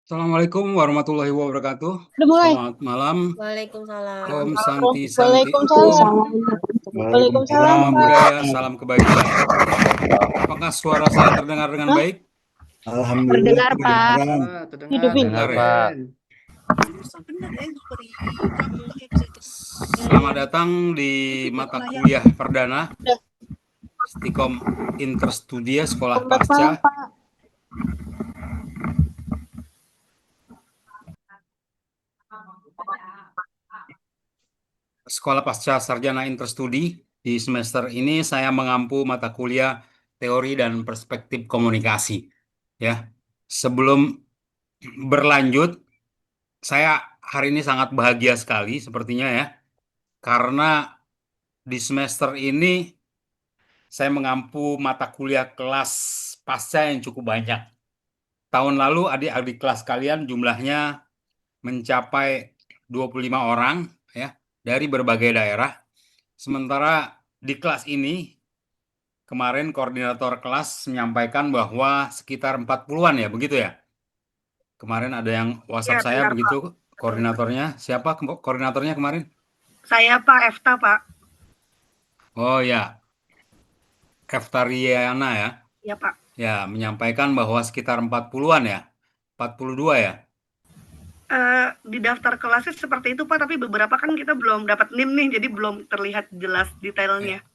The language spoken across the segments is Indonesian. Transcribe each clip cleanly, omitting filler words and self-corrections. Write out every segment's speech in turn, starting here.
Assalamualaikum warahmatullahi wabarakatuh. Udah mulai. Selamat malam. Waalaikumsalam. Om Santi Santi Om. Waalaikumsalam. Waalaikumsalam, Salam Pak. budaya, salam kebajikan. Apakah suara saya terdengar dengan Hah? baik? Alhamdulillah Terdengar, Pak. kedengaran. Terdengar, Hidupin. Dengar ya. Pak. Selamat datang di mata kuliah perdana Udah. Stikom Interstudia Sekolah Selamat Pasca. malam, Pak. Sekolah Pasca Sarjana Interstudi. Di semester ini saya mengampu mata kuliah teori dan perspektif komunikasi. Ya, sebelum berlanjut, saya hari ini sangat bahagia sekali sepertinya ya, karena di semester ini saya mengampu mata kuliah kelas pasca yang cukup banyak. Tahun lalu adik-adik kelas kalian jumlahnya mencapai 25 orang ya, dari berbagai daerah. Sementara di kelas ini kemarin koordinator kelas menyampaikan bahwa sekitar 40-an ya, begitu ya? Kemarin ada yang WhatsApp saya benar, begitu, koordinatornya. Siapa koordinatornya kemarin? Saya Pak Efta, Pak. Oh ya, Eftariana ya. Ya, Pak. Ya, menyampaikan bahwa sekitar 40-an ya. 42 ya. Di daftar kelasnya seperti itu, Pak, tapi beberapa kan kita belum dapat NIM nih, jadi belum terlihat jelas detailnya.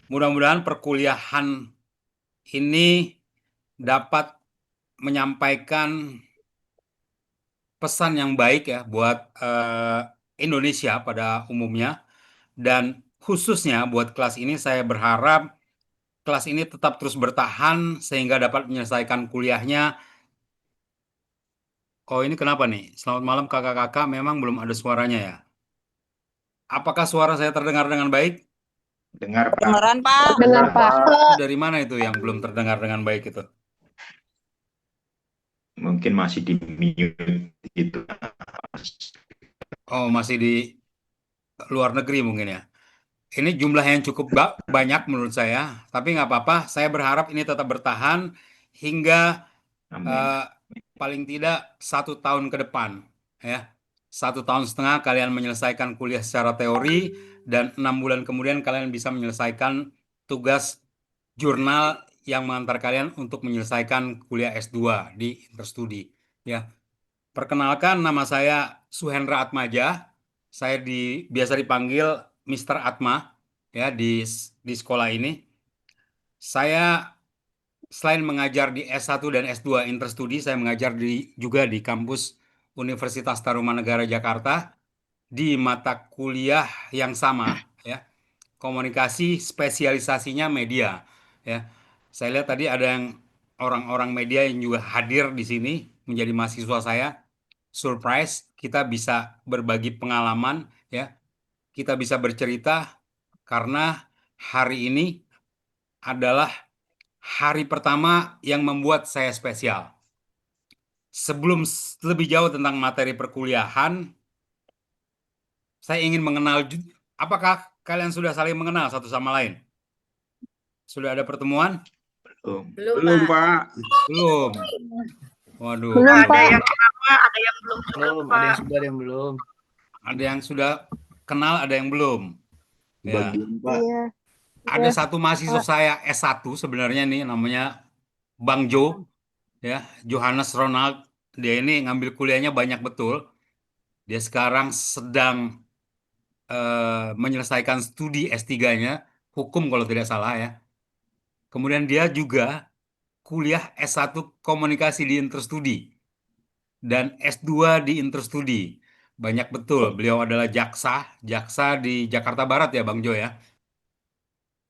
Mudah-mudahan perkuliahan ini dapat menyampaikan pesan yang baik ya buat Indonesia pada umumnya, dan khususnya buat kelas ini saya berharap kelas ini tetap terus bertahan sehingga dapat menyelesaikan kuliahnya. Oh, ini kenapa nih? Selamat malam kakak-kakak, memang belum ada suaranya ya. Apakah suara saya terdengar dengan baik? Dengar, Pak. Kedengeran, Pak. Dengar, Pak. Itu dari mana itu yang belum terdengar dengan baik itu? Mungkin masih di mute gitu. Oh, masih di luar negeri mungkin ya. Ini jumlah yang cukup banyak menurut saya, tapi nggak apa-apa. Saya berharap ini tetap bertahan hingga Amin. paling tidak 1 tahun ke depan, ya. 1,5 tahun kalian menyelesaikan kuliah secara teori, dan 6 bulan kemudian kalian bisa menyelesaikan tugas jurnal yang mengantar kalian untuk menyelesaikan kuliah S2 di Interstudi. Ya, perkenalkan, nama saya Suhendra Atmaja. Saya biasa dipanggil Mr. Atma ya di sekolah ini. Saya selain mengajar di S1 dan S2 Interstudi, saya mengajar juga di kampus Universitas Tarumanegara Jakarta di mata kuliah yang sama ya, komunikasi, spesialisasinya media ya. Saya lihat tadi ada yang orang-orang media yang juga hadir di sini menjadi mahasiswa saya. Surprise, kita bisa berbagi pengalaman ya. Kita bisa bercerita karena hari ini adalah hari pertama yang membuat saya spesial. Sebelum lebih jauh tentang materi perkuliahan, saya ingin mengenal, apakah kalian sudah saling mengenal satu sama lain? Sudah ada pertemuan? Belum, Pak. Belum. Waduh. Belum, Ada Pak. yang kenapa, ada yang belum juga, Belum, Pak. ada yang sudah, ada yang belum. Ada yang sudah kenal, ada yang belum. Ya. Bagian, Pak. Iya. Ada Iya. satu mahasiswa saya S1 sebenarnya nih, namanya Bang Jo, ya, Johannes Ronald. Dia ini ngambil kuliahnya banyak betul. Dia sekarang sedang menyelesaikan studi S3-nya, hukum kalau tidak salah ya. Kemudian dia juga kuliah S1 komunikasi di Interstudi dan S2 di Interstudi. Banyak betul. Beliau adalah jaksa di Jakarta Barat ya, Bang Jo ya.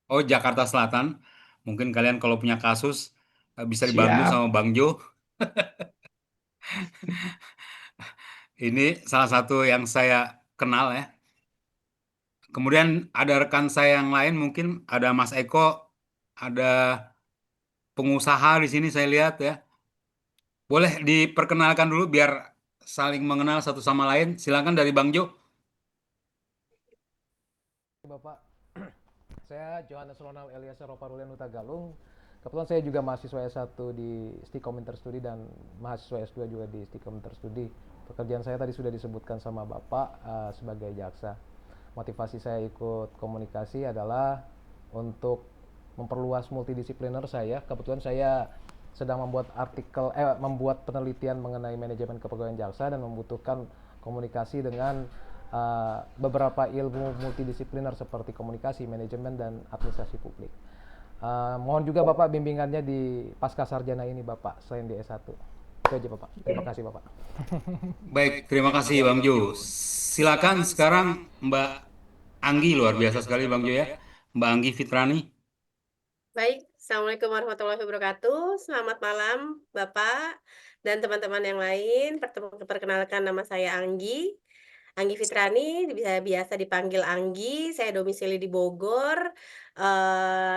Oh, Jakarta Selatan. Mungkin kalian kalau punya kasus bisa dibantu Siap. sama Bang Jo. Ini salah satu yang saya kenal ya. Kemudian ada rekan saya yang lain, mungkin ada Mas Eko, ada pengusaha di sini saya lihat ya. Boleh diperkenalkan dulu biar saling mengenal satu sama lain. Silakan dari Bang Jo. Bapak, saya Johannes Ronald Eliezer Roparulian Utagalung. Kebetulan saya juga mahasiswa S1 di Stikom Interstudi dan mahasiswa S2 juga di Stikom Interstudi. Pekerjaan saya tadi sudah disebutkan sama Bapak sebagai jaksa. Motivasi saya ikut komunikasi adalah untuk memperluas multidisipliner saya. Kebetulan saya sedang membuat penelitian mengenai manajemen kepegawaian jaksa dan membutuhkan komunikasi dengan beberapa ilmu multidisipliner seperti komunikasi, manajemen, dan administrasi publik. Mohon juga Bapak bimbingannya di pasca sarjana ini Bapak, selain di S1. Itu aja Bapak. Terima kasih Bapak. Baik, terima kasih Bang Jo. Silakan sekarang Mbak Anggi, luar biasa sekali Bang Jo ya. Mbak Anggi Fitrani. Baik, Assalamualaikum warahmatullahi wabarakatuh. Selamat malam, Bapak dan teman-teman yang lain. Perkenalkan, nama saya Anggi Fitrani, biasa dipanggil Anggi. Saya domisili di Bogor.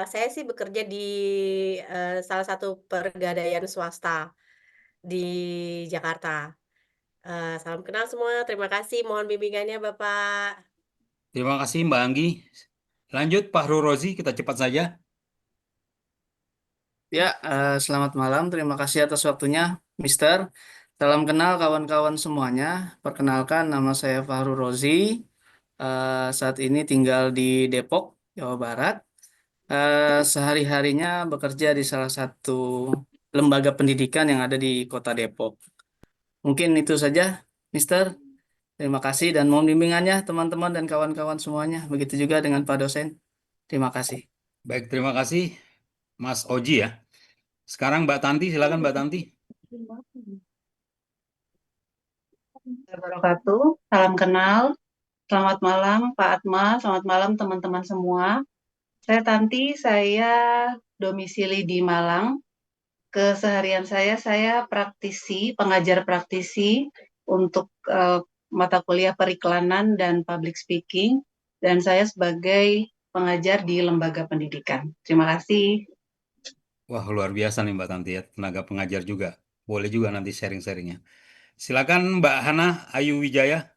Saya sih bekerja di salah satu pegadaian swasta di Jakarta. Salam kenal semua. Terima kasih. Mohon bimbingannya, Bapak. Terima kasih Mbak Anggi. Lanjut Pak Rozi, kita cepat saja. Ya, selamat malam. Terima kasih atas waktunya, Mister. Salam kenal kawan-kawan semuanya. Perkenalkan, nama saya Fahru Rozi. Saat ini tinggal di Depok, Jawa Barat. Sehari-harinya bekerja di salah satu lembaga pendidikan yang ada di Kota Depok. Mungkin itu saja, Mister. Terima kasih dan mohon bimbingannya teman-teman dan kawan-kawan semuanya. Begitu juga dengan Pak dosen. Terima kasih. Baik, terima kasih Mas Oji ya. Sekarang Mbak Tanti, silakan Mbak Tanti. Wabarakatuh. Salam kenal. Selamat malam Pak Atma, selamat malam teman-teman semua. Saya Tanti, saya domisili di Malang. Keseharian saya praktisi, pengajar praktisi untuk mata kuliah periklanan dan public speaking, dan saya sebagai pengajar di lembaga pendidikan. Terima kasih. Wah, luar biasa nih Mbak Tanti ya, tenaga pengajar juga. Boleh juga nanti sharing-sharingnya. Silakan Mbak Hana Ayu Wijaya.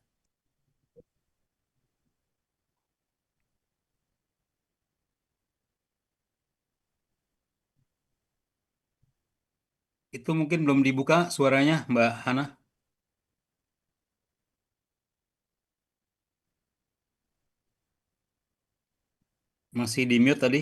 Itu mungkin belum dibuka suaranya Mbak Hana. Masih di mute tadi.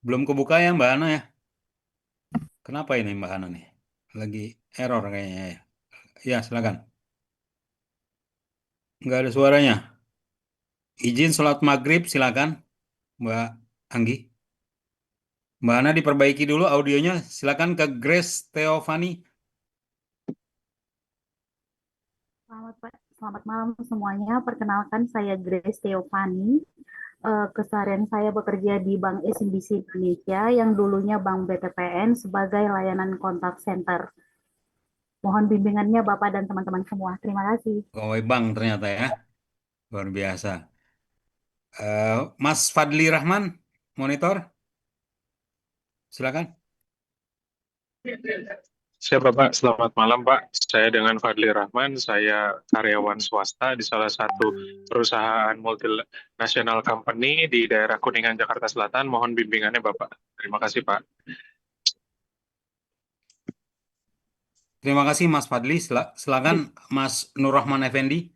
Belum kebuka ya Mbak Hana ya. Kenapa ini Mbak Hana nih? Lagi error kayaknya ya. Ya, silakan. Nggak ada suaranya. Izin sholat maghrib, silakan Mbak Anggi. Mbak Hana diperbaiki dulu audionya. Silakan ke Grace Theophany. Selamat malam semuanya. Perkenalkan saya Grace Theophany. Keseharian saya bekerja di Bank SMBC Indonesia yang dulunya Bank BTPN sebagai layanan kontak center. Mohon bimbingannya Bapak dan teman-teman semua. Terima kasih. Pegawai bank ternyata ya. Luar biasa. Mas Fadli Rahman, monitor. Silakan. Siap Pak, selamat malam Pak. Saya dengan Fadli Rahman, saya karyawan swasta di salah satu perusahaan multinasional company di daerah Kuningan, Jakarta Selatan. Mohon bimbingannya Bapak. Terima kasih Pak. Terima kasih Mas Fadli. Silakan Mas Nur Rahman Effendi.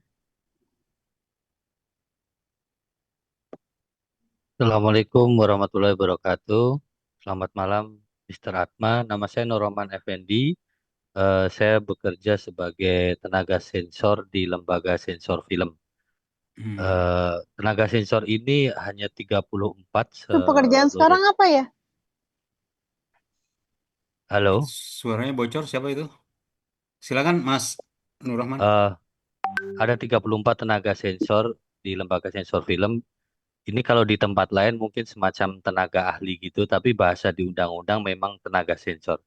Assalamualaikum warahmatullahi wabarakatuh. Selamat malam Mr. Atma. Nama saya Nur Rahman Effendi. Saya bekerja sebagai tenaga sensor di lembaga sensor film. Tenaga sensor ini hanya 34. Pekerjaan sekarang apa ya? Halo? Suaranya bocor, siapa itu? Silakan Mas Nur Rahman. Ada 34 tenaga sensor di lembaga sensor film. Ini kalau di tempat lain mungkin semacam tenaga ahli gitu, tapi bahasa di undang-undang memang tenaga sensor.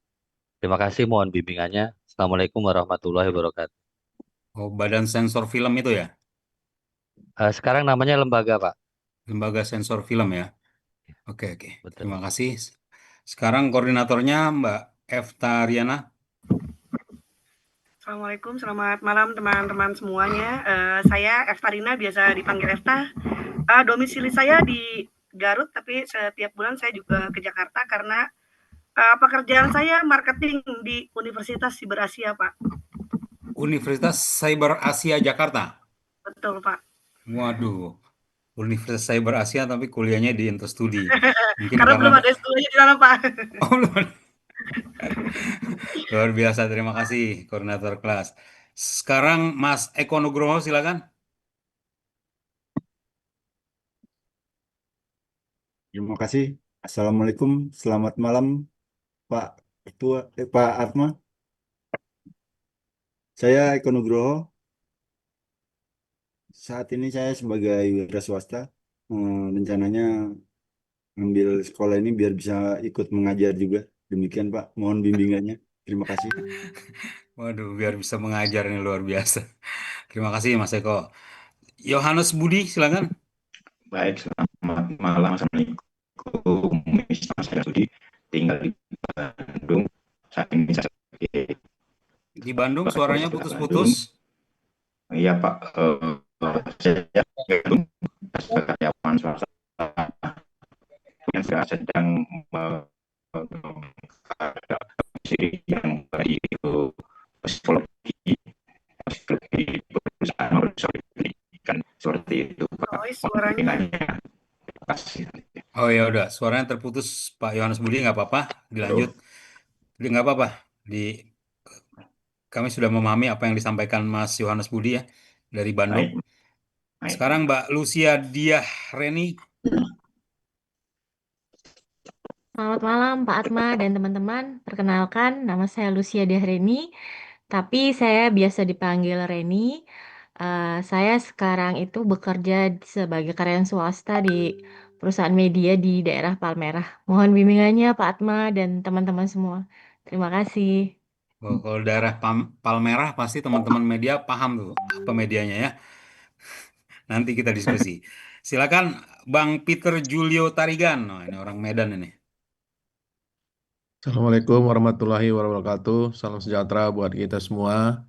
Terima kasih, mohon bimbingannya. Assalamualaikum warahmatullahi wabarakatuh. Oh, badan sensor film itu ya? Sekarang namanya lembaga, Pak. Lembaga Sensor Film ya. Oke, oke. Betul. Terima kasih. Sekarang koordinatornya Mbak Efta Riana. Assalamualaikum, selamat malam teman-teman semuanya. Saya Eftarina, biasa dipanggil Efta. Domisili saya di Garut, tapi setiap bulan saya juga ke Jakarta karena pekerjaan saya marketing di Universitas Siber Asia, Pak. Universitas Cyber Asia Jakarta. Betul, Pak. Waduh, Universitas Cyber Asia tapi kuliahnya di Interstudi. Mungkin Karena belum karena ada S2-nya di sana, Pak. oh, belum ada. Luar biasa, terima kasih koordinator kelas. Sekarang Mas Eko Nugroho silakan. Terima kasih. Assalamualaikum. Selamat malam, Pak Ketua, Pak Atma. Saya Eko Nugroho. Saat ini saya sebagai wira swasta. Rencananya ambil sekolah ini biar bisa ikut mengajar juga. Demikian, Pak. Mohon bimbingannya. Terima kasih. Waduh, biar bisa mengajar ini luar biasa. Terima kasih Mas Eko. Yohanes Budi silakan. Baik, selamat malam. Assalamualaikum. Nama saya Budi, tinggal di Bandung. Saat ini saya sebagai Di Bandung suaranya putus-putus. Iya Pak, saya Bandung, karyawan swasta yang sedang yang itu psikologi perusahaan pendidikan seperti itu Pak. Suaranya. Terima kasih. Oh ya udah, suaranya terputus Pak Yohanes Budi, nggak apa-apa, dilanjut. Nggak apa-apa. Kami sudah memahami apa yang disampaikan Mas Yohanes Budi ya dari Bandung. Sekarang Mbak Lucia Diah Reni. Selamat malam Pak Atma dan teman-teman. Perkenalkan, nama saya Lucia Diahreni, tapi saya biasa dipanggil Reni. Saya sekarang itu bekerja sebagai karyawan swasta di perusahaan media di daerah Palmerah. Mohon bimbingannya Pak Atma dan teman-teman semua. Terima kasih. Oh, kalau daerah Palmerah pasti teman-teman media paham tuh apa medianya ya. Nanti kita diskusi. Silakan Bang Peter Julio Tarigan. Oh, ini orang Medan ini. Assalamualaikum warahmatullahi wabarakatuh. Salam sejahtera buat kita semua.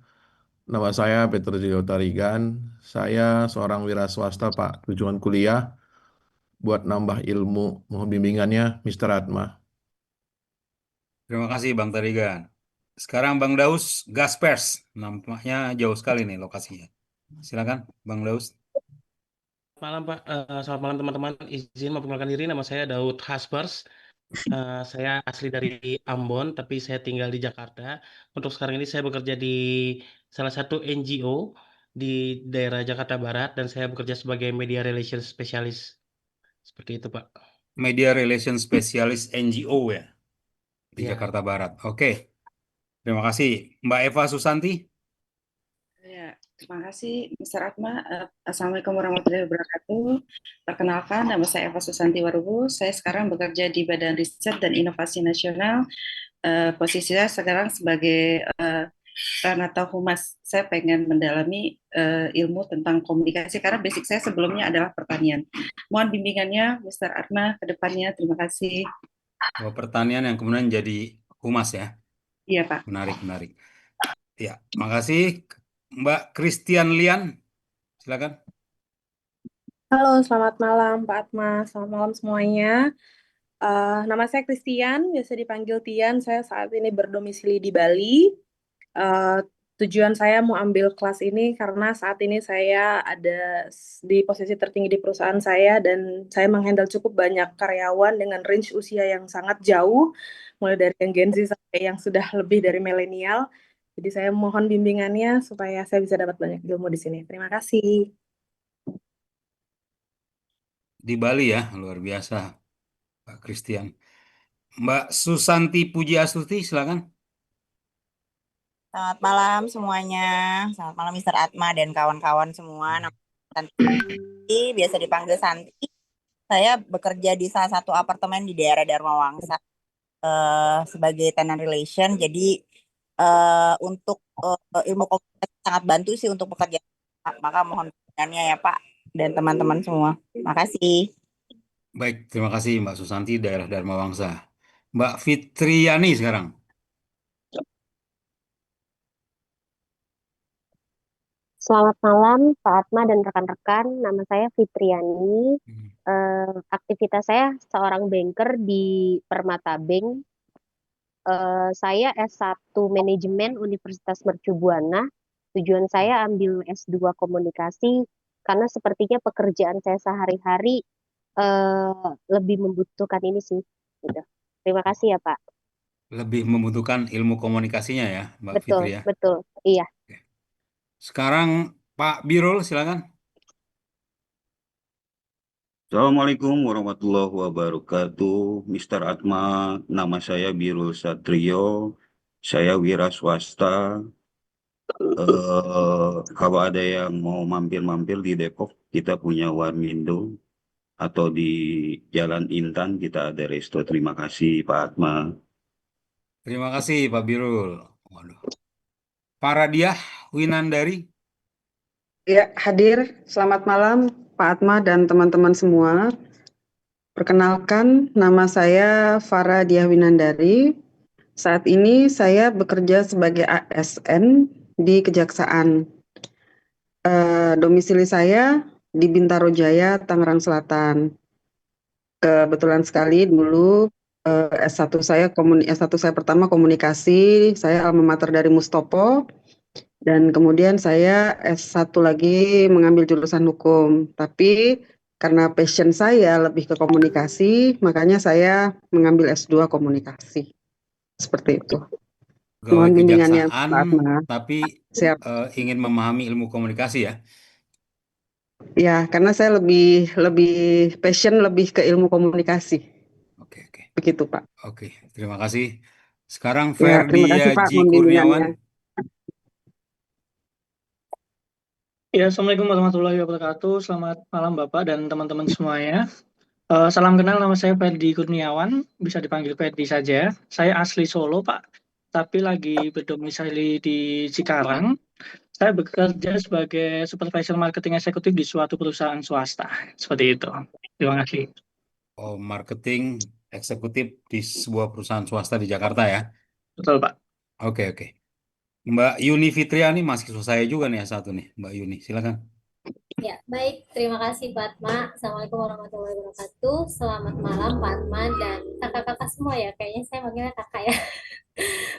Nama saya Peter Julio Tarigan. Saya seorang wira swasta, Pak. Tujuan kuliah buat nambah ilmu. Mohon bimbingannya, Mr. Atma. Terima kasih Bang Tarigan. Sekarang Bang Daus Gaspers. Nampaknya jauh sekali nih lokasinya. Silakan Bang Daus. Malam Pak, selamat malam teman-teman. Izin memperkenalkan diri, nama saya Daud Haspers. Saya asli dari Ambon, tapi saya tinggal di Jakarta. Untuk sekarang ini saya bekerja di salah satu NGO di daerah Jakarta Barat, dan saya bekerja sebagai Media Relations Specialist. Seperti itu Pak. Media Relations Specialist NGO ya di Ya. Jakarta Barat. Oke. Terima kasih. Mbak Eva Susanti. Ya, terima kasih Mr. Atma. Assalamualaikum warahmatullahi wabarakatuh. Perkenalkan, nama saya Eva Susanti Warubu. Saya sekarang bekerja di Badan Riset dan Inovasi Nasional. Posisi saya sekarang sebagai atau humas. Saya pengen mendalami ilmu tentang komunikasi karena basic saya sebelumnya adalah pertanian. Mohon bimbingannya Mr. Atma ke depannya. Terima kasih. Oh, pertanian yang kemudian jadi humas ya. Iya, Pak. Menarik, menarik. Ya, makasih. Mbak Christian Lian, silakan. Halo, selamat malam Pak Atma. Selamat malam semuanya. Nama saya Christian, biasa dipanggil Tian. Saya saat ini berdomisili di Bali. Tujuan saya mau ambil kelas ini karena saat ini saya ada di posisi tertinggi di perusahaan saya dan saya menghandle cukup banyak karyawan dengan range usia yang sangat jauh, mulai dari yang Gen Z sampai yang sudah lebih dari milenial. Jadi saya mohon bimbingannya supaya saya bisa dapat banyak ilmu di sini. Terima kasih. Di Bali ya, luar biasa. Pak Christian. Mbak Susanti Puji Astuti, silakan. Selamat malam semuanya. Selamat malam Mr. Atma dan kawan-kawan semua. Nama saya Santi, biasa dipanggil Santi. Saya bekerja di salah satu apartemen di daerah Dharma Wangsa sebagai tenant relation. Jadi untuk ilmu komunikasi sangat bantu sih untuk pekerjaan. Maka mohon bimbingannya ya Pak. dan teman-teman semua. Makasih. Baik, terima kasih Mbak Susanti, daerah Dharma Wangsa. Mbak Fitriani sekarang. Selamat malam, Pak Atma dan rekan-rekan. Nama saya Fitriani. Aktivitas saya seorang banker di Permata Bank. Saya S1 Manajemen Universitas Mercu Buana. Tujuan saya ambil S2 Komunikasi karena sepertinya pekerjaan saya sehari-hari lebih membutuhkan ini sih. Gitu. Terima kasih ya, Pak. Lebih membutuhkan ilmu komunikasinya ya, Mbak Betul, Fitri ya. betul. Iya. Sekarang Pak Birul, silakan. Assalamualaikum warahmatullahi wabarakatuh. Mr. Atma, nama saya Birul Satrio. Saya wira swasta. Kalau ada yang mau mampir-mampir di Depok, kita punya Warmindo. Atau di Jalan Intan, kita ada resto. Terima kasih, Pak Atma. Terima kasih Pak Birul. Waduh. Paradiah Winandari. Ya, hadir. Selamat malam, Pak Atma dan teman-teman semua. Perkenalkan, nama saya Farah Diah Winandari. Saat ini saya bekerja sebagai ASN di Kejaksaan. Domisili saya di Bintaro Jaya, Tangerang Selatan. Kebetulan sekali dulu S1 saya pertama komunikasi, saya alma mater dari Mustopo. Dan kemudian saya S1 lagi mengambil jurusan hukum. Tapi karena passion saya lebih ke komunikasi, makanya saya mengambil S2 komunikasi. Seperti itu. Pegawai Mohon bimbingannya, kejaksaan, Pak Atma. tapi Siap. ingin memahami ilmu komunikasi ya. Ya, karena saya lebih passion lebih ke ilmu komunikasi. Oke. Begitu, Pak. Oke, terima kasih. Sekarang Ya, terima kasih, Pak, Ferdiaji mohon bimbingannya. Kurniawan. Ya, Assalamualaikum warahmatullahi wabarakatuh. Selamat malam Bapak dan teman-teman semuanya. Salam kenal, nama saya Ferdi Kurniawan, bisa dipanggil Ferdi saja. Saya asli Solo, Pak, tapi lagi berdomisili di Cikarang. Saya bekerja sebagai supervisor marketing eksekutif di suatu perusahaan swasta. Seperti itu. Terima kasih. Oh, marketing eksekutif di sebuah perusahaan swasta di Jakarta ya. Betul, Pak. Oke. Mbak Yuni Fitriani, mahasiswa saya juga nih S1 nih, Mbak Yuni. Silakan. Ya, baik. Terima kasih Pak Atma. Assalamualaikum warahmatullahi wabarakatuh. Selamat malam Pak Atma dan kakak-kakak semua ya. Kayaknya saya manggilnya kakak ya.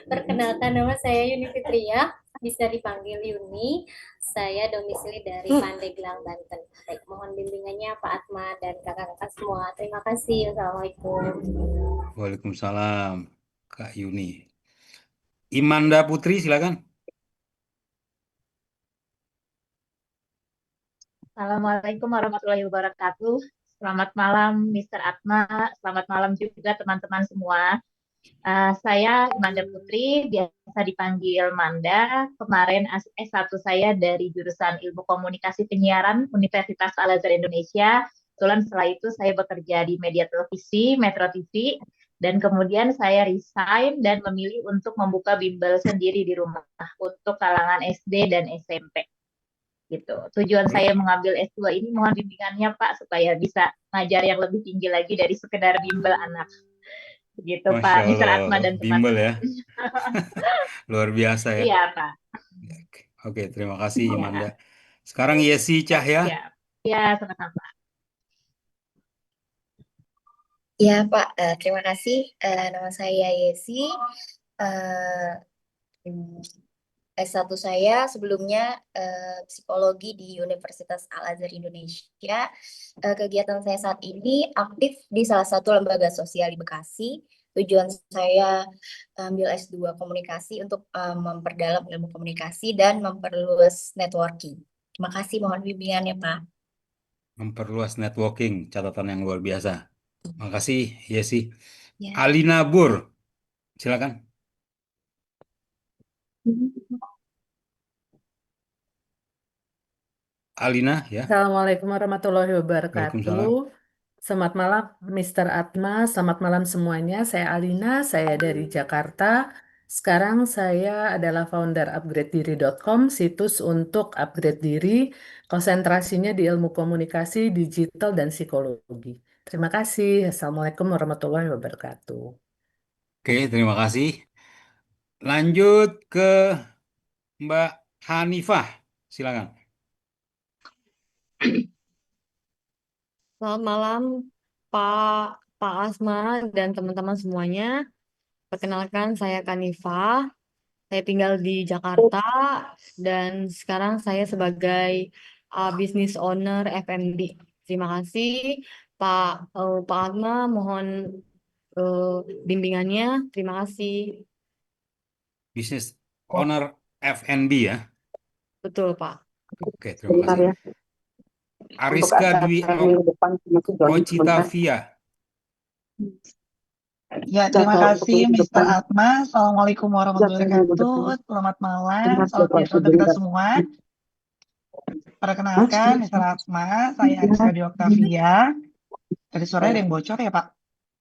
Perkenalkan, nama saya Yuni Fitria, bisa dipanggil Yuni. Saya domisili dari Pandeglang, Banten. Baik, mohon bimbingannya Pak Atma dan kakak-kakak semua. Terima kasih. Assalamualaikum. Waalaikumsalam, Kak Yuni. Imanda Putri, silakan. Assalamualaikum warahmatullahi wabarakatuh. Selamat malam Mr. Atma, selamat malam juga teman-teman semua. Saya Imanda Putri, biasa dipanggil Manda. Kemarin S1 saya dari jurusan Ilmu Komunikasi Penyiaran Universitas Al-Azhar Indonesia. Kebetulan setelah itu saya bekerja di media televisi, Metro TV, dan kemudian saya resign dan memilih untuk membuka bimbel sendiri di rumah untuk kalangan SD dan SMP. Gitu. Tujuan saya mengambil S2 ini mohon bimbingannya Pak supaya bisa ngajar yang lebih tinggi lagi dari sekedar bimbel anak. Begitu Masya Pak, Mr. Allah, Atma dan bimbel ya. teman-teman. Luar biasa ya. Iya Pak. Oke, terima kasih Iya. Imanda. Sekarang Yesi Cahya. Ya, ya sama-sama. Ya Pak, terima kasih. Nama saya Yesi. S1 saya sebelumnya psikologi di Universitas Al-Azhar Indonesia. Kegiatan saya saat ini aktif di salah satu lembaga sosial di Bekasi. Tujuan saya ambil S2 komunikasi untuk memperdalam ilmu komunikasi dan memperluas networking. Terima kasih, mohon bimbingannya Pak. Memperluas networking, catatan yang luar biasa. Makasih Yesi. Ya. Alina Bur, silakan. Alina ya. Assalamualaikum warahmatullahi Waalaikumsalam. wabarakatuh. Selamat malam Mr. Atma, selamat malam semuanya. Saya Alina, saya dari Jakarta. Sekarang saya adalah founder upgradediri.com, situs untuk upgrade diri, konsentrasinya di ilmu komunikasi, digital, dan psikologi. Terima kasih. Assalamualaikum warahmatullahi wabarakatuh. Oke, terima kasih. Lanjut ke Mbak Hanifah. Silakan. Selamat malam, Pak Asma dan teman-teman semuanya. Perkenalkan, saya Kanifa. Saya tinggal di Jakarta dan sekarang saya sebagai business owner F&B. Terima kasih, Pak Asma. Mohon bimbingannya. Terima kasih. Business owner F&B ya. Betul, Pak. Oke, terima Bentar kasih. ya. Untuk Ariska acara Dwi minggu depan masih join Rocita sebentar. Via. Ya, terima Jadwal untuk kasih minggu Mr. depan, Atma. Assalamualaikum warahmatullahi jadwal minggu depan. wabarakatuh. Selamat malam, Bentar, selamat jadwal siang untuk kita sebentar. semua. Mas, Perkenalkan, Mr. Atma, saya Ariska Dwi Octavia. Tadi suaranya ada yang bocor ya, Pak?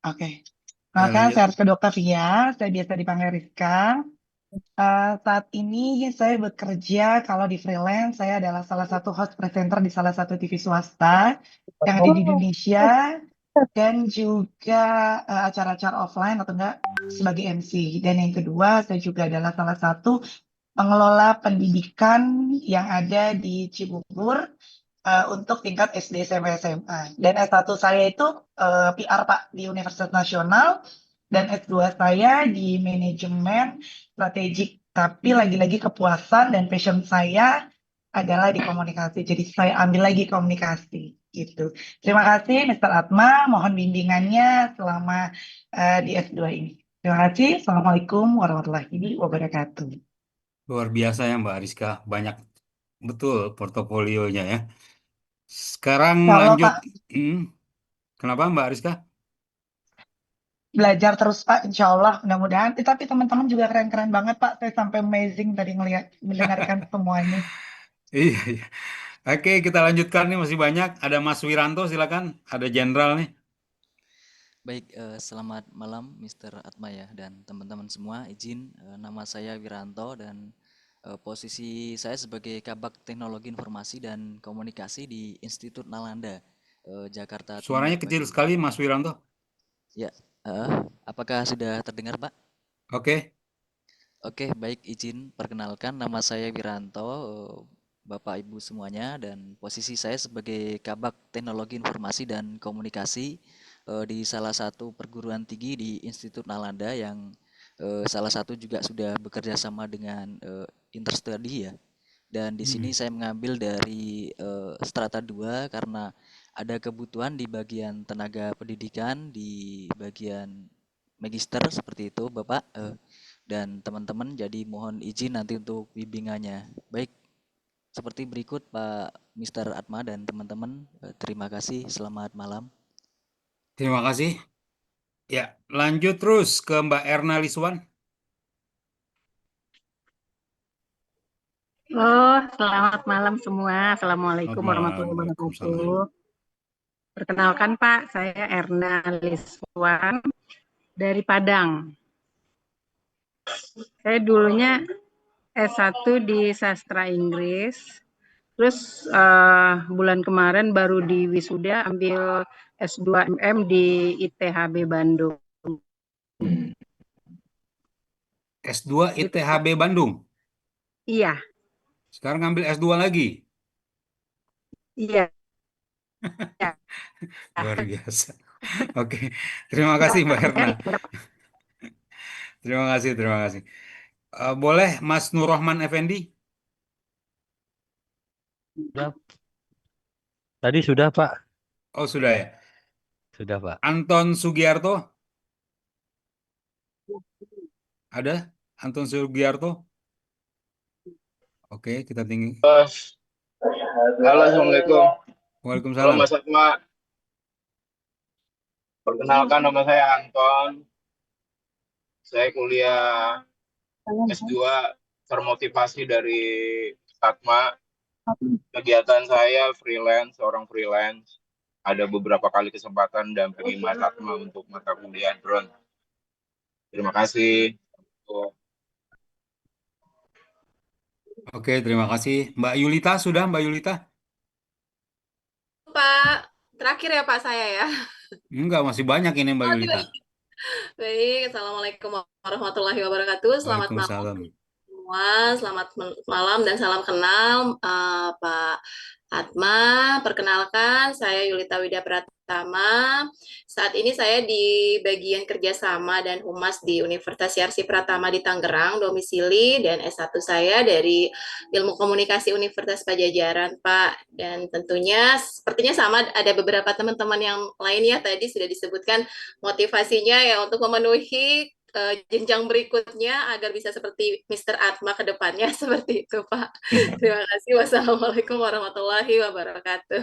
Oke. Ya, Perkenalkan, lanjut. saya Ariska Dwi Octavia. Saya biasa dipanggil Rizka. Saat ini saya bekerja kalau di freelance, saya adalah salah satu host presenter di salah satu TV swasta yang ada di Indonesia dan juga acara-acara offline atau enggak sebagai MC. Dan yang kedua, saya juga adalah salah satu pengelola pendidikan yang ada di Cibubur untuk tingkat SD, SMP, SMA. Dan S1 saya itu PR Pak di Universitas Nasional dan S2 saya di manajemen strategik. Tapi lagi-lagi kepuasan dan passion saya adalah di komunikasi. Jadi saya ambil lagi komunikasi gitu. Terima kasih Mr. Atma, mohon bimbingannya selama di S2 ini. Terima kasih. Assalamualaikum warahmatullahi wabarakatuh. Luar biasa ya Mbak Ariska. Banyak betul portofolionya ya. Sekarang Ya Allah, lanjut. Pak. Kenapa Mbak Ariska? Belajar terus Pak, insya Allah mudah-mudahan. Tapi teman-teman juga keren-keren banget Pak. Saya sampai amazing tadi mendengarkan semuanya. Iya, iya. Oke, kita lanjutkan nih masih banyak. Ada Mas Wiranto, silakan. Ada Jenderal nih. Baik, selamat malam Mr. Atma ya dan teman-teman semua. Izin, nama saya Wiranto dan posisi saya sebagai Kabak Teknologi Informasi dan Komunikasi di Institut Nalanda, Jakarta Timur. Suaranya kecil sekali Mas Wiranto. Ya, apakah sudah terdengar Pak? Oke. Oke, baik, izin perkenalkan nama saya Wiranto, Bapak Ibu semuanya, dan posisi saya sebagai Kabak Teknologi Informasi dan Komunikasi di salah satu perguruan tinggi di Institut Nalanda yang salah satu juga sudah bekerja sama dengan Interstudy ya. Dan di sini saya mengambil dari strata 2 karena ada kebutuhan di bagian tenaga pendidikan, di bagian magister seperti itu Bapak dan teman-teman, jadi mohon izin nanti untuk bimbingannya. Baik, seperti berikut Pak Mr. Atma dan teman-teman. Terima kasih, selamat malam. Terima kasih. Ya, lanjut terus ke Mbak Erna Liswan. Selamat malam semua. Assalamualaikum warahmatullahi wabarakatuh. Perkenalkan Pak, saya Erna Liswan dari Padang. Saya dulunya S1 di Sastra Inggris, terus bulan kemarin baru di wisuda ambil S2 MM di ITHB Bandung. S2 ITHB Bandung? Iya. Sekarang ngambil S2 lagi? Iya. Luar biasa. Oke, terima kasih Mbak Erna. Terima kasih, terima kasih. Boleh Mas Nur Rahman Effendi? Sudah. Tadi sudah Pak. Oh sudah ya? Sudah Pak. Anton Sugiarto? Ada? Anton Sugiarto? Oke, kita tinggi. Halo, Assalamualaikum. Waalaikumsalam. Halo Mas Atma. Perkenalkan nama saya Anton. Saya kuliah S2 termotivasi dari Atma. Kegiatan saya freelance, seorang freelance. Ada beberapa kali kesempatan dampingi Mas Atma untuk mata kuliah drone. Terima kasih. Oke, terima kasih. Mbak Yulita sudah, Mbak Yulita? Pak, terakhir ya Pak saya ya. Enggak, masih banyak ini Mbak Oh, Yulita. tidak. Baik, Assalamualaikum warahmatullahi wabarakatuh. Selamat malam Waalaikumsalam. semua, selamat malam dan salam kenal Pak Atma. Perkenalkan, saya Yulita Wida Pratama. Saat ini saya di bagian kerjasama dan humas di Universitas Yarsi Pratama di Tangerang, domisili, dan S1 saya dari Ilmu Komunikasi Universitas Pajajaran, Pak. Dan tentunya sepertinya sama ada beberapa teman-teman yang lainnya tadi sudah disebutkan motivasinya ya untuk memenuhi jenjang berikutnya agar bisa seperti Mr. Atma ke depannya seperti itu, Pak. Terima kasih. Wassalamualaikum warahmatullahi wabarakatuh.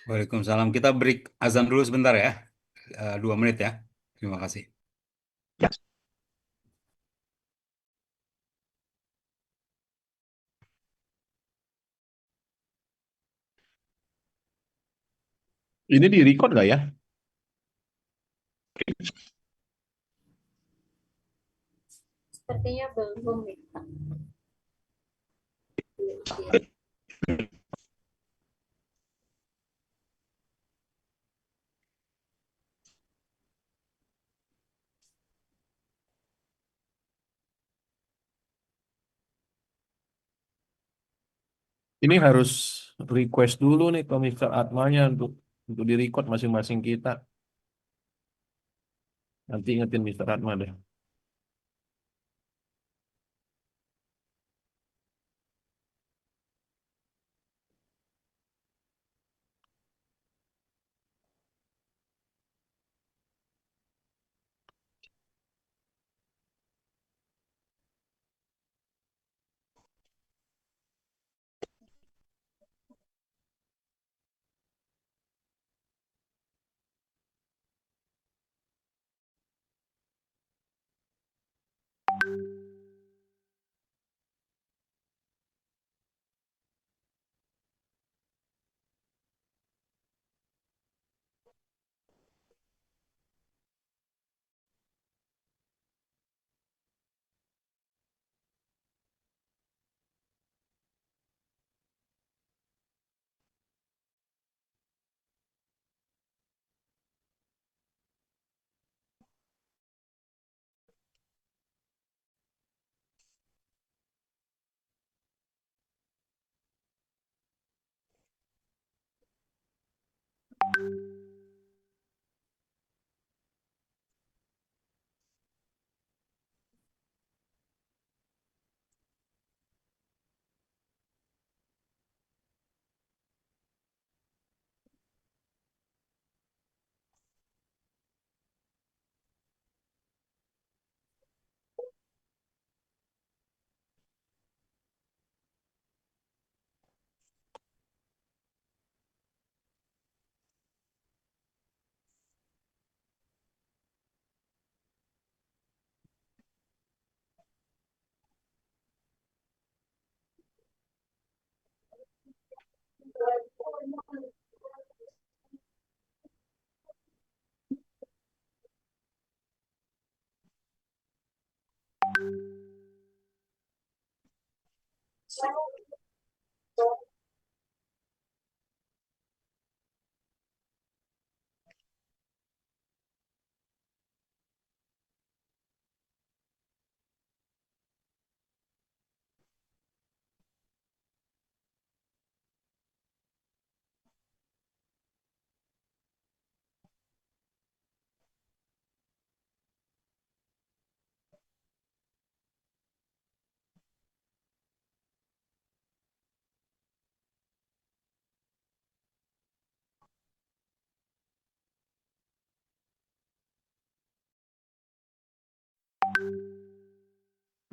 Waalaikumsalam. Kita break azan dulu sebentar ya. 2 menit ya. Terima kasih. Ini di record nggak ya? Sepertinya belum nih, Pak. Ini harus request dulu nih ke Mr. Atmanya untuk di record masing-masing kita. Nanti ingetin Mr. Atma deh.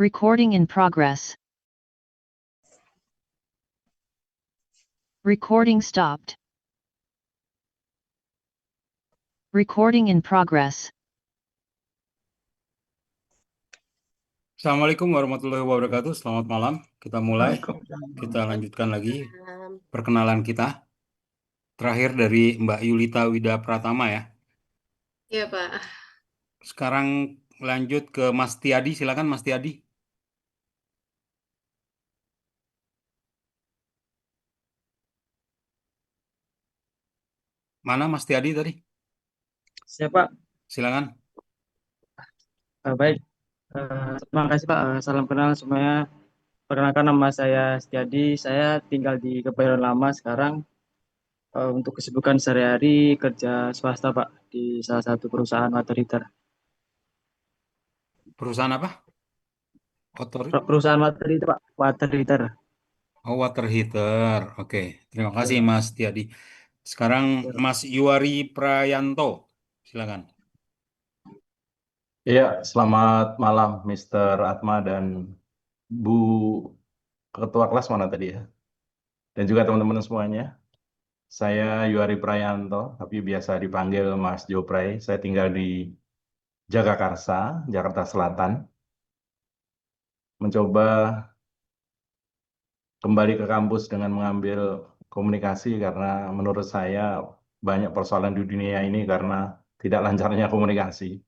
Recording in progress. Recording stopped. Recording in progress. Assalamualaikum warahmatullahi wabarakatuh. Selamat malam. Kita mulai. Kita lanjutkan lagi perkenalan kita. Terakhir dari Mbak Yulita Wida Pratama ya. Iya, Pak. Sekarang lanjut ke Mas Tiadi. Silakan Mas Tiadi. Mana Mas Tiadi tadi? Siapa? Silakan. Baik. Terima kasih Pak. Salam kenal semuanya. Perkenalkan nama saya Setiadi. Saya tinggal di Kebayoran Lama sekarang. Untuk kesibukan sehari-hari kerja swasta Pak di salah satu perusahaan water heater. Perusahaan apa? Perusahaan water heater Pak. Water heater. Oh, water heater. Oke, terima kasih Ya. Mas Tiadi. Sekarang Mas Yuari Prayanto. Silakan. Iya, selamat malam Mr. Atma dan Bu Ketua kelas mana tadi ya? Dan juga teman-teman semuanya. Saya Yuari Prayanto, tapi biasa dipanggil Mas Jopray. Saya tinggal di Jagakarsa, Jakarta Selatan. Mencoba kembali ke kampus dengan mengambil komunikasi karena menurut saya banyak persoalan di dunia ini karena tidak lancarnya komunikasi,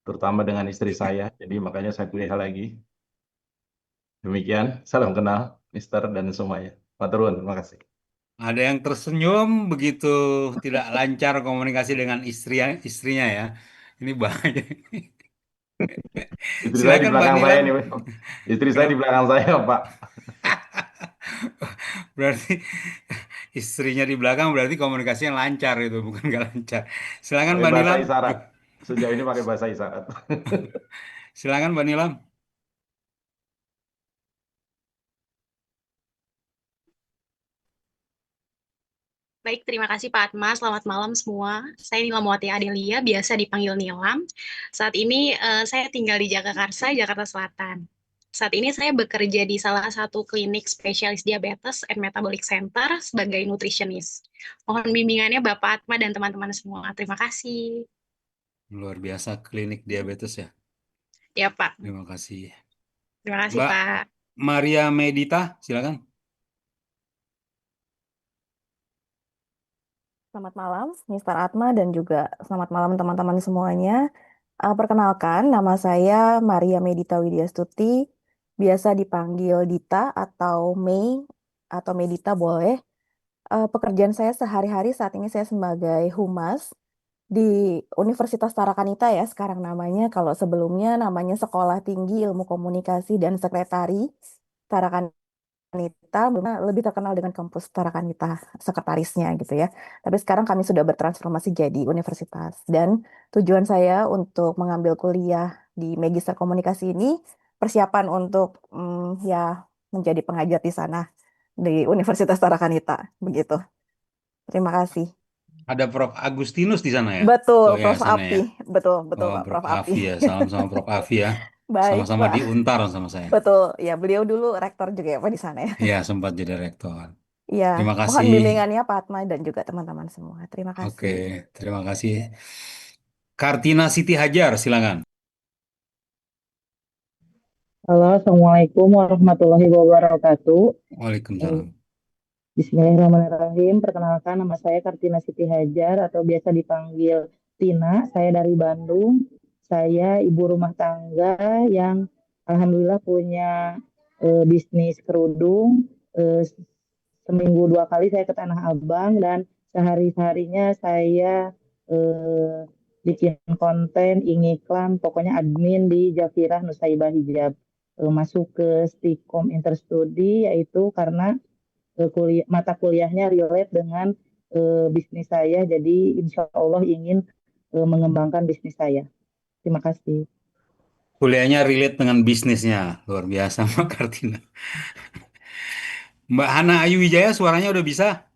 terutama dengan istri saya. Jadi makanya saya kuliah lagi. Demikian, salam kenal, Mister dan semuanya. Maturun, terima kasih. Ada yang tersenyum begitu tidak lancar komunikasi dengan istrinya ya. Ini bahaya. Istri saya di Silakan Mbak belakang saya Nilam. nih, istri saya di belakang saya, Pak. Berarti istrinya di belakang berarti komunikasinya lancar itu, bukan nggak lancar. Silakan Pakai Mbak bahasa Nilam. isyarat. Sejauh ini pakai bahasa isyarat. Silakan Mbak Nilam. Baik, terima kasih Pak Atma. Selamat malam semua. Saya Nilamawati Adelia, biasa dipanggil Nilam. Saat ini saya tinggal di Jagakarsa, Jakarta Selatan. Saat ini saya bekerja di salah satu klinik spesialis diabetes and metabolic center sebagai nutritionist. Mohon bimbingannya Bapak Atma dan teman-teman semua. Terima kasih. Luar biasa klinik diabetes ya. Ya Pak. Terima kasih. Terima kasih Mbak Pak. Maria Medita, silakan. Selamat malam, Mr. Atma, dan juga selamat malam teman-teman semuanya. Perkenalkan, nama saya Maria Medita Widyastuti, biasa dipanggil Dita atau Mei, atau Medita boleh. Pekerjaan saya sehari-hari saat ini saya sebagai humas di Universitas Tarakanita ya sekarang namanya. Kalau sebelumnya namanya Sekolah Tinggi Ilmu Komunikasi dan Sekretari Tarakanita, lebih terkenal dengan kampus Tarakanita sekretarisnya gitu ya. Tapi sekarang kami sudah bertransformasi jadi universitas dan tujuan saya untuk mengambil kuliah di Magister Komunikasi ini persiapan untuk ya menjadi pengajar di sana di Universitas Tarakanita begitu. Terima kasih. Ada Prof. Agustinus di sana ya? Betul, Oh ya, Prof. sana Api. ya. Betul, betul Oh, Pak, Prof. Prof. Api. Afi ya. Salam sama Prof. Afi ya. Baik, Sama-sama Pak. di Untar sama saya. Betul, ya beliau dulu rektor juga ya Pak di sana ya. Iya, sempat jadi rektor. Iya, Terima mohon kasih. bimbingannya Pak Atma dan juga teman-teman semua. Terima Oke, kasih. terima kasih. Kartina Siti Hajar, silakan. Halo, Assalamualaikum warahmatullahi wabarakatuh. Waalaikumsalam. Bismillahirrahmanirrahim. Perkenalkan, nama saya Kartina Siti Hajar atau biasa dipanggil Tina. Saya dari Bandung. Saya ibu rumah tangga yang alhamdulillah punya bisnis kerudung. Seminggu 2 kali saya ke Tanah Abang dan sehari-harinya saya bikin konten, iklan, pokoknya admin di Jafirah Nusaibah Hijab. Masuk ke Stikom Interstudi yaitu karena mata kuliahnya relate dengan bisnis saya, jadi insya Allah ingin mengembangkan bisnis saya. Terima kasih. Kuliahnya relate dengan bisnisnya. Luar biasa Mbak Kartina. Mbak Hana Ayu Wijaya, suaranya udah bisa?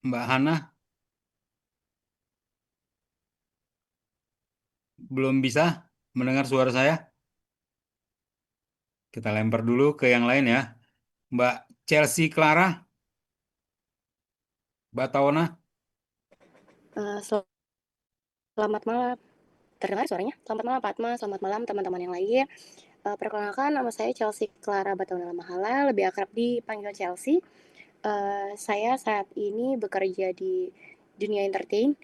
Mbak Hana? Belum bisa mendengar suara saya? Kita lempar dulu ke yang lain ya. Mbak Chelsea Clara? Mbak Tawana? Selamat malam. Terdengar suaranya? Selamat malam Pak Atma, selamat malam teman-teman yang lain. Perkenalkan, nama saya Chelsea Clara Batauna Mahala, lebih akrab dipanggil Chelsea. Saya saat ini bekerja di dunia entertain.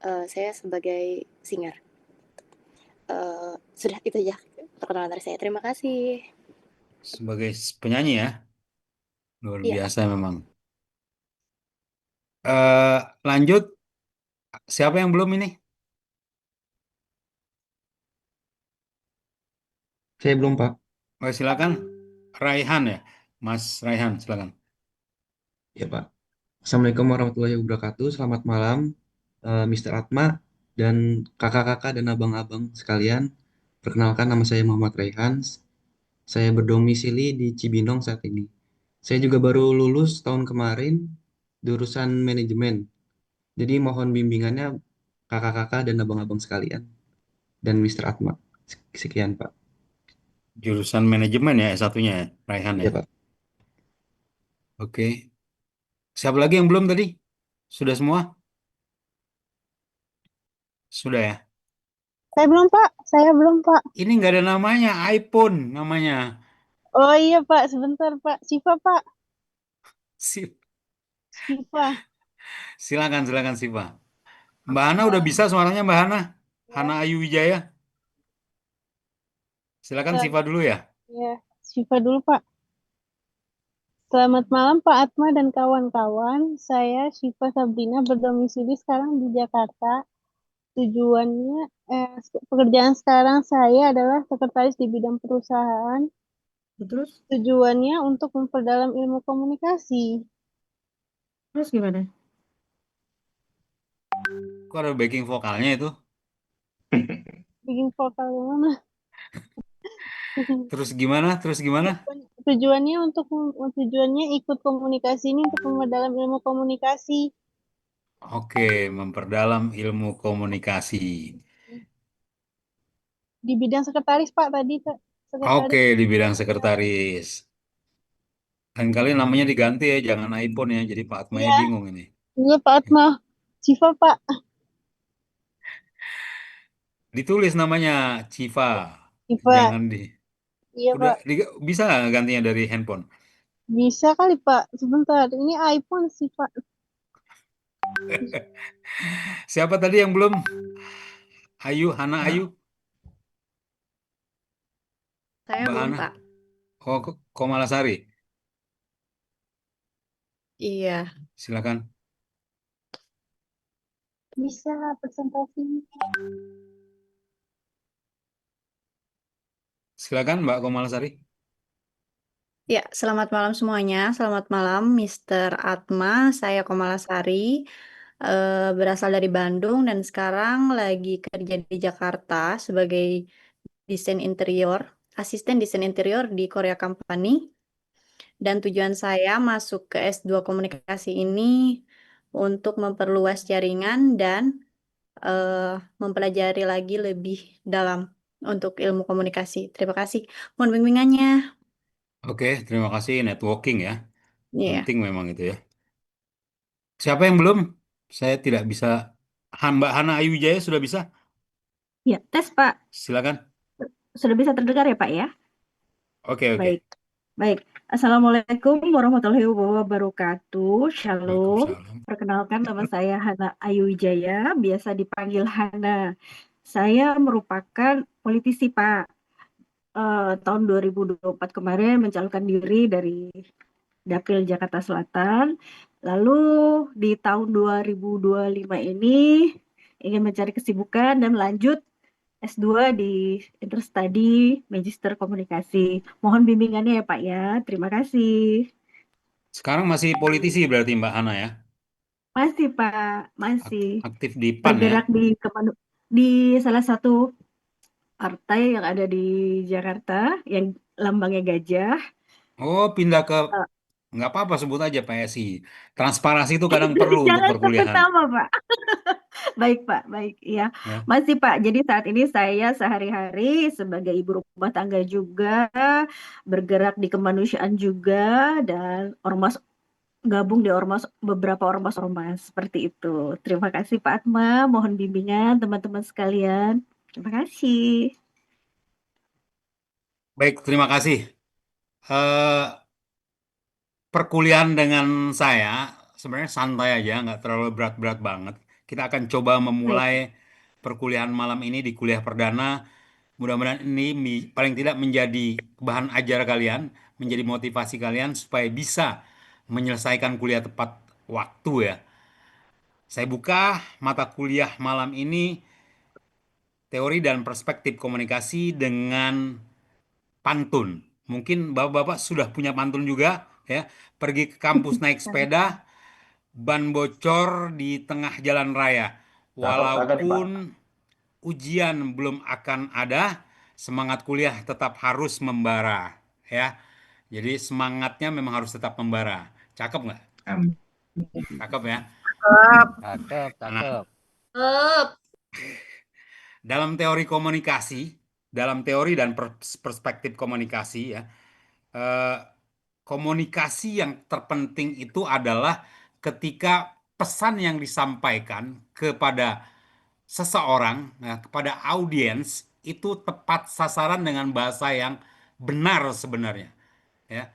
Saya sebagai singer. Sudah itu aja perkenalan dari saya. Terima kasih. Sebagai penyanyi ya? Luar Iya. biasa memang. Lanjut, siapa yang belum ini? Saya belum, Pak. Oh, silakan. Raihan ya, Mas Raihan, silakan. Ya, Pak. Assalamualaikum warahmatullahi wabarakatuh. Selamat malam, Mr. Atma dan kakak-kakak dan abang-abang sekalian. Perkenalkan, nama saya Muhammad Reihans. Saya berdomisili di Cibinong saat ini. Saya juga baru lulus tahun kemarin jurusan manajemen. Jadi mohon bimbingannya kakak-kakak dan abang-abang sekalian dan Mr. Atma. Sekian, Pak. Jurusan manajemen ya S1-nya ya, Raihan ya. Ya, Pak. Oke. Siapa lagi yang belum tadi? Sudah semua? Sudah ya. Saya belum, Pak. Saya belum, Pak. Ini nggak ada namanya, iPhone namanya. Oh iya, Pak. Sebentar, Pak. Siva, Pak. Si- Siva. Silakan, silakan Siva. Mbak Hana udah bisa suaranya Mbak Hana. Hana Ayu Wijaya. Silakan Eh, Siva dulu ya. ya, Siva dulu, Pak. Selamat malam Pak Atma dan kawan-kawan. Saya Syifa Sabrina berdomisili sekarang di Jakarta. Tujuannya, pekerjaan sekarang saya adalah sekretaris di bidang perusahaan. Terus, Tujuannya untuk memperdalam ilmu komunikasi. terus gimana? Kok ada backing vokalnya itu? Bikin vokal yang mana? Terus gimana? Terus gimana? Tujuannya tujuannya ikut komunikasi ini untuk memperdalam ilmu komunikasi. Oke, memperdalam ilmu komunikasi. Di bidang sekretaris Pak tadi, Kak. Oke, Sekretaris. di bidang sekretaris. Dan kalian namanya diganti ya, jangan iPhone ya. Jadi Pak Atmanya Iya, bingung ini. iya Pak Atma. Siva Pak. Ditulis namanya Civa. Siva. Jangan di. Iya Udah Pak. bisa nggak gantinya dari handphone? Bisa kali Pak. Sebentar. Ini iPhone sih Pak. Siapa tadi yang belum? Ayu, Hana Ayu, Saya Mbak belum, Hana. Pak. Oh, Komalasari. Iya. Silakan. Bisa presentasi. Silakan Mbak Komalasari. Ya, selamat malam semuanya. Selamat malam, Mr. Atma. Saya Komalasari, berasal dari Bandung dan sekarang lagi kerja di Jakarta sebagai desain interior, asisten desain interior di Korea Company. Dan tujuan saya masuk ke S2 Komunikasi ini untuk memperluas jaringan dan mempelajari lagi lebih dalam untuk ilmu komunikasi. Terima kasih. Mohon bimbingannya. Oke, terima kasih networking ya. Iya. Penting memang itu ya. Siapa yang belum? Saya tidak bisa. Mbak Hana Ayu Wijaya sudah bisa? Ya, tes Pak. Silakan. Sudah bisa terdengar ya Pak ya? Oke, oke. Baik. Baik. Assalamualaikum warahmatullahi wabarakatuh. Shalom. Waalaikumsalam. Perkenalkan nama saya Hana Ayu Wijaya, biasa dipanggil Hana. Saya merupakan politisi Pak. Tahun 2024 kemarin mencalonkan diri dari Dapil Jakarta Selatan. Lalu di tahun 2025 ini ingin mencari kesibukan dan lanjut S2 di Interstudy Magister Komunikasi. Mohon bimbingannya ya Pak ya. Terima kasih. Sekarang masih politisi berarti Mbak Hana ya? Masih Pak, masih Aktif di PAN ya? bergerak di salah satu partai yang ada di Jakarta yang lambangnya gajah. Oh, pindah ke Eh, nggak apa-apa sebut aja PSI. Transparansi itu kadang perlu untuk Jangan sebut perkuliahan. nama Pak. Baik Pak, baik ya. Ya. Masih Pak, jadi saat ini saya sehari-hari sebagai ibu rumah tangga juga, bergerak di kemanusiaan juga, dan ormas gabung di beberapa ormas-ormas seperti itu. Terima kasih Pak Atma, mohon bimbingan teman-teman sekalian. Terima kasih. Baik, terima kasih. Eh, Perkuliahan dengan saya sebenarnya santai aja, nggak terlalu berat-berat banget. Kita akan coba Baik. memulai perkuliahan malam ini di kuliah perdana. Mudah-mudahan ini paling tidak menjadi bahan ajar kalian, menjadi motivasi kalian supaya bisa menyelesaikan kuliah tepat waktu ya. Saya buka mata kuliah malam ini teori dan perspektif komunikasi dengan pantun. Mungkin bapak-bapak sudah punya pantun juga ya. Pergi ke kampus naik sepeda, ban bocor di tengah jalan raya. Cakep, cakep nih Pak. Walaupun ujian belum akan ada, semangat kuliah tetap harus membara ya. Jadi semangatnya memang harus tetap membara. Cakep nggak? Cakep ya. Cakep, Nah, cakep. dalam teori komunikasi, dalam teori dan perspektif komunikasi ya, eh, komunikasi yang terpenting itu adalah ketika pesan yang disampaikan kepada seseorang, nah, kepada audiens itu tepat sasaran dengan bahasa yang benar sebenarnya. Ya,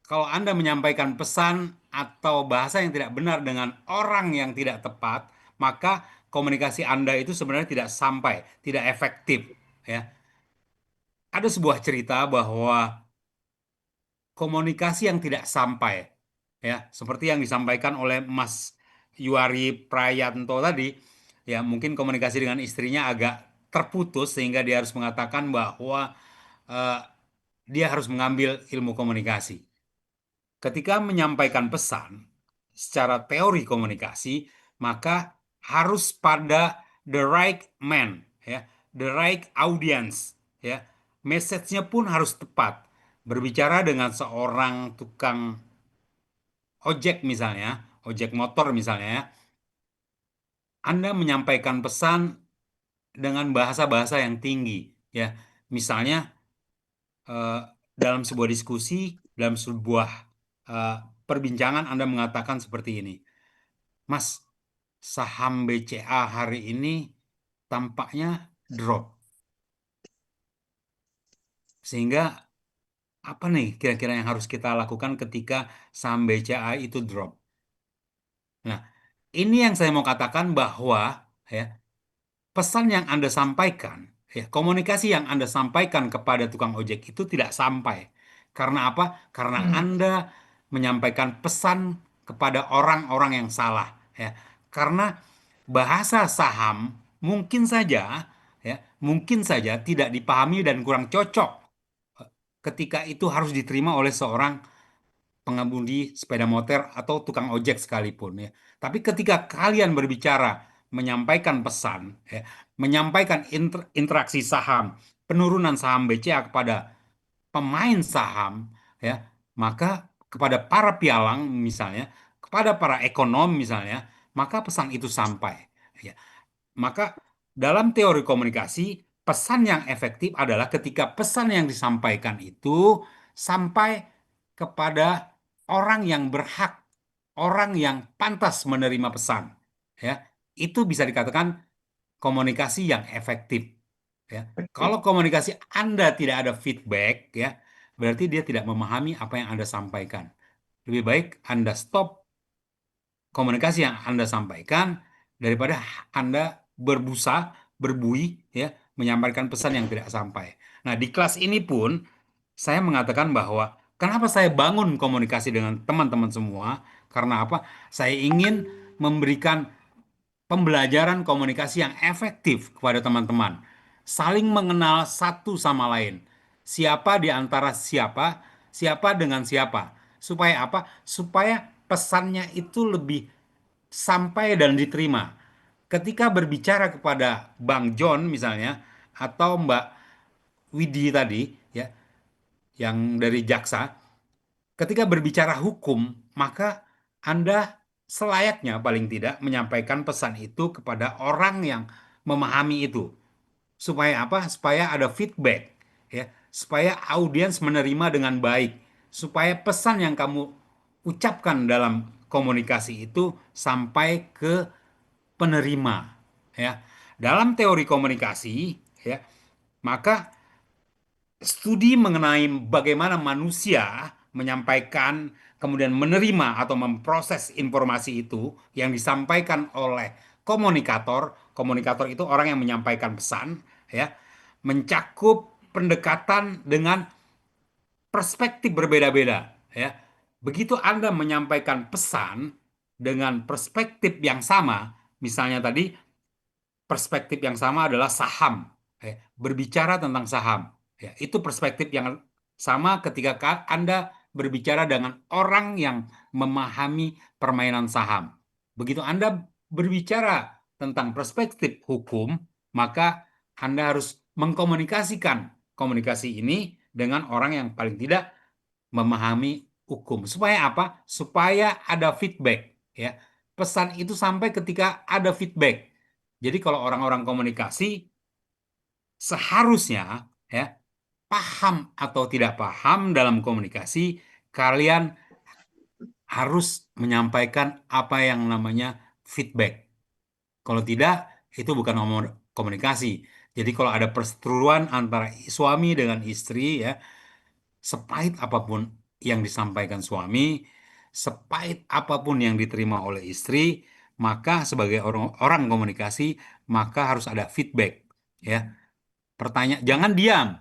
kalau Anda menyampaikan pesan atau bahasa yang tidak benar dengan orang yang tidak tepat, maka komunikasi Anda itu sebenarnya tidak sampai, tidak efektif. Ya, ada sebuah cerita bahwa komunikasi yang tidak sampai, ya, seperti yang disampaikan oleh Mas Yuari Prayanto tadi, ya, mungkin komunikasi dengan istrinya agak terputus sehingga dia harus mengatakan bahwa eh, dia harus mengambil ilmu komunikasi. Ketika menyampaikan pesan secara teori komunikasi, maka harus pada the right man, ya, the right audience, ya. Message-nya pun harus tepat. Berbicara dengan seorang tukang ojek misalnya, ojek motor misalnya, ya, Anda menyampaikan pesan dengan bahasa-bahasa yang tinggi, ya. Misalnya eh, dalam sebuah diskusi, dalam sebuah eh, perbincangan Anda mengatakan seperti ini. Mas, saham BCA hari ini tampaknya drop. Sehingga apa nih kira-kira yang harus kita lakukan ketika saham BCA itu drop? Nah, ini yang saya mau katakan bahwa ya, pesan yang Anda sampaikan, ya, komunikasi yang Anda sampaikan kepada tukang ojek itu tidak sampai. Karena apa? Karena Anda menyampaikan pesan kepada orang-orang yang salah, ya. Karena bahasa saham mungkin saja tidak dipahami dan kurang cocok ketika itu harus diterima oleh seorang pengemudi sepeda motor atau tukang ojek sekalipun ya. Tapi ketika kalian berbicara, menyampaikan pesan, ya, menyampaikan interaksi saham, penurunan saham BCA kepada pemain saham, ya, maka kepada para pialang misalnya, kepada para ekonom misalnya, maka pesan itu sampai. Ya. Maka dalam teori komunikasi, pesan yang efektif adalah ketika pesan yang disampaikan itu sampai kepada orang yang berhak, orang yang pantas menerima pesan. Ya, itu bisa dikatakan komunikasi yang efektif. Ya, kalau komunikasi Anda tidak ada feedback, ya, berarti dia tidak memahami apa yang Anda sampaikan. Lebih baik Anda stop komunikasi yang Anda sampaikan daripada Anda berbusa, berbui, ya, menyampaikan pesan yang tidak sampai. Nah, di kelas ini pun saya mengatakan bahwa kenapa saya bangun komunikasi dengan teman-teman semua? Karena apa? Saya ingin memberikan pembelajaran komunikasi yang efektif kepada teman-teman. Saling mengenal satu sama lain. Siapa di antara siapa, siapa dengan siapa. Supaya apa? Supaya pesannya itu lebih sampai dan diterima. Ketika berbicara kepada Bang John misalnya atau Mbak Widi tadi ya yang dari jaksa, ketika berbicara hukum, maka Anda selayaknya paling tidak menyampaikan pesan itu kepada orang yang memahami itu. Supaya apa? Supaya ada feedback ya, supaya audiens menerima dengan baik, supaya pesan yang kamu ucapkan dalam komunikasi itu sampai ke penerima ya. Dalam teori komunikasi ya, maka studi mengenai bagaimana manusia menyampaikan kemudian menerima atau memproses informasi itu yang disampaikan oleh komunikator. Komunikator itu orang yang menyampaikan pesan ya, mencakup pendekatan dengan perspektif berbeda-beda ya. begitu Anda menyampaikan pesan dengan perspektif yang sama, misalnya tadi perspektif yang sama adalah saham, berbicara tentang saham, ya, itu perspektif yang sama ketika Anda berbicara dengan orang yang memahami permainan saham. Begitu Anda berbicara tentang perspektif hukum, maka Anda harus mengkomunikasikan komunikasi ini dengan orang yang paling tidak memahami hukum. Supaya apa? Supaya ada feedback, ya. Pesan itu sampai ketika ada feedback. Jadi kalau orang-orang komunikasi seharusnya, ya, paham atau tidak paham dalam komunikasi, kalian harus menyampaikan apa yang namanya feedback. Kalau tidak, itu bukan ngomong komunikasi. Jadi kalau ada perseteruan antara suami dengan istri, ya, sepahit apapun yang disampaikan suami, sepahit apapun yang diterima oleh istri, maka sebagai orang komunikasi, maka harus ada feedback, ya. Jangan diam.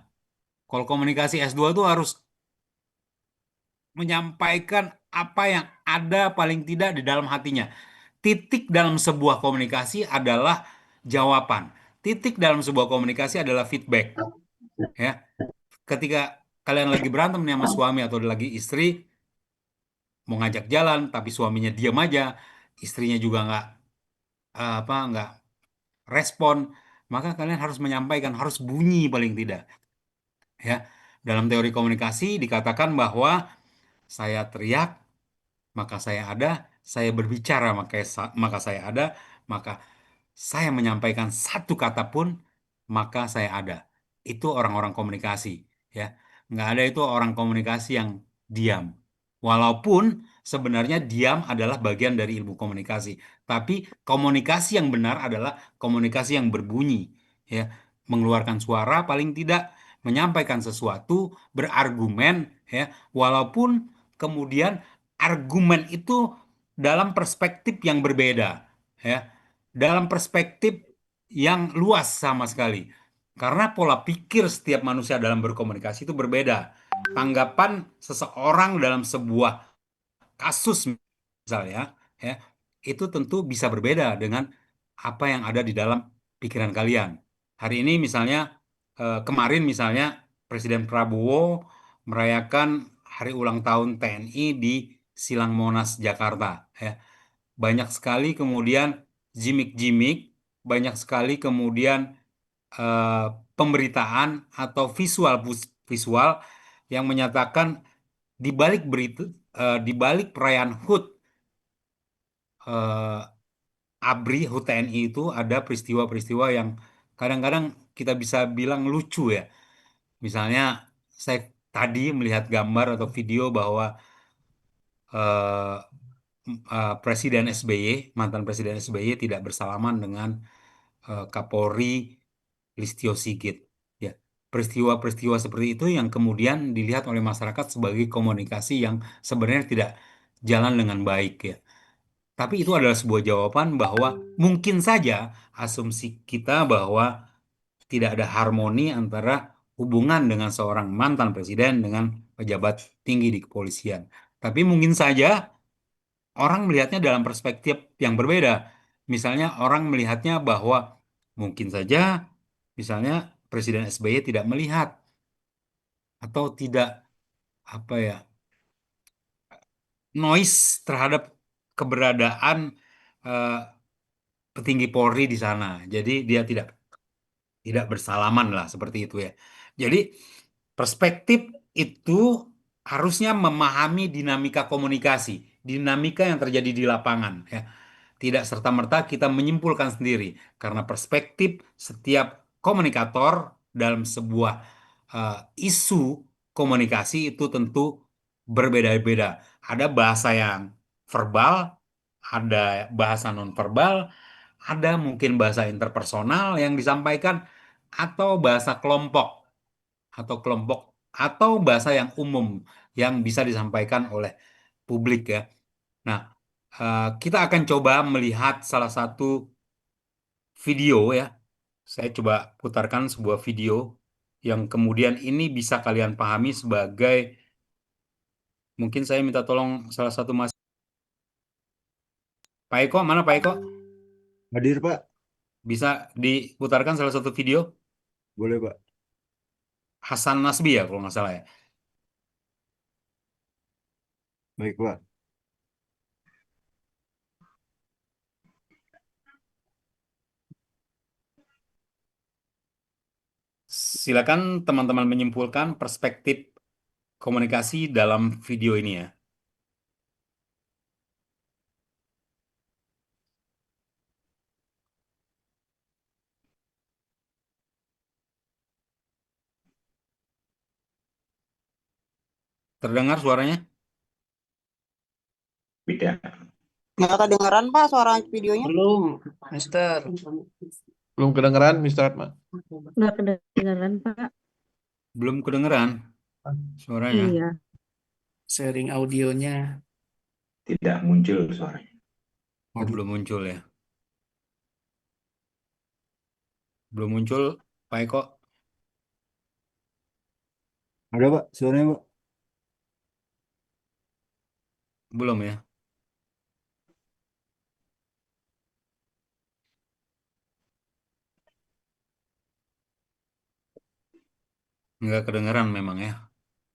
Kalau komunikasi S2 itu harus menyampaikan apa yang ada paling tidak di dalam hatinya. Titik dalam sebuah komunikasi adalah jawaban. Titik dalam sebuah komunikasi adalah feedback, ya. Ketika kalian lagi berantem nih sama suami atau lagi istri, mau ngajak jalan tapi suaminya diam aja, istrinya juga nggak respon, maka kalian harus menyampaikan, harus bunyi paling tidak, ya. Dalam teori komunikasi dikatakan bahwa saya teriak maka saya ada, saya berbicara maka saya ada, maka saya menyampaikan satu kata pun maka saya ada. Itu orang-orang komunikasi, ya. Nggak ada itu orang komunikasi yang diam. Walaupun sebenarnya diam adalah bagian dari ilmu komunikasi, tapi komunikasi yang benar adalah komunikasi yang berbunyi, ya, mengeluarkan suara paling tidak, menyampaikan sesuatu, berargumen, ya, walaupun kemudian argumen itu dalam perspektif yang berbeda, ya, dalam perspektif yang luas sama sekali. Karena pola pikir setiap manusia dalam berkomunikasi itu berbeda. Tanggapan seseorang dalam sebuah kasus misalnya, ya, itu tentu bisa berbeda dengan apa yang ada di dalam pikiran kalian. Hari ini misalnya, kemarin misalnya Presiden Prabowo merayakan hari ulang tahun TNI di Silang Monas, Jakarta, ya. Banyak sekali kemudian gimmick-gimmick, banyak sekali kemudian eh, pemberitaan atau visual yang menyatakan di balik berita, di balik perayaan HUT, eh, ABRI, HUT TNI itu ada peristiwa-peristiwa yang kadang-kadang kita bisa bilang lucu, ya. Misalnya saya tadi melihat gambar atau video bahwa eh, Presiden SBY, mantan Presiden SBY tidak bersalaman dengan Kapolri Listio Sigit. Ya, peristiwa-peristiwa seperti itu yang kemudian dilihat oleh masyarakat sebagai komunikasi yang sebenarnya tidak jalan dengan baik, ya. Tapi itu adalah sebuah jawaban bahwa mungkin saja asumsi kita bahwa tidak ada harmoni antara hubungan dengan seorang mantan presiden dengan pejabat tinggi di kepolisian. Tapi mungkin saja orang melihatnya dalam perspektif yang berbeda. Misalnya orang melihatnya bahwa mungkin saja, misalnya Presiden SBY tidak melihat atau tidak, apa ya, noise terhadap keberadaan eh, petinggi Polri di sana. Jadi dia tidak bersalaman lah seperti itu, ya. Jadi perspektif itu harusnya memahami dinamika komunikasi, dinamika yang terjadi di lapangan, ya. Tidak serta-merta kita menyimpulkan sendiri, karena perspektif setiap komunikator dalam sebuah eh, isu komunikasi itu tentu berbeda-beda. Ada bahasa yang verbal, ada bahasa nonverbal, ada mungkin bahasa interpersonal yang disampaikan, atau bahasa kelompok, atau bahasa yang umum yang bisa disampaikan oleh publik, ya. Nah, kita akan coba melihat salah satu video, ya. Saya coba putarkan sebuah video yang kemudian ini bisa kalian pahami sebagai Mungkin saya minta tolong salah satu mas. Pak Eko, mana Pak Eko? Hadir, Pak. Bisa diputarkan salah satu video? Boleh, Pak. Hasan Nasbi ya, kalau nggak salah ya. Baik, Pak. Silakan teman-teman menyimpulkan perspektif komunikasi dalam video ini ya. Terdengar suaranya? Tidak. Nggak kedengeran Pak suara videonya? Belum, Mister. Belum kedengeran, Mr. Atma. Nggak kedengeran, Pak. Belum kedengeran suaranya. Iya. Sharing audionya. Tidak muncul suaranya. Oh, belum muncul ya. Belum muncul, Pak Eko. Ada, Pak, suaranya, Pak. Belum ya. Nggak kedengeran memang ya.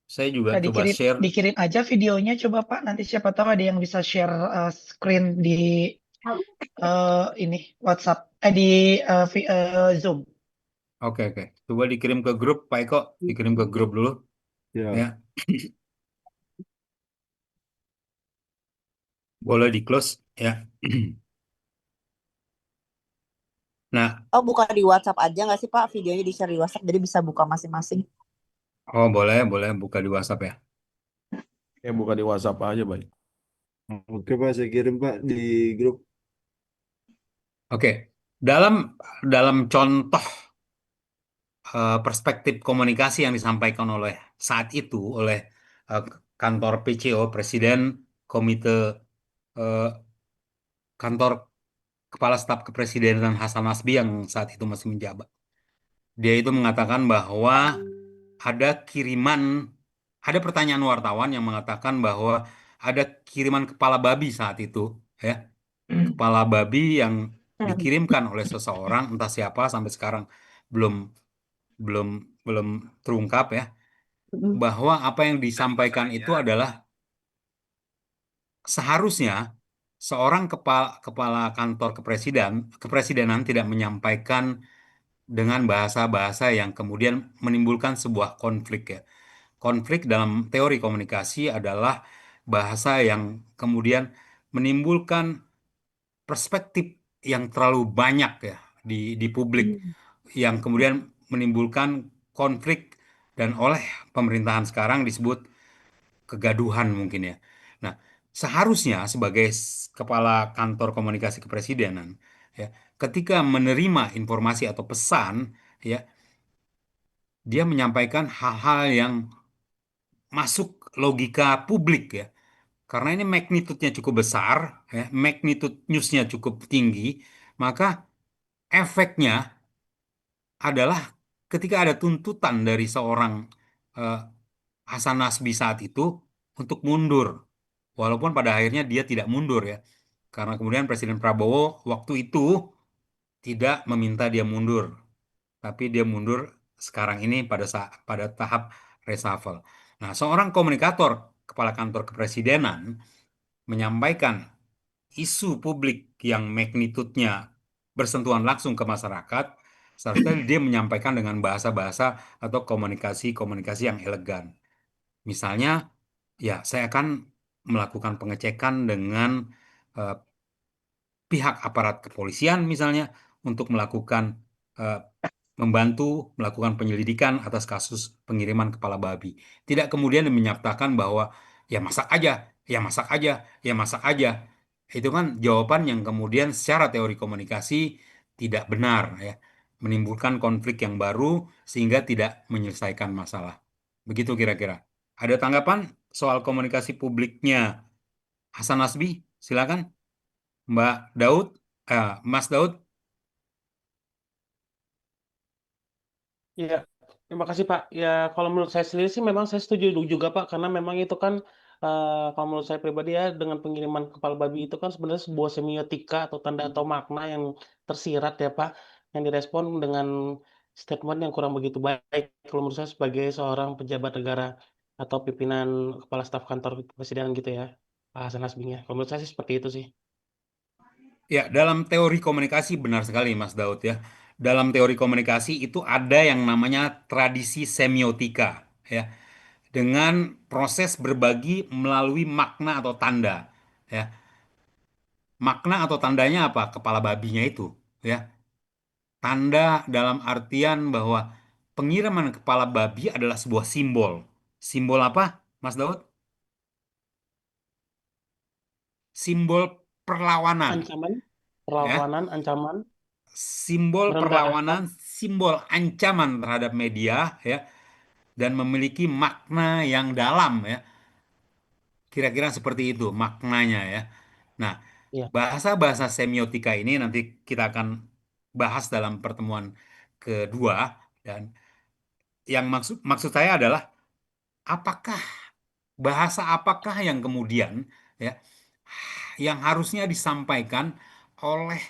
Saya juga Nah, coba share. dikirim aja videonya coba Pak. Nanti siapa tahu ada yang bisa share screen di ini WhatsApp, di Zoom. Oke. Coba dikirim ke grup, Pak Eko. Dikirim ke grup dulu. Ya. Ya. Boleh di close ya. Nah, Oh, buka di WhatsApp aja nggak sih Pak? Videonya di-share di WhatsApp, jadi bisa buka masing-masing. oh boleh buka di WhatsApp ya. Ya, buka di WhatsApp aja, baik. Oke, Pak, saya kirim, Pak, di grup. Oke. Dalam contoh perspektif komunikasi yang disampaikan oleh saat itu oleh kantor PCO, Presiden Komite eh, Kantor Kepala Staf Kepresidenan Hasan Nasbi yang saat itu masih menjabat. Dia itu mengatakan bahwa ada ada pertanyaan wartawan yang mengatakan bahwa ada kiriman kepala babi saat itu, ya, kepala babi yang dikirimkan oleh seseorang, entah siapa, sampai sekarang belum belum belum terungkap ya, bahwa apa yang disampaikan itu adalah seharusnya seorang kepala kantor kepresidenan tidak menyampaikan dengan bahasa-bahasa yang kemudian menimbulkan sebuah konflik ya. Konflik dalam teori komunikasi adalah bahasa yang kemudian menimbulkan perspektif yang terlalu banyak ya di publik, yang kemudian menimbulkan konflik dan oleh pemerintahan sekarang disebut kegaduhan mungkin ya. Nah, seharusnya sebagai kepala kantor komunikasi kepresidenan ya, ketika menerima informasi atau pesan ya, dia menyampaikan hal-hal yang masuk logika publik ya. Karena ini magnitude-nya cukup besar ya, magnitude news-nya cukup tinggi, maka efeknya adalah ketika ada tuntutan dari seorang eh, Hasan Nasbi saat itu untuk mundur. Walaupun pada akhirnya dia tidak mundur ya. Karena kemudian Presiden Prabowo waktu itu tidak meminta dia mundur, tapi dia mundur sekarang ini pada tahap reshuffle. Nah, seorang komunikator kepala kantor kepresidenan menyampaikan isu publik yang magnitudenya bersentuhan langsung ke masyarakat, seharusnya dia menyampaikan dengan bahasa-bahasa atau komunikasi-komunikasi yang elegan. Misalnya, ya saya akan melakukan pengecekan dengan eh, pihak aparat kepolisian misalnya untuk eh, membantu melakukan penyelidikan atas kasus pengiriman kepala babi. Tidak kemudian menyatakan bahwa ya masak aja, ya masak aja, ya masak aja. Itu kan jawaban yang kemudian secara teori komunikasi tidak benar ya, menimbulkan konflik yang baru sehingga tidak menyelesaikan masalah. Begitu kira-kira. Ada tanggapan soal komunikasi publiknya Hasan Nasbi? Silakan. Mbak Daud, Mas Daud. Ya, terima kasih Pak. Ya, kalau menurut saya sendiri sih memang saya setuju juga Pak, karena memang itu kan kalau menurut saya pribadi ya dengan pengiriman kepala babi itu kan sebenarnya sebuah semiotika atau tanda atau makna yang tersirat ya Pak, yang direspon dengan statement yang kurang begitu baik kalau menurut saya sebagai seorang pejabat negara atau pimpinan kepala staf kantor presiden gitu ya, Pak Hasan Nasbinya. Kalau menurut saya sih seperti itu sih. Ya, dalam teori komunikasi benar sekali Mas Daud ya. Dalam teori komunikasi itu ada yang namanya tradisi semiotika ya, dengan proses berbagi melalui makna atau tanda ya. Makna atau tandanya apa? Kepala babinya itu ya. Tanda dalam artian bahwa pengiriman kepala babi adalah sebuah simbol. Simbol apa, Mas Daud? Simbol perlawanan Ancaman, ya. perlawanan, ancaman, Simbol merendahkan. perlawanan, simbol ancaman terhadap media ya, dan memiliki makna yang dalam ya. Kira-kira seperti itu maknanya ya. Nah, Iya. bahasa-bahasa semiotika ini nanti kita akan bahas dalam pertemuan kedua, dan yang maksud maksud saya adalah apakah bahasa apakah yang kemudian ya yang harusnya disampaikan oleh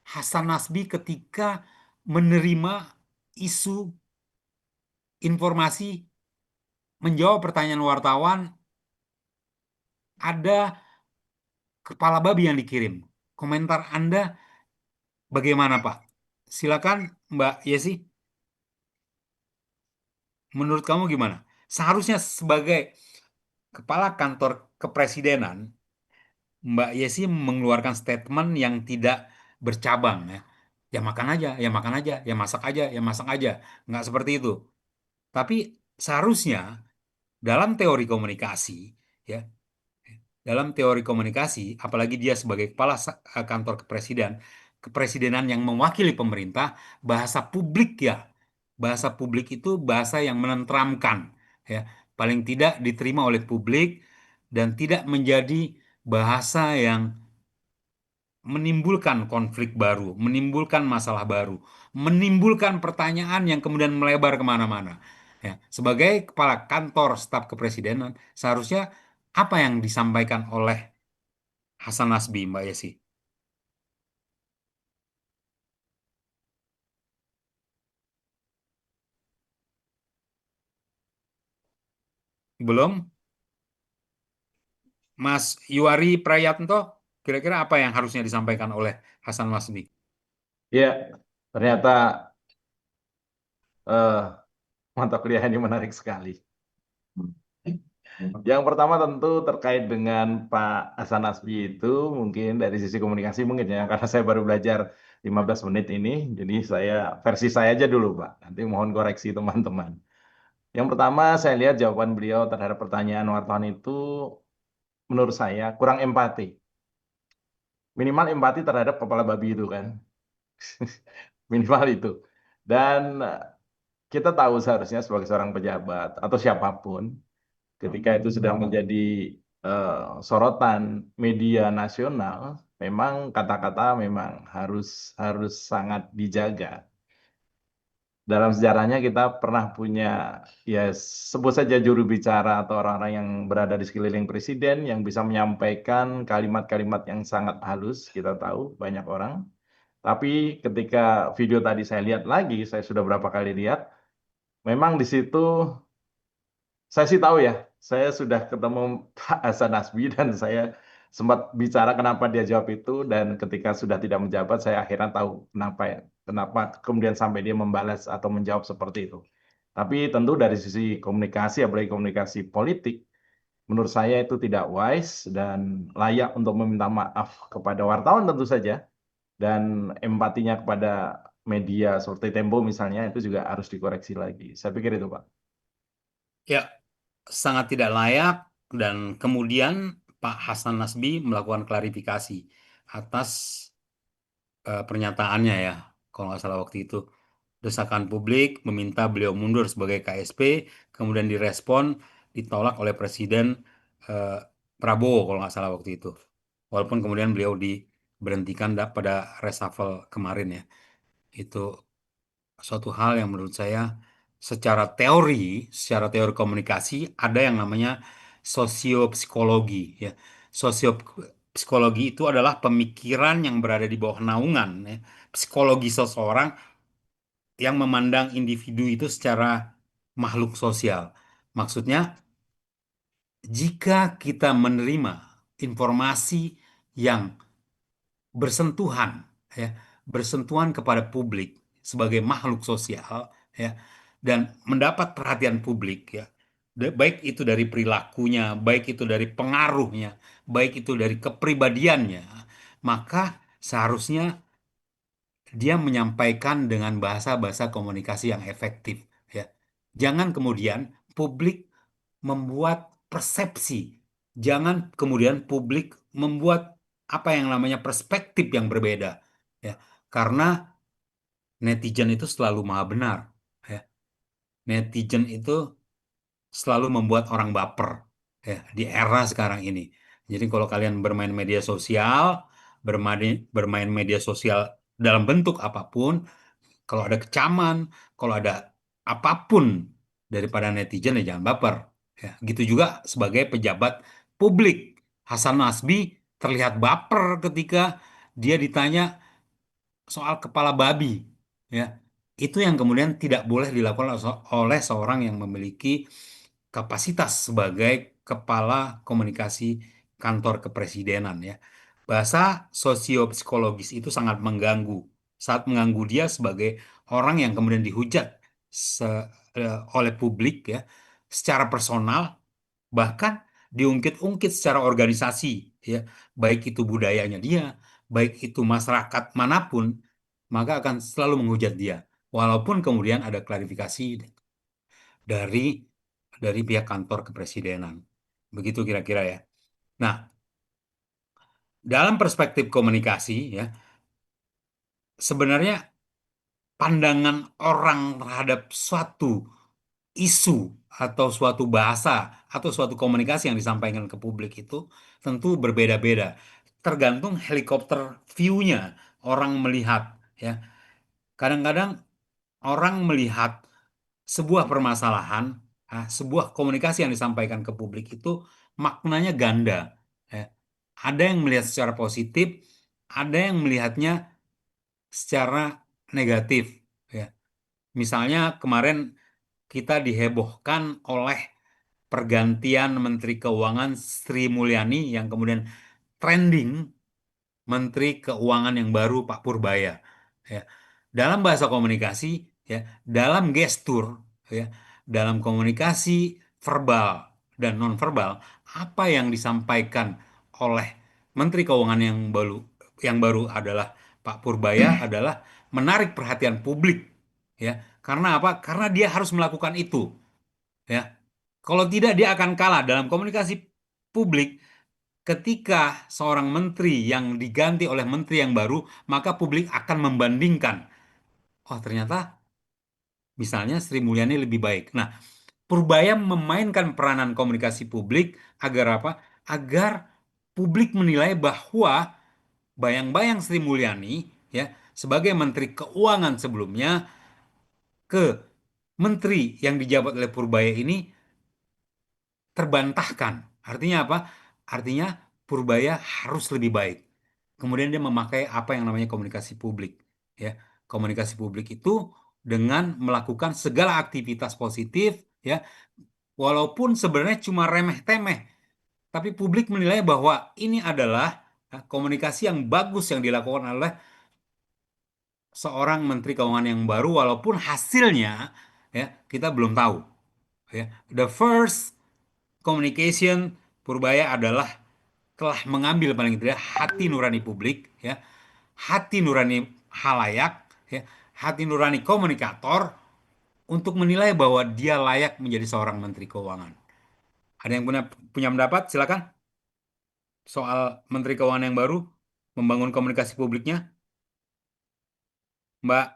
Hasan Nasbi ketika menerima isu informasi, menjawab pertanyaan wartawan, ada kepala babi yang dikirim. Komentar Anda bagaimana, Pak? Silakan, Mbak Yesi. Menurut kamu gimana? Seharusnya sebagai kepala kantor kepresidenan, Mbak Yesi mengeluarkan statement yang tidak bercabang ya. Ya makan aja, ya makan aja, ya masak aja, ya masak aja. Nggak seperti itu. Tapi seharusnya dalam teori komunikasi, ya, dalam teori komunikasi, apalagi dia sebagai kepala kantor kepresidenan yang mewakili pemerintah, bahasa publik ya, bahasa publik itu bahasa yang menenteramkan, ya, paling tidak diterima oleh publik dan tidak menjadi bahasa yang menimbulkan konflik baru, menimbulkan masalah baru, menimbulkan pertanyaan yang kemudian melebar kemana-mana. Ya, sebagai kepala kantor staf kepresidenan, seharusnya apa yang disampaikan oleh Hasan Nasbi, Mbak Yesi? Belum? Mas Yuari Prayatno, kira-kira apa yang harusnya disampaikan oleh Hasan Nasbi? Ya, ternyata eh, mata kuliah ini menarik sekali. Yang pertama tentu terkait dengan Pak Hasan Nasbi itu mungkin dari sisi komunikasi mungkin ya, karena saya baru belajar 15 menit ini, jadi versi saya aja dulu Pak. Nanti mohon koreksi teman-teman. Yang pertama saya lihat jawaban beliau terhadap pertanyaan wartawan itu menurut saya kurang empati. Minimal empati terhadap kepala babi itu kan. Minimal itu. Dan kita tahu seharusnya sebagai seorang pejabat atau siapapun ketika itu sudah menjadi sorotan media nasional, memang kata-kata memang harus harus sangat dijaga. Dalam sejarahnya kita pernah punya ya sebut saja juru bicara atau orang-orang yang berada di sekeliling presiden yang bisa menyampaikan kalimat-kalimat yang sangat halus, kita tahu banyak orang. Tapi ketika video tadi saya lihat lagi, saya sudah berapa kali lihat, memang di situ saya sih tahu ya, saya sudah ketemu Pak Hasan Nasbi dan saya sempat bicara kenapa dia jawab itu dan ketika sudah tidak menjabat saya akhirnya tahu kenapa ya, kenapa kemudian sampai dia membalas atau menjawab seperti itu. Tapi tentu dari sisi komunikasi, apalagi komunikasi politik, menurut saya itu tidak wise dan layak untuk meminta maaf kepada wartawan tentu saja dan empatinya kepada media seperti Tempo misalnya itu juga harus dikoreksi lagi. Saya pikir itu Pak. Ya, sangat tidak layak, dan kemudian Pak Hasan Nasbi melakukan klarifikasi atas pernyataannya ya, kalau nggak salah waktu itu. Desakan publik meminta beliau mundur sebagai KSP, kemudian direspon, ditolak oleh Presiden eh, Prabowo kalau nggak salah waktu itu. Walaupun kemudian beliau diberhentikan pada reshuffle kemarin ya. Itu suatu hal yang menurut saya secara teori komunikasi ada yang namanya sosiopsikologi ya. Sosiopsikologi itu adalah pemikiran yang berada di bawah naungan ya, psikologi seseorang yang memandang individu itu secara makhluk sosial. Maksudnya, jika kita menerima informasi yang bersentuhan ya, bersentuhan kepada publik sebagai makhluk sosial ya, dan mendapat perhatian publik ya, baik itu dari perilakunya, baik itu dari pengaruhnya, baik itu dari kepribadiannya, maka seharusnya dia menyampaikan dengan bahasa-bahasa komunikasi yang efektif ya. Jangan kemudian publik membuat persepsi, jangan kemudian publik membuat apa yang namanya perspektif yang berbeda ya. Karena netizen itu selalu maha benar ya. Netizen itu selalu membuat orang baper ya di era sekarang ini. Jadi kalau kalian bermain media sosial, bermain media sosial dalam bentuk apapun, kalau ada kecaman, kalau ada apapun daripada netizen ya jangan baper. Ya, gitu juga sebagai pejabat publik. Hasan Nasbi terlihat baper ketika dia ditanya soal kepala babi. Ya, itu yang kemudian tidak boleh dilakukan oleh seorang yang memiliki kapasitas sebagai kepala komunikasi kantor kepresidenan ya. Bahasa sosiopsikologis itu sangat mengganggu. Saat mengganggu dia sebagai orang yang kemudian dihujat oleh publik ya, secara personal, bahkan diungkit-ungkit secara organisasi ya, baik itu budayanya dia, baik itu masyarakat manapun, maka akan selalu menghujat dia. Walaupun kemudian ada klarifikasi dari pihak kantor kepresidenan. Begitu kira-kira ya. Nah, dalam perspektif komunikasi ya, sebenarnya pandangan orang terhadap suatu isu atau suatu bahasa atau suatu komunikasi yang disampaikan ke publik itu tentu berbeda-beda. Tergantung helikopter view-nya orang melihat ya. Kadang-kadang orang melihat sebuah permasalahan, sebuah komunikasi yang disampaikan ke publik itu maknanya ganda. Ya. Ada yang melihat secara positif, ada yang melihatnya secara negatif. Ya. Misalnya kemarin kita dihebohkan oleh pergantian Menteri Keuangan Sri Mulyani yang kemudian trending Menteri Keuangan yang baru Pak Purbaya. Ya. Dalam bahasa komunikasi, ya, dalam gestur, ya, dalam komunikasi verbal dan nonverbal, apa yang disampaikan oleh Menteri Keuangan yang baru adalah Pak Purbaya adalah menarik perhatian publik, ya. Karena apa? Karena dia harus melakukan itu, ya. Kalau tidak dia akan kalah dalam komunikasi publik. Ketika seorang menteri yang diganti oleh menteri yang baru, maka publik akan membandingkan. Oh, ternyata misalnya Sri Mulyani lebih baik. Nah, Purbaya memainkan peranan komunikasi publik agar apa? Agar publik menilai bahwa bayang-bayang Sri Mulyani ya sebagai Menteri Keuangan sebelumnya ke menteri yang dijabat oleh Purbaya ini terbantahkan. Artinya apa? Artinya Purbaya harus lebih baik. Kemudian dia memakai apa yang namanya komunikasi publik. Ya, komunikasi publik itu dengan melakukan segala aktivitas positif, ya, walaupun sebenarnya cuma remeh-temeh, tapi publik menilai bahwa ini adalah komunikasi yang bagus yang dilakukan oleh seorang Menteri Keuangan yang baru, walaupun hasilnya, ya, kita belum tahu. Ya, the first communication Purbaya adalah telah mengambil paling tidak hati nurani publik, ya, hati nurani halayak, ya, hati nurani komunikator untuk menilai bahwa dia layak menjadi seorang Menteri Keuangan. Ada yang punya pendapat? Silakan. Soal Menteri Keuangan yang baru membangun komunikasi publiknya, Mbak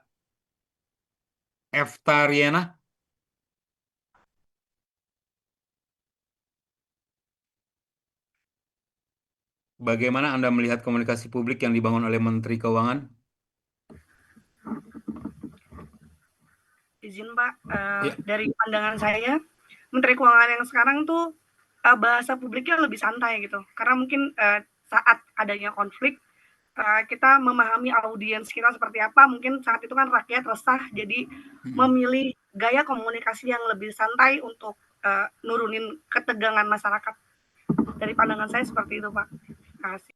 Eftariana. Bagaimana Anda melihat komunikasi publik yang dibangun oleh Menteri Keuangan? Izin Pak, Ya. dari pandangan saya, Menteri Keuangan yang sekarang tuh bahasa publiknya lebih santai gitu. Karena mungkin saat adanya konflik kita memahami audiens kita seperti apa, mungkin saat itu kan rakyat resah, jadi memilih gaya komunikasi yang lebih santai untuk nurunin ketegangan masyarakat. Dari pandangan saya seperti itu, Pak. Terima kasih.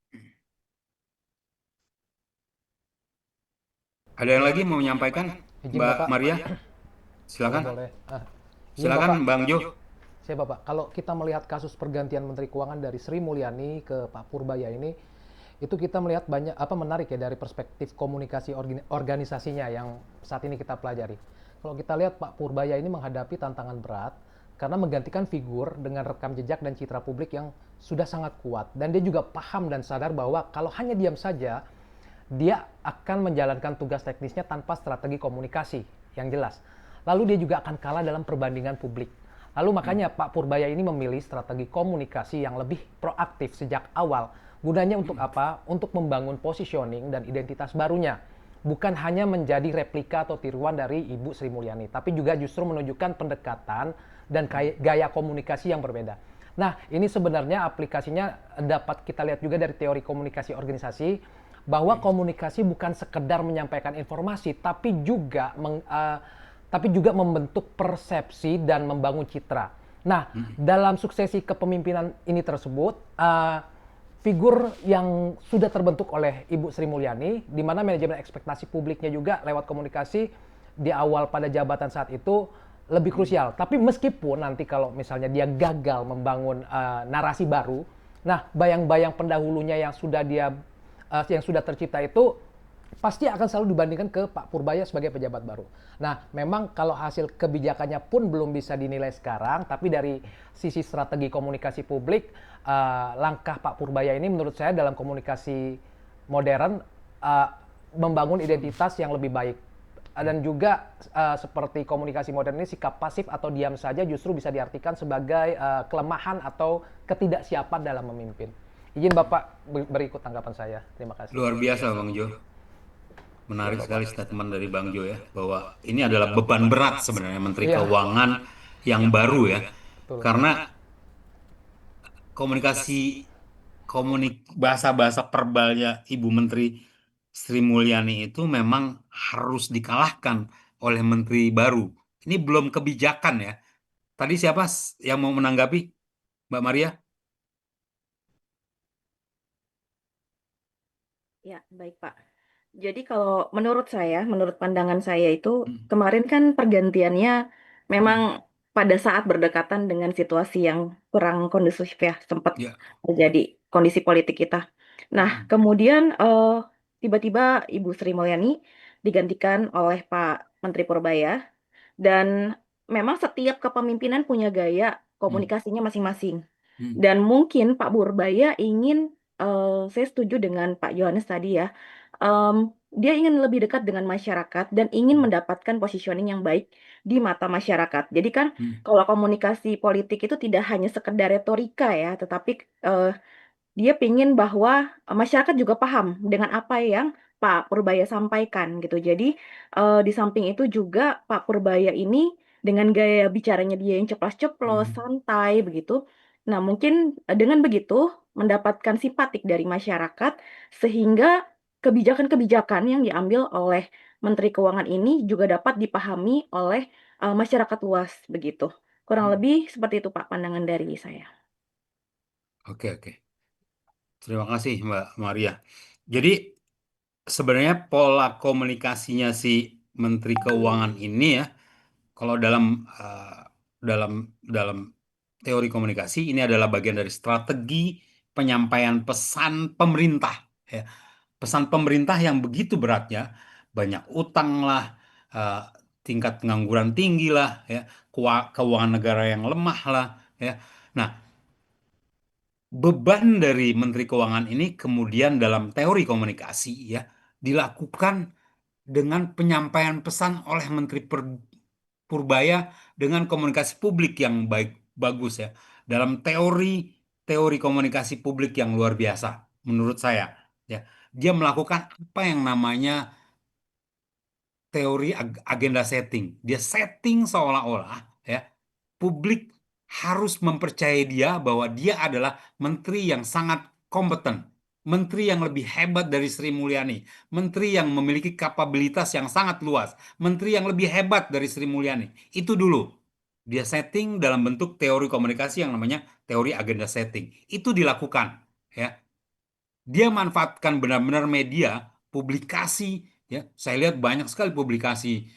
Ada yang lagi mau menyampaikan? Izin Mbak Bapak. Maria, Kalau silakan. boleh. Izin Silakan Bapak. Bang Jo. Saya Bapak, kalau kita melihat kasus pergantian Menteri Keuangan dari Sri Mulyani ke Pak Purbaya ini, itu kita melihat banyak menarik ya dari perspektif komunikasi organisasinya yang saat ini kita pelajari. Kalau kita lihat Pak Purbaya ini menghadapi tantangan berat karena menggantikan figur dengan rekam jejak dan citra publik yang sudah sangat kuat, dan dia juga paham dan sadar bahwa kalau hanya diam saja dia akan menjalankan tugas teknisnya tanpa strategi komunikasi yang jelas. Lalu dia juga akan kalah dalam perbandingan publik. Lalu makanya Pak Purbaya ini memilih strategi komunikasi yang lebih proaktif sejak awal. Gunanya untuk apa? Untuk membangun positioning dan identitas barunya. Bukan hanya menjadi replika atau tiruan dari Ibu Sri Mulyani, tapi juga justru menunjukkan pendekatan dan gaya komunikasi yang berbeda. Nah, ini sebenarnya aplikasinya dapat kita lihat juga dari teori komunikasi organisasi, bahwa komunikasi bukan sekedar menyampaikan informasi, tapi juga membentuk persepsi dan membangun citra. Nah, dalam suksesi kepemimpinan ini tersebut, figur yang sudah terbentuk oleh Ibu Sri Mulyani, di mana manajemen ekspektasi publiknya juga lewat komunikasi di awal pada jabatan saat itu lebih krusial. Tapi meskipun nanti kalau misalnya dia gagal membangun narasi baru, nah bayang-bayang pendahulunya yang sudah tercipta itu pasti akan selalu dibandingkan ke Pak Purbaya sebagai pejabat baru. Nah, memang kalau hasil kebijakannya pun belum bisa dinilai sekarang, tapi dari sisi strategi komunikasi publik, langkah Pak Purbaya ini menurut saya dalam komunikasi modern membangun identitas yang lebih baik. Dan juga seperti komunikasi modern ini, sikap pasif atau diam saja justru bisa diartikan sebagai kelemahan atau ketidaksiapan dalam memimpin. Izin Bapak berikut tanggapan saya. Terima kasih. Luar biasa Bang Jo. Menarik sekali statement dari Bang Jo ya, bahwa ini adalah beban berat sebenarnya Menteri Keuangan yang baru ya. Karena bahasa-bahasa perbalnya Ibu Menteri Sri Mulyani itu memang harus dikalahkan oleh Menteri baru. Ini belum kebijakan ya. Tadi siapa yang mau menanggapi, Mbak Maria? Ya, baik Pak. Jadi kalau menurut pandangan saya itu kemarin kan pergantiannya memang pada saat berdekatan dengan situasi yang kurang kondusif ya, sempat terjadi kondisi politik kita. Nah, kemudian tiba-tiba Ibu Sri Mulyani digantikan oleh Pak Menteri Purbaya, dan memang setiap kepemimpinan punya gaya komunikasinya masing-masing. Dan mungkin Pak Purbaya ingin, saya setuju dengan Pak Yohanes tadi ya, dia ingin lebih dekat dengan masyarakat dan ingin mendapatkan positioning yang baik di mata masyarakat. Jadi kan kalau komunikasi politik itu tidak hanya sekedar retorika ya, tetapi dia pingin bahwa masyarakat juga paham dengan apa yang Pak Purbaya sampaikan gitu. Jadi di samping itu juga Pak Purbaya ini dengan gaya bicaranya dia yang ceplas-ceplos, santai begitu. Nah, mungkin dengan begitu mendapatkan simpatik dari masyarakat, sehingga kebijakan-kebijakan yang diambil oleh Menteri Keuangan ini juga dapat dipahami oleh masyarakat luas begitu. Kurang lebih seperti itu Pak pandangan dari saya. Oke. Terima kasih Mbak Maria. Jadi sebenarnya pola komunikasinya si Menteri Keuangan ini ya, kalau dalam teori komunikasi ini adalah bagian dari strategi penyampaian pesan pemerintah ya. Pesan pemerintah yang begitu beratnya, banyak utang lah, tingkat pengangguran tinggi lah ya, keuangan negara yang lemah lah ya. Nah, beban dari Menteri Keuangan ini kemudian dalam teori komunikasi ya dilakukan dengan penyampaian pesan oleh Menteri Purbaya dengan komunikasi publik yang bagus ya. Dalam teori komunikasi publik yang luar biasa menurut saya ya. Dia melakukan apa yang namanya teori agenda setting. Dia setting seolah-olah ya publik harus mempercayai dia bahwa dia adalah menteri yang sangat kompeten, menteri yang lebih hebat dari Sri Mulyani, menteri yang memiliki kapabilitas yang sangat luas, menteri yang lebih hebat dari Sri Mulyani. Itu dulu. Dia setting dalam bentuk teori komunikasi yang namanya teori agenda setting. Itu dilakukan, ya. Dia manfaatkan benar-benar media, publikasi, ya. Saya lihat banyak sekali publikasi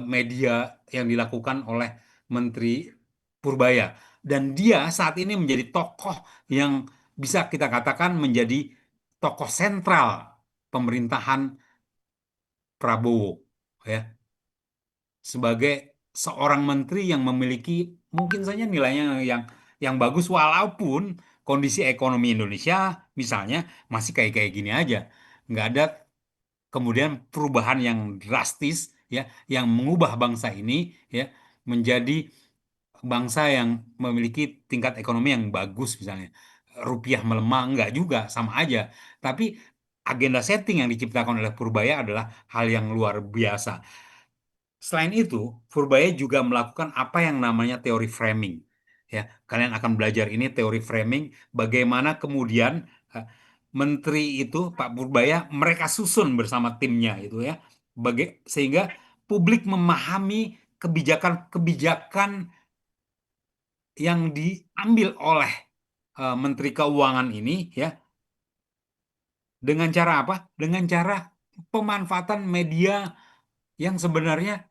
media yang dilakukan oleh Menteri Purbaya. Dan dia saat ini menjadi tokoh yang bisa kita katakan menjadi tokoh sentral pemerintahan Prabowo, ya, sebagai seorang menteri yang memiliki mungkin saja nilainya yang bagus walaupun kondisi ekonomi Indonesia misalnya masih kayak kayak gini aja, nggak ada kemudian perubahan yang drastis, ya, yang mengubah bangsa ini, ya, menjadi bangsa yang memiliki tingkat ekonomi yang bagus misalnya rupiah melemah, enggak juga, sama aja. Tapi agenda setting yang diciptakan oleh Purbaya adalah hal yang luar biasa. Selain itu, Purbaya juga melakukan apa yang namanya teori framing. Ya, kalian akan belajar ini teori framing, bagaimana kemudian eh, menteri itu Pak Purbaya mereka susun bersama timnya itu, ya, sehingga publik memahami kebijakan-kebijakan yang diambil oleh Menteri Keuangan ini, ya, dengan cara apa? Dengan cara pemanfaatan media yang sebenarnya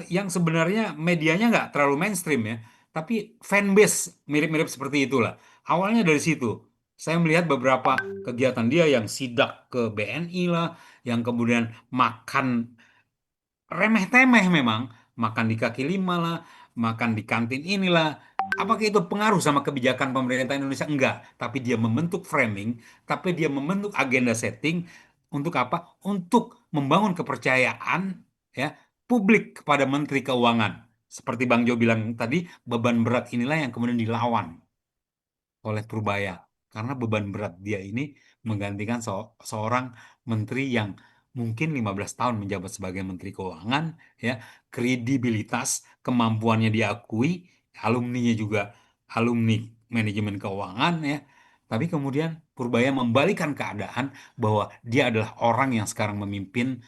yang sebenarnya medianya nggak terlalu mainstream, ya, tapi fanbase mirip-mirip seperti itulah. Awalnya dari situ, saya melihat beberapa kegiatan dia yang sidak ke BNI lah, yang kemudian makan remeh-temeh memang, makan di kaki lima lah, makan di kantin inilah. Apakah itu pengaruh sama kebijakan pemerintah Indonesia? Enggak, tapi dia membentuk framing, tapi dia membentuk agenda setting untuk apa? Untuk membangun kepercayaan, ya, publik kepada Menteri Keuangan. Seperti Bang Jo bilang tadi, beban berat inilah yang kemudian dilawan oleh Purbaya. Karena beban berat dia ini menggantikan seorang menteri yang mungkin 15 tahun menjabat sebagai Menteri Keuangan, ya, kredibilitas, kemampuannya diakui, alumninya juga alumni manajemen keuangan, ya. Tapi kemudian Purbaya membalikan keadaan bahwa dia adalah orang yang sekarang memimpin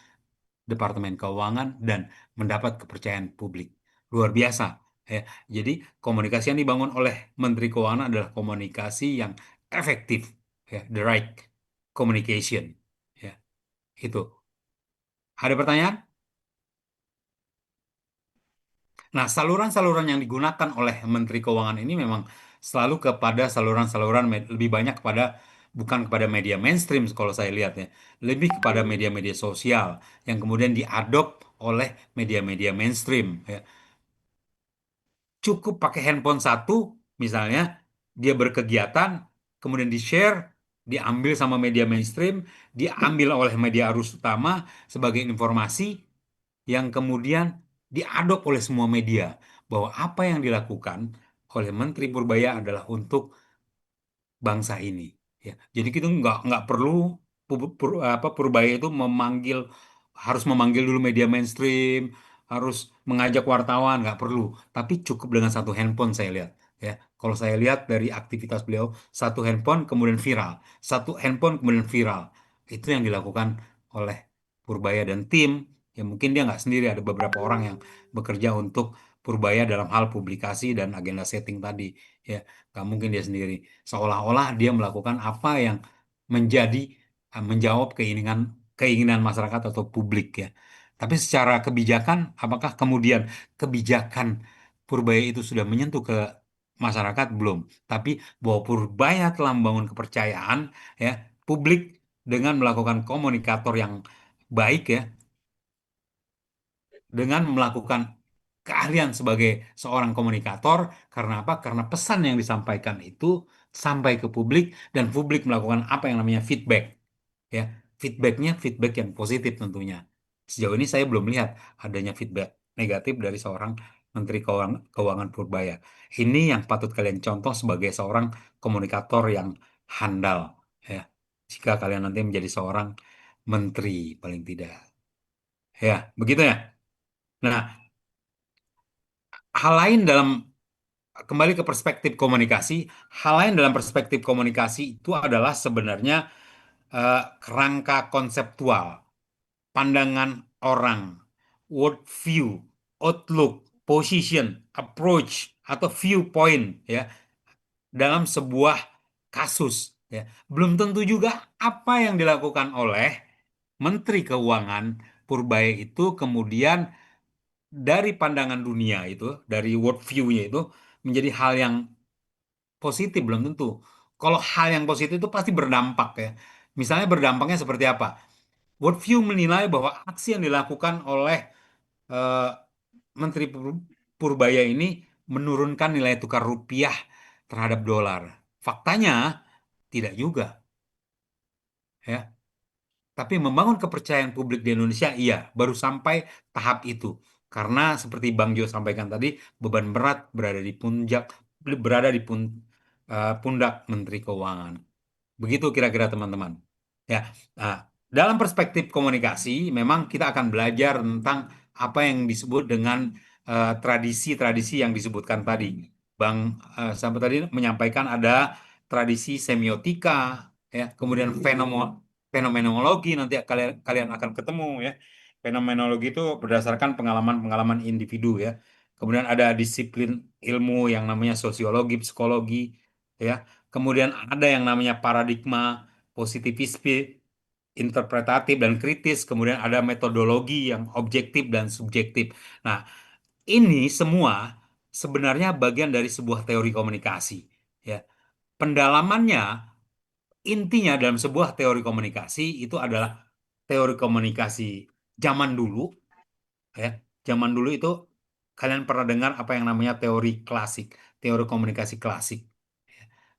Departemen Keuangan dan mendapat kepercayaan publik. Luar biasa, ya. Jadi komunikasi yang dibangun oleh Menteri Keuangan adalah komunikasi yang efektif, ya, the right communication, ya. Itu. Ada pertanyaan? Nah, saluran-saluran yang digunakan oleh Menteri Keuangan ini memang selalu kepada saluran-saluran lebih banyak kepada bukan kepada media mainstream kalau saya lihat, ya, lebih kepada media-media sosial yang kemudian diadop oleh media-media mainstream, ya. Cukup pakai handphone satu, misalnya dia berkegiatan, kemudian di-share, diambil sama media mainstream, diambil oleh media arus utama sebagai informasi yang kemudian diadop oleh semua media bahwa apa yang dilakukan oleh Menteri Purbaya adalah untuk bangsa ini, ya. Jadi kita nggak perlu Purbaya itu harus memanggil dulu media mainstream, harus mengajak wartawan, nggak perlu. Tapi cukup dengan satu handphone saya lihat, ya. Kalau saya lihat dari aktivitas beliau, satu handphone kemudian viral, satu handphone kemudian viral. Itu yang dilakukan oleh Purbaya dan tim. Ya mungkin dia nggak sendiri, ada beberapa orang yang bekerja untuk Purbaya dalam hal publikasi dan agenda setting tadi, ya. Nggak mungkin dia sendiri. Seolah-olah dia melakukan apa yang menjadi menjawab keinginan keinginan masyarakat atau publik, ya. Tapi secara kebijakan, apakah kemudian kebijakan Purbaya itu sudah menyentuh ke masyarakat? Belum. Tapi bahwa Purbaya telah membangun kepercayaan, ya, publik dengan melakukan komunikator yang baik, ya, dengan melakukan keahlian sebagai seorang komunikator. Karena apa? Karena pesan yang disampaikan itu sampai ke publik dan publik melakukan apa yang namanya feedback, ya. Feedbacknya feedback yang positif tentunya. Sejauh ini saya belum lihat adanya feedback negatif dari seorang Menteri Keuangan Purbaya. Ini yang patut kalian contoh sebagai seorang komunikator yang handal, ya. Jika kalian nanti menjadi seorang menteri paling tidak, ya, begitu, ya. Nah, hal lain dalam kembali ke perspektif komunikasi, hal lain dalam perspektif komunikasi itu adalah sebenarnya kerangka konseptual, pandangan orang, world view, outlook, position, approach, atau viewpoint ya dalam sebuah kasus ya. Belum tentu juga apa yang dilakukan oleh Menteri Keuangan Purbaya itu kemudian dari pandangan dunia itu, dari world view-nya itu menjadi hal yang positif, belum tentu. Kalau hal yang positif itu pasti berdampak ya. Misalnya berdampaknya seperti apa? Worldview menilai bahwa aksi yang dilakukan oleh eh, Menteri Purbaya ini menurunkan nilai tukar rupiah terhadap dolar. Faktanya tidak juga, ya. Tapi membangun kepercayaan publik di Indonesia, iya, baru sampai tahap itu. Karena seperti Bang Jo sampaikan tadi, beban berat berada di pundak Menteri Keuangan. Begitu kira-kira teman-teman. Ya, nah, dalam perspektif komunikasi, memang kita akan belajar tentang apa yang disebut dengan tradisi-tradisi yang disebutkan tadi. Bang sampai tadi menyampaikan ada tradisi semiotika, ya, kemudian fenomenologi nanti kalian akan ketemu ya. Fenomenologi itu berdasarkan pengalaman-pengalaman individu ya. Kemudian ada disiplin ilmu yang namanya sosiologi, psikologi, ya. Kemudian ada yang namanya paradigma positivisme, interpretatif dan kritis. Kemudian ada metodologi yang objektif dan subjektif. Nah, ini semua sebenarnya bagian dari sebuah teori komunikasi. Ya, pendalamannya, intinya dalam sebuah teori komunikasi itu adalah teori komunikasi zaman dulu. Ya, zaman dulu itu kalian pernah dengar apa yang namanya teori klasik, teori komunikasi klasik.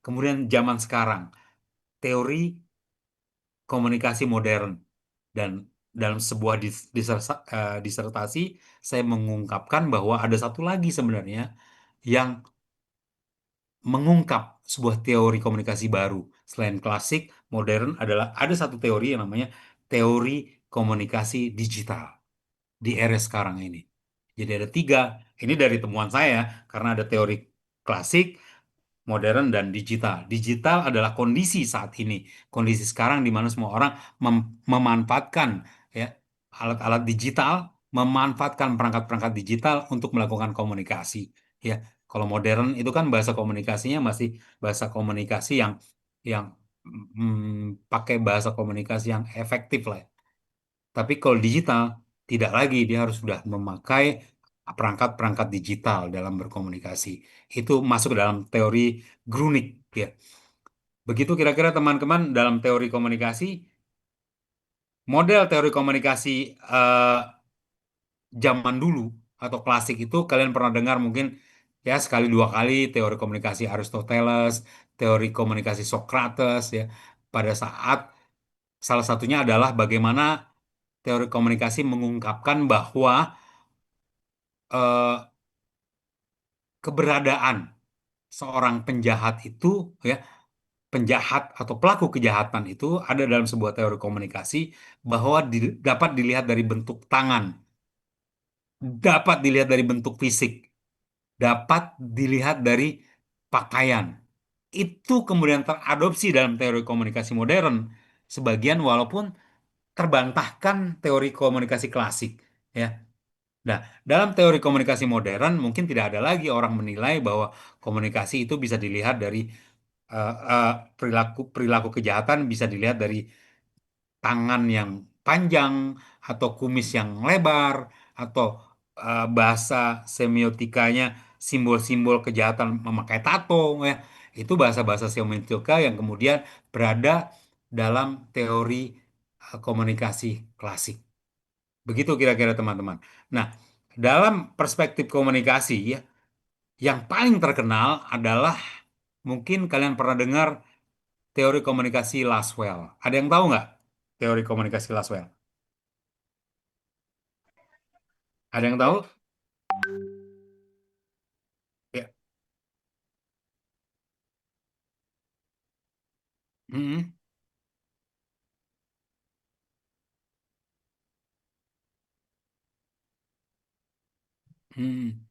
Kemudian zaman sekarang, teori komunikasi modern. Dan dalam sebuah disertasi, saya mengungkapkan bahwa ada satu lagi sebenarnya yang mengungkap sebuah teori komunikasi baru. Selain klasik, modern adalah ada satu teori yang namanya teori komunikasi digital di era sekarang ini. Jadi ada tiga. Ini dari temuan saya karena ada teori klasik, modern dan digital. Digital adalah kondisi saat ini, kondisi sekarang di mana semua orang memanfaatkan ya alat-alat digital, memanfaatkan perangkat-perangkat digital untuk melakukan komunikasi. Ya, kalau modern itu kan bahasa komunikasinya masih bahasa komunikasi yang pakai bahasa komunikasi yang efektif lah. Tapi kalau digital tidak lagi, dia harus sudah memakai perangkat-perangkat digital dalam berkomunikasi. Itu masuk ke dalam teori Grunik ya. Begitu kira-kira teman-teman dalam teori komunikasi, model teori komunikasi eh, zaman dulu atau klasik itu kalian pernah dengar mungkin ya sekali dua kali teori komunikasi Aristoteles, teori komunikasi Socrates ya. Pada saat salah satunya adalah bagaimana teori komunikasi mengungkapkan bahwa eh, keberadaan seorang penjahat itu ya, penjahat atau pelaku kejahatan itu ada dalam sebuah teori komunikasi bahwa dapat dilihat dari bentuk tangan, dapat dilihat dari bentuk fisik, dapat dilihat dari pakaian. Itu kemudian teradopsi dalam teori komunikasi modern sebagian walaupun terbantahkan teori komunikasi klasik ya. Nah, dalam teori komunikasi modern mungkin tidak ada lagi orang menilai bahwa komunikasi itu bisa dilihat dari perilaku perilaku kejahatan bisa dilihat dari tangan yang panjang atau kumis yang lebar atau bahasa semiotikanya simbol-simbol kejahatan memakai tato ya. Itu bahasa-bahasa semiotika yang kemudian berada dalam teori komunikasi klasik. Begitu kira-kira teman-teman. Nah, dalam perspektif komunikasi ya, yang paling terkenal adalah mungkin kalian pernah dengar teori komunikasi Laswell. Ada yang tahu nggak teori komunikasi Laswell? Ada yang tahu? Ya. Hmm. Hmm.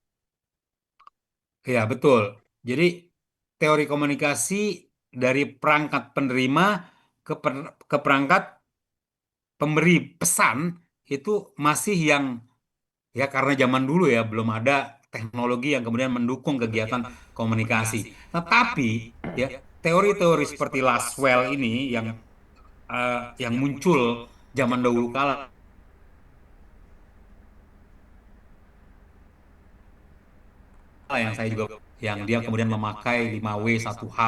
Ya, betul. Jadi teori komunikasi dari perangkat penerima ke perangkat pemberi pesan itu masih yang ya karena zaman dulu ya belum ada teknologi yang kemudian mendukung kegiatan komunikasi. Tetapi ya teori-teori seperti Laswell ini yang muncul zaman dahulu kala yang saya juga yang dia kemudian memakai 5W1H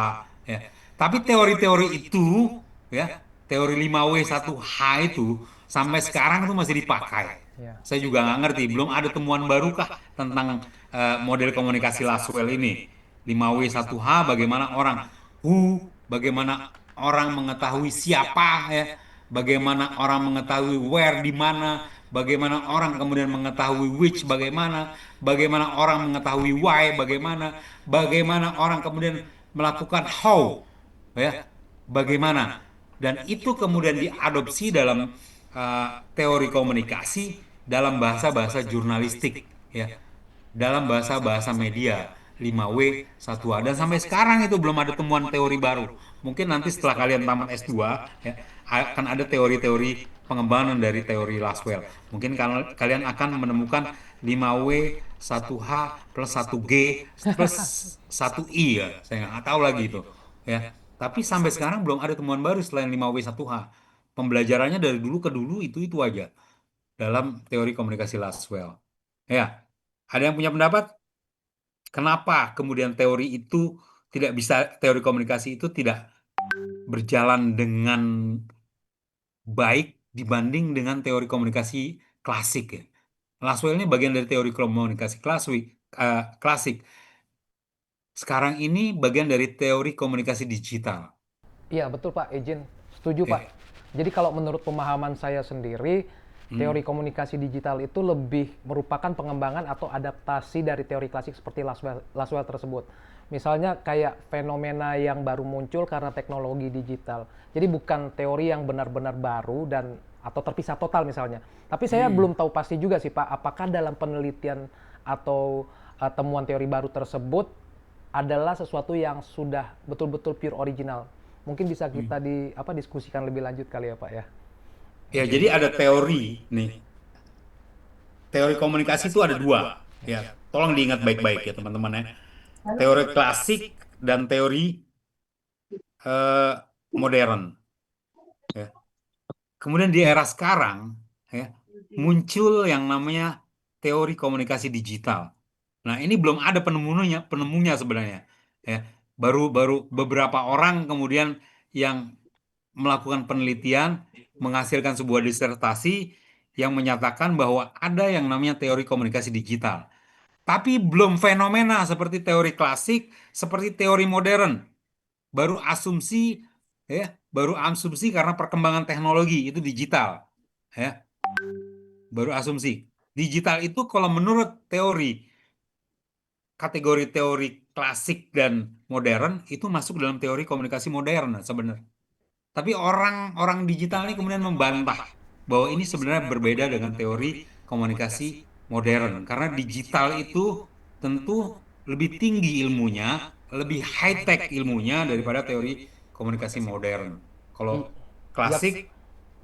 ya. Tapi teori-teori itu ya, teori 5W1H itu sampai sekarang itu masih dipakai. Ya. Saya juga nggak ngerti, belum ada temuan barukah tentang model komunikasi Laswell ini. 5W1H bagaimana orang bagaimana orang mengetahui siapa ya, bagaimana orang mengetahui where di mana, bagaimana orang kemudian mengetahui which bagaimana orang mengetahui why, bagaimana orang kemudian melakukan how, ya, bagaimana. Dan itu kemudian diadopsi dalam teori komunikasi dalam bahasa-bahasa jurnalistik, ya, dalam bahasa-bahasa media. 5W1H dan sampai sekarang itu belum ada temuan teori baru. Mungkin nanti setelah kalian tamat S2 ya, akan ada teori-teori pengembangan dari teori Laswell. Mungkin kalian akan menemukan 5W1H plus 1G plus 1I ya. Saya nggak tahu lagi itu. Ya. Tapi sampai sekarang belum ada temuan baru selain 5W1H. Pembelajarannya dari dulu ke dulu itu aja dalam teori komunikasi Laswell. Ya. Ada yang punya pendapat? Kenapa kemudian teori komunikasi itu tidak berjalan dengan baik dibanding dengan teori komunikasi klasik ya. Laswell ini bagian dari teori komunikasi klasik. Sekarang ini bagian dari teori komunikasi digital. Iya, betul Pak, izin. Setuju Pak. Jadi kalau menurut pemahaman saya sendiri, teori komunikasi digital itu lebih merupakan pengembangan atau adaptasi dari teori klasik seperti Laswell tersebut. Misalnya kayak fenomena yang baru muncul karena teknologi digital. Jadi bukan teori yang benar-benar baru dan atau terpisah total misalnya. Tapi saya belum tahu pasti juga sih Pak, apakah dalam penelitian atau temuan teori baru tersebut adalah sesuatu yang sudah betul-betul pure original. Mungkin bisa kita diskusikan lebih lanjut kali ya Pak ya. Ya, jadi ada teori nih. Teori komunikasi itu ada dua. Ya, tolong diingat baik-baik ya teman-teman ya. Teori klasik dan teori modern. Ya. Kemudian di era sekarang ya, muncul yang namanya teori komunikasi digital. Nah, ini belum ada penemunya sebenarnya. Ya, baru beberapa orang kemudian yang melakukan penelitian menghasilkan sebuah disertasi yang menyatakan bahwa ada yang namanya teori komunikasi digital. Tapi belum fenomena seperti teori klasik, seperti teori modern. Baru asumsi karena perkembangan teknologi itu digital. Ya. Baru asumsi. Digital itu kalau menurut kategori teori klasik dan modern itu masuk dalam teori komunikasi modern sebenarnya. Tapi orang digital ini kemudian membantah bahwa ini sebenarnya berbeda dengan teori komunikasi modern. Karena digital itu tentu lebih tinggi ilmunya, lebih high-tech ilmunya daripada teori komunikasi modern. Kalau klasik,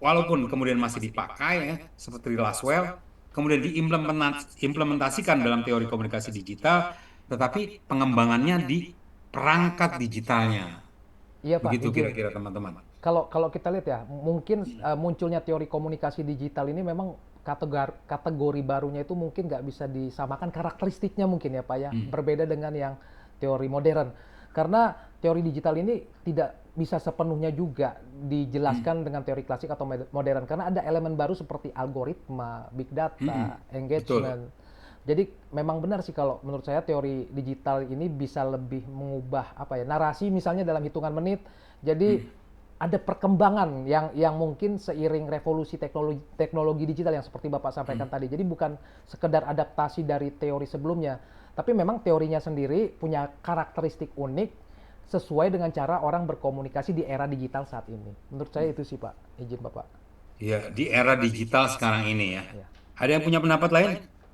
walaupun kemudian masih dipakai ya, seperti Laswell, kemudian diimplementasikan dalam teori komunikasi digital, tetapi pengembangannya di perangkat digitalnya. Iya Pak, Begitu izin. kira-kira teman-teman. Kalau kita lihat ya, mungkin munculnya teori komunikasi digital ini memang kategori barunya itu mungkin nggak bisa disamakan karakteristiknya mungkin ya Pak ya, berbeda dengan yang teori modern. Karena teori digital ini tidak bisa sepenuhnya juga dijelaskan dengan teori klasik atau modern, karena ada elemen baru seperti algoritma, big data, engagement. Jadi memang benar sih kalau menurut saya teori digital ini bisa lebih mengubah narasi misalnya dalam hitungan menit. Jadi ada perkembangan yang mungkin seiring revolusi teknologi digital yang seperti Bapak sampaikan tadi. Jadi bukan sekedar adaptasi dari teori sebelumnya, tapi memang teorinya sendiri punya karakteristik unik sesuai dengan cara orang berkomunikasi di era digital saat ini. Menurut saya itu sih Pak, izin Bapak. Iya, di era digital sekarang ini ya. Ada yang punya pendapat lain?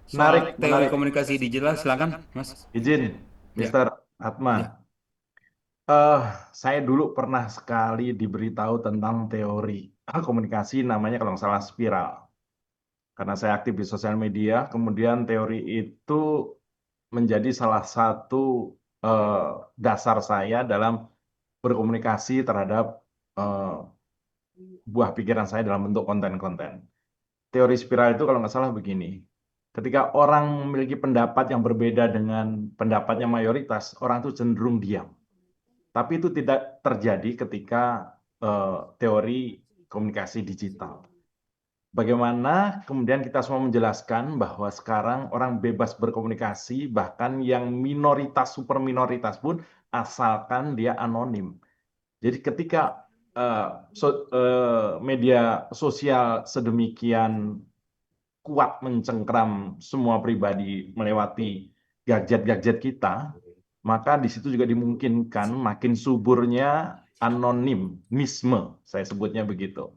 Soal teori komunikasi digital, silakan Mas. Izin. Mr. Atma, Ya. eh saya dulu pernah sekali diberitahu tentang teori komunikasi namanya kalau nggak salah spiral. Karena saya aktif di sosial media, kemudian teori itu menjadi salah satu eh, dasar saya dalam berkomunikasi terhadap eh, buah pikiran saya dalam bentuk konten-konten. Teori spiral itu kalau nggak salah begini. Ketika orang memiliki pendapat yang berbeda dengan pendapatnya mayoritas, orang itu cenderung diam. Tapi itu tidak terjadi ketika teori komunikasi digital. Bagaimana kemudian kita semua menjelaskan bahwa sekarang orang bebas berkomunikasi, bahkan yang minoritas, super minoritas pun, asalkan dia anonim. Jadi ketika media sosial sedemikian kuat mencengkram semua pribadi melewati gadget-gadget kita, maka di situ juga dimungkinkan makin suburnya anonimisme, saya sebutnya begitu.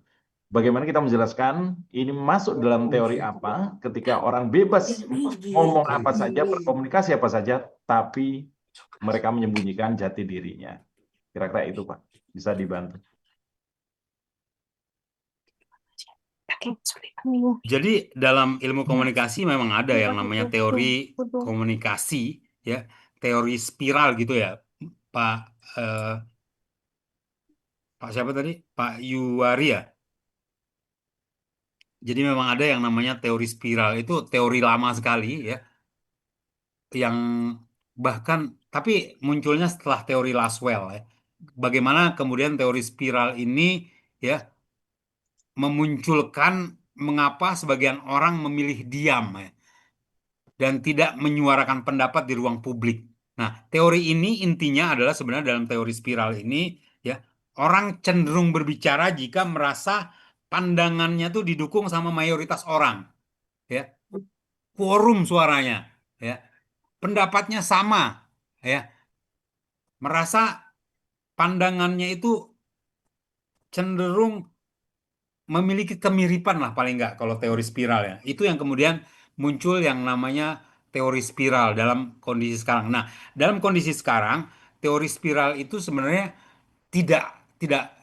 Bagaimana kita menjelaskan ini masuk dalam teori apa ketika orang bebas ngomong apa saja, berkomunikasi apa saja, tapi mereka menyembunyikan jati dirinya. Kira-kira itu, Pak. Bisa dibantu. Jadi dalam ilmu komunikasi memang ada yang namanya teori komunikasi, ya, teori spiral gitu ya, Pak Pak siapa tadi? Pak Yuwari ya. Jadi memang ada yang namanya teori spiral, itu teori lama sekali ya, yang bahkan tapi munculnya setelah teori Laswell ya. Bagaimana kemudian teori spiral ini ya memunculkan mengapa sebagian orang memilih diam ya, dan tidak menyuarakan pendapat di ruang publik. Nah, teori ini intinya adalah sebenarnya dalam teori spiral ini ya, orang cenderung berbicara jika merasa pandangannya tuh didukung sama mayoritas orang ya. Quorum suaranya ya. Pendapatnya sama ya. Merasa pandangannya itu cenderung memiliki kemiripan lah paling nggak kalau teori spiral ya. Itu yang kemudian muncul yang namanya teori spiral dalam kondisi sekarang. Nah, dalam kondisi sekarang teori spiral itu sebenarnya tidak tidak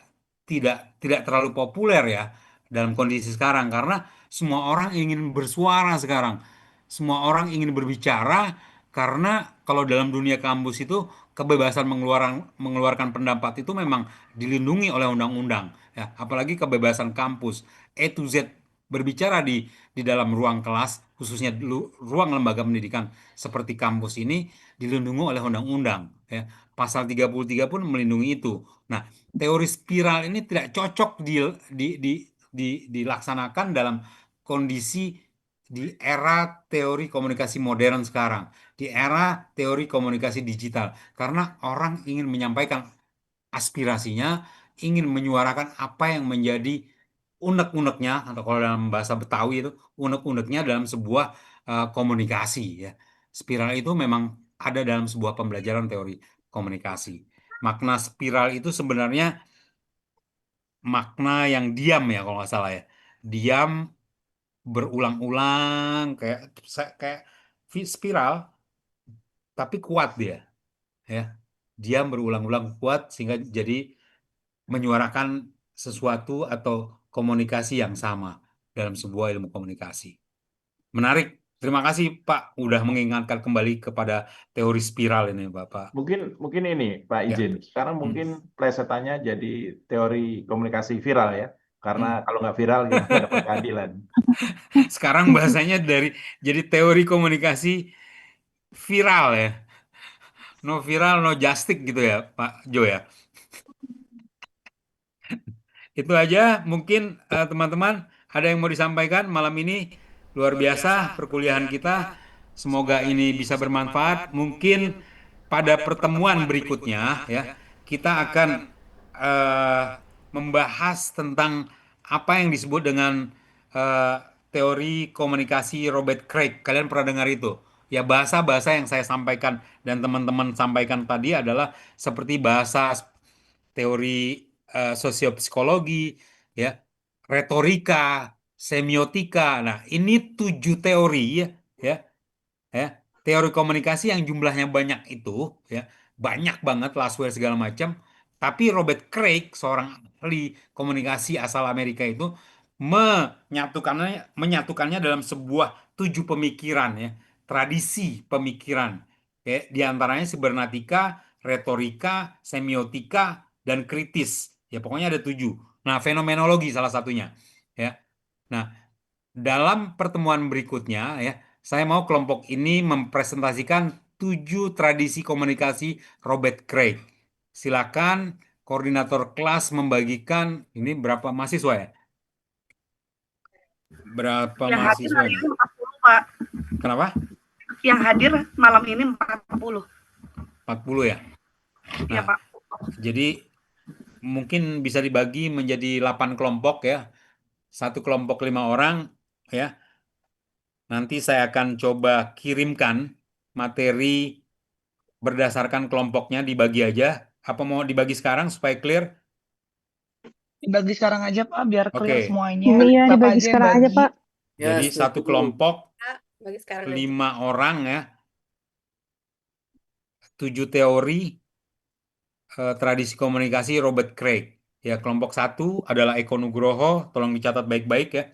tidak terlalu populer ya dalam kondisi sekarang karena semua orang ingin bersuara sekarang. Semua orang ingin berbicara karena kalau dalam dunia kampus itu kebebasan mengeluarkan pendapat itu memang dilindungi oleh undang-undang ya, apalagi kebebasan kampus A to Z berbicara di dalam ruang kelas, khususnya ruang lembaga pendidikan seperti kampus ini dilindungi oleh undang-undang ya. Pasal 33 pun melindungi itu. Nah, teori spiral ini tidak cocok dilaksanakan dalam kondisi di era teori komunikasi modern sekarang, di era teori komunikasi digital, karena orang ingin menyampaikan aspirasinya, ingin menyuarakan apa yang menjadi unek-uneknya, atau kalau dalam bahasa Betawi itu unek-uneknya dalam sebuah komunikasi ya. Spiral itu memang ada dalam sebuah pembelajaran teori komunikasi. Makna spiral itu sebenarnya makna yang diam ya kalau nggak salah ya. Diam berulang-ulang kayak spiral tapi kuat dia ya. Diam berulang-ulang kuat sehingga jadi menyuarakan sesuatu atau komunikasi yang sama dalam sebuah ilmu komunikasi. Menarik. Terima kasih Pak udah mengingatkan kembali kepada teori spiral ini Bapak. Mungkin ini Pak Ya. izin. Sekarang mungkin plesetannya jadi teori komunikasi viral ya. Karena kalau nggak viral kita nggak dapat keadilan. Sekarang bahasanya jadi teori komunikasi viral ya. No viral, no justice gitu ya Pak Jo ya. Itu aja mungkin teman-teman ada yang mau disampaikan malam ini. Luar biasa perkuliahan kita. Semoga ini bisa bermanfaat. Mungkin pada pertemuan berikutnya ya kita akan membahas tentang apa yang disebut dengan teori komunikasi Robert Craig. Kalian pernah dengar itu? Ya, bahasa-bahasa yang saya sampaikan dan teman-teman sampaikan tadi adalah seperti bahasa teori sosiopsikologi, ya, retorika, semiotika. Nah, ini 7 teori ya, ya, teori komunikasi yang jumlahnya banyak itu, ya, banyak banget, Laswell segala macam. Tapi Robert Craig, seorang ahli komunikasi asal Amerika itu menyatukannya dalam sebuah 7 pemikiran, ya, tradisi pemikiran. Ya, di antaranya sibernatika, retorika, semiotika, dan kritis. Ya, pokoknya ada 7. Nah, fenomenologi salah satunya. Ya. Nah, dalam pertemuan berikutnya, ya, saya mau kelompok ini mempresentasikan 7 tradisi komunikasi Robert Craig. Silakan koordinator kelas membagikan, ini berapa mahasiswa ya? Berapa Yang hadir mahasiswa hari ini? ini 40, Pak. Kenapa? Yang hadir malam ini 40. 40 ya? Iya, Nah, Pak. jadi mungkin bisa dibagi menjadi 8 kelompok ya. Satu kelompok 5 orang ya. Nanti saya akan coba kirimkan materi berdasarkan kelompoknya, dibagi aja. Apa mau dibagi sekarang supaya clear? Dibagi sekarang aja Pak, biar clear Oke. semuanya. Iya, Bapak dibagi aja yang sekarang aja, bagi. Pak. Jadi satu kelompok Bagi sekarang aja. 5 orang ya. 7 teori tradisi komunikasi Robert Craig. Ya, kelompok 1 adalah Eko Nugroho, tolong dicatat baik-baik ya.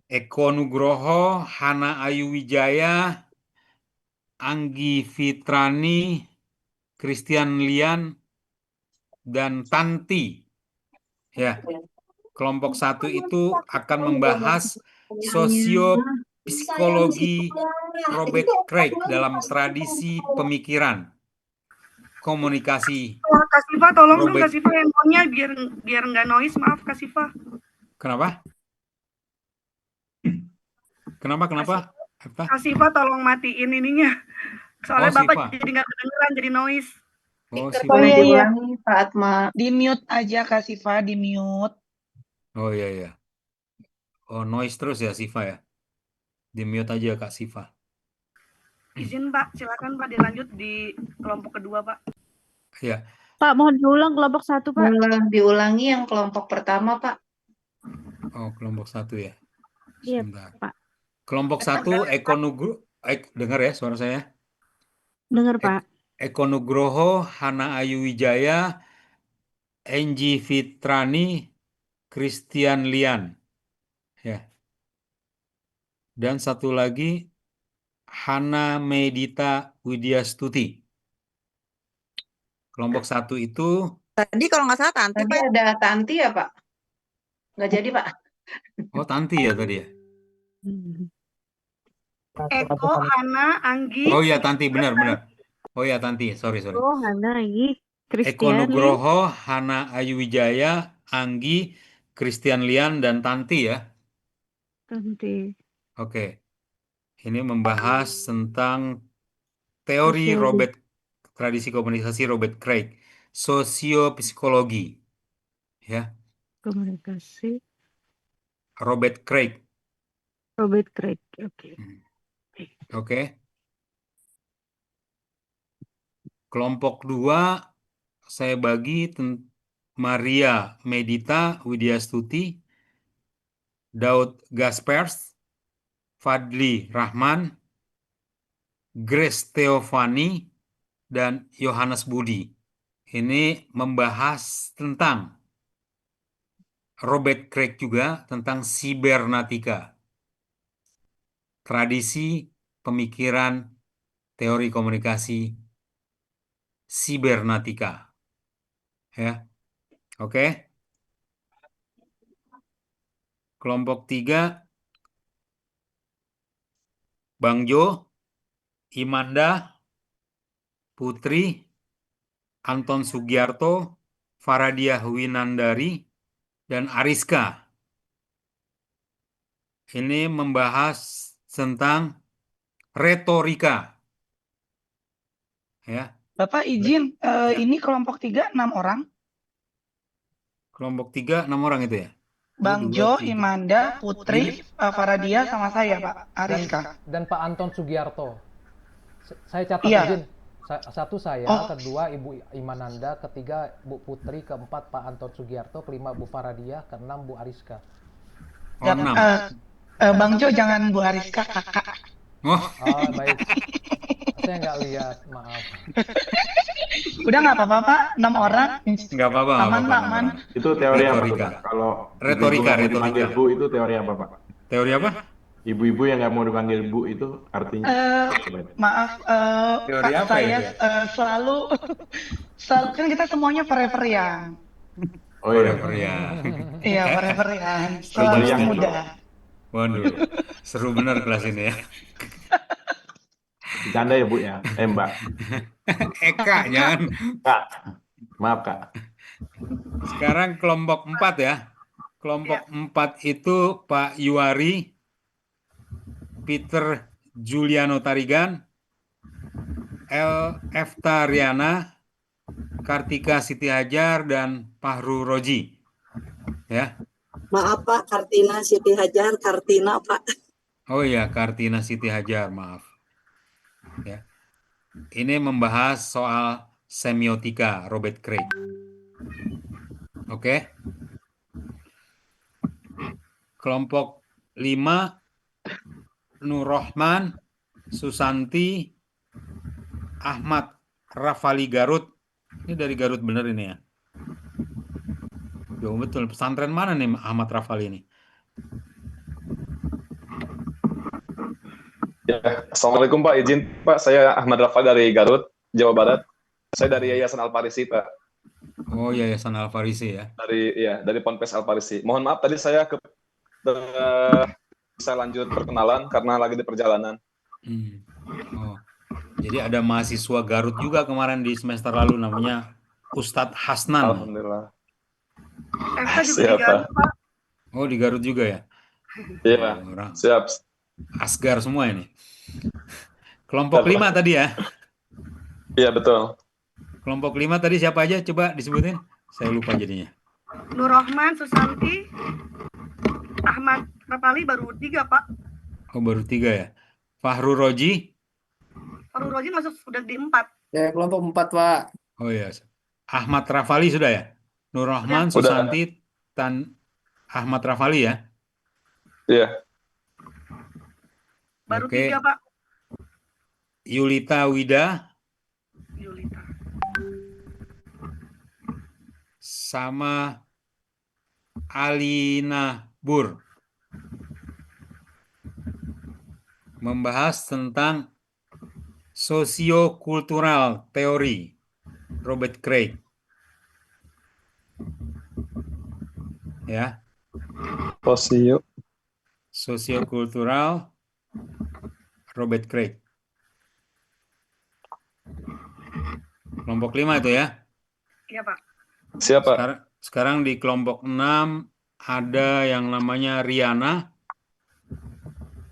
Eko Nugroho, Hana Ayu Wijaya, Anggi Fitrani, Christian Lian, dan Tanti. Ya, kelompok 1 itu akan membahas sosiopsikologi Robert Craig dalam tradisi pemikiran komunikasi Kak Siva, tolong dong Kak Robert. Siva handphonenya biar nggak noise, maaf Kak Siva. Kenapa? Kenapa? Apa? Kak Siva tolong matiin ininya. Soalnya Oh, Bapak Siva. jadi nggak kedengeran, jadi noise. Oh, Speaker Siva. boleh iya, iya. diulangi Pak Atma. Di mute aja Kak Siva, di mute. Oh iya ya. Oh, noise terus ya Siva ya. Di mute aja Kak Siva. Izin Pak, silakan Pak dilanjut di kelompok kedua Pak. Ya. Pak, mohon diulang kelompok 1, Pak. Diulangi yang kelompok pertama Pak. Oh, kelompok 1 ya. Iya, Sebentar. Pak. Kelompok 1 Eko Nugroho, dengar ya suara saya. Dengar, Pak. Eko Nugroho, Hana Ayu Wijaya, Enggi Fitrani, Christian Lian. Ya. Dan satu lagi Hana Medita Widyastuti. Kelompok 1 itu Tadi kalau nggak salah Tanti, Tadi Pak. ada Tanti ya Pak? Nggak jadi Pak. oh Tanti ya tadi ya. Eko, Hana, Anggi. Oh iya Tanti, benar. Oh iya Tanti, sorry. Oh, Hana lagi. Eko Christian. Nugroho, Hana Ayu Wijaya, Anggi, Christian Lian, dan Tanti ya. Tanti. Oke. Ini membahas tentang teori Sosiologi. tradisi komunikasi Robert Craig, sosiopsikologi. Ya, Komunikasi. Robert Craig. Robert Craig. Oke. Oke. Kelompok 2 saya bagi Maria Medita Widyastuti, Daud Gaspers, Fadli Rahman, Grace Theophani, dan Yohanes Budi. Ini membahas tentang Robert Craig juga tentang sibernatika. Tradisi pemikiran teori komunikasi sibernatika. Ya. Oke. Kelompok 3 Bang Jo, Imanda, Putri, Anton Sugiarto, Faradia Winandari, dan Ariska. Ini membahas tentang retorika. Ya. Bapak izin, ini kelompok 3 6 orang. Kelompok 3 6 orang itu ya? Bang Jo, Imanda, Putri, Faradia, sama saya Pak, Ariska. Dan Pak Anton Sugiarto. Saya catat Iya. izin. Satu saya, Oh. kedua Ibu Imananda, ketiga Bu Putri, keempat Pak Anton Sugiarto, kelima Bu Faradia, keenam Bu Ariska. Oh, 6. Bang Jo, jangan Bu Ariska, kakak. Oh, Oh, baik. Saya nggak lihat, maaf. Udah nggak apa-apa, Pak. 6 orang. nggak apa-apa, nggak Aman, apa-apa, Pak, 6 aman. orang. Itu teori apa tuh, Retorika. Pak? Kalau ibu-ibu Retorika, nggak mau dipanggil retorika. Bu itu teori apa, Pak? Teori apa? Ibu-ibu yang nggak mau dipanggil Bu itu artinya? Eh, Coba itu. maaf, Teori Pak, apa saya itu? selalu, kan kita semuanya forever young. Oh iya. Forever ya. Iya, forever young. Seru Selalu yang itu. muda. Waduh, seru benar kelas ini ya. Bercanda ya Bu ya? Mbak. Eka, jangan. Kak. Maaf Kak. Sekarang kelompok 4 ya. Kelompok 4 itu Pak Yuari, Peter Juliano Tarigan, Efta Riana, Kartika Siti Hajar, dan Fahru Roji. Ya. Maaf Pak, Kartina Siti Hajar, Kartina Pak. Oh iya, Kartina Siti Hajar, maaf. Ya. Ini membahas soal semiotika Robert Craig. Oke. Kelompok 5, Nur Rohman, Susanti, Ahmad Rafali Garut. Ini dari Garut bener ini ya. Yo, betul. Pesantren mana nih Ahmad Rafali ini? Ya, Assalamualaikum Pak, izin Pak, saya Ahmad Rafa dari Garut, Jawa Barat. Saya dari Yayasan Al-Farisi Pak, Oh, Yayasan Al-Farisi ya. dari Ponpes Al-Farisi. Mohon maaf tadi saya bisa lanjut perkenalan karena lagi di perjalanan. Oh. Jadi ada mahasiswa Garut juga kemarin di semester lalu namanya Ustadz Hasnan. Alhamdulillah. Efta juga di Siap Pak. Garut, Pak. Oh, di Garut juga ya. Iya, Orang siap. Asgar semua ini. Kelompok 5 tadi ya. Iya betul. Kelompok 5 tadi siapa aja? Coba disebutin. Saya lupa jadinya. Nur Rohman, Susanti, Ahmad Rafali baru 3, Pak. Oh, baru 3 ya. Fahru Roji. Fahru Roji masuk sudah di 4. Ya, kelompok 4, Pak. Oh iya. Ahmad Rafali sudah ya. Nur Rahman, Susanti, dan Ahmad Rafali ya. Iya. Baru Oke. 3, Pak. Yulita Wida. Sama Alina Bur. Membahas tentang sosiokultural teori Robert Craig. Ya. Sosiokultural Robert Craig. Kelompok 5 itu ya. Iya, Pak. Siap Pak. Sekarang di kelompok 6 ada yang namanya Riana,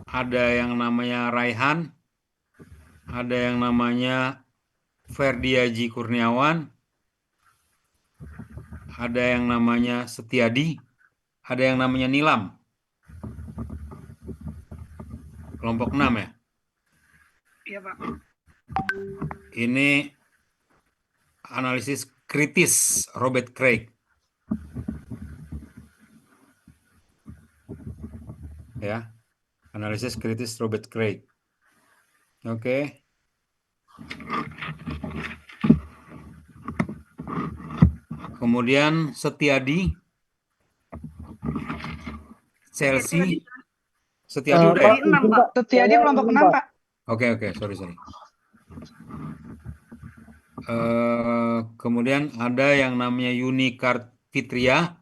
ada yang namanya Raihan, ada yang namanya Ferdiaji Kurniawan, ada yang namanya Setiadi, ada yang namanya Nilam. Kelompok 6 ya. Iya, Pak. Ini analisis kritis Robert Craig. Ya. Analisis kritis Robert Craig. Oke. Kemudian Setiadi, Chelsea. Setiadi udah ya? Setiadi kelompok 6, Pak. Oke, sorry. Kemudian ada yang namanya Yuni Kartitria,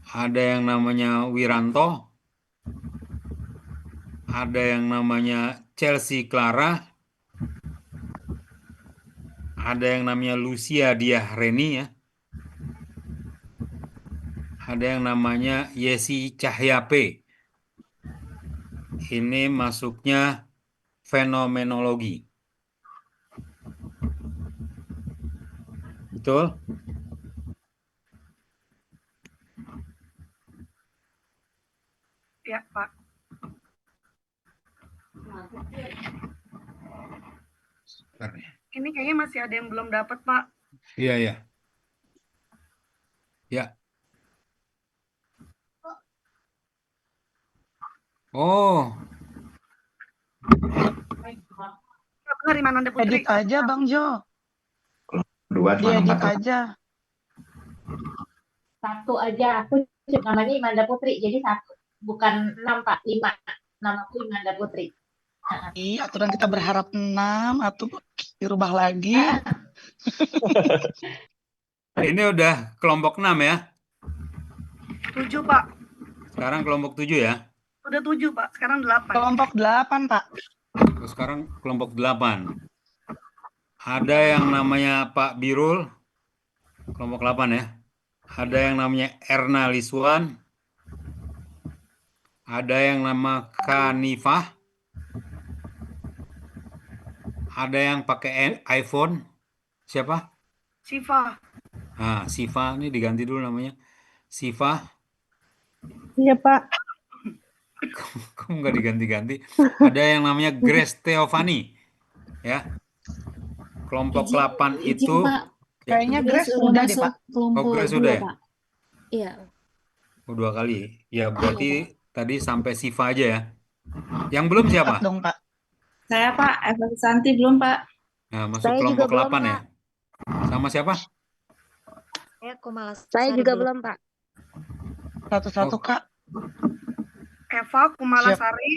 ada yang namanya Wiranto, ada yang namanya Chelsea Clara, ada yang namanya Lucia Diahreni ya, ada yang namanya Yesi Cahyape. Ini masuknya fenomenologi. Betul? Ya, Pak. Ini kayaknya masih ada yang belum dapat, Pak. Iya. Ya. Oh, Benar Imananda Putri. Edit aja Bang Jo. Dua cuma Diedit 4 orang. aja. Satu aja, aku namanya Imanda Putri, jadi satu. Bukan 6, Pak, 5. Namaku Imanda Putri. Iya, aturan kita berharap 6 atau dirubah lagi. ini udah kelompok 6 ya. 7 Pak. Sekarang kelompok 7 ya. Udah 7 Pak. Sekarang 8. Kelompok 8 Pak. Terus sekarang kelompok 8. Ada yang namanya Pak Birul, kelompok 8 ya. Ada yang namanya Erna Liswan. Ada yang nama Kanifah. Ada yang pakai iPhone. Siapa? Siva. Nah, Siva ini diganti dulu namanya. Siva. Iya, Pak. Kok nggak diganti-ganti? Ada yang namanya Grace Teofani. Ya. Kelompok 8 itu. Pak. Ya. Kayaknya Grace Grace udah udah deh masuk Pak. kelompok Oh, Grace 2, udah ya? Pak. Iya. Oh, 2 kali. Ya, berarti Iya, tadi sampai Siva aja ya. Yang belum 4 siapa? dong Pak. Saya Pak, Eva Santi belum Pak. Nah, masuk Saya juga kelompok belum, 8 ya. Pak. Sama siapa? Saya juga belum, Pak. Satu-satu Oh, Kak. Eva Siap. Kumalasari.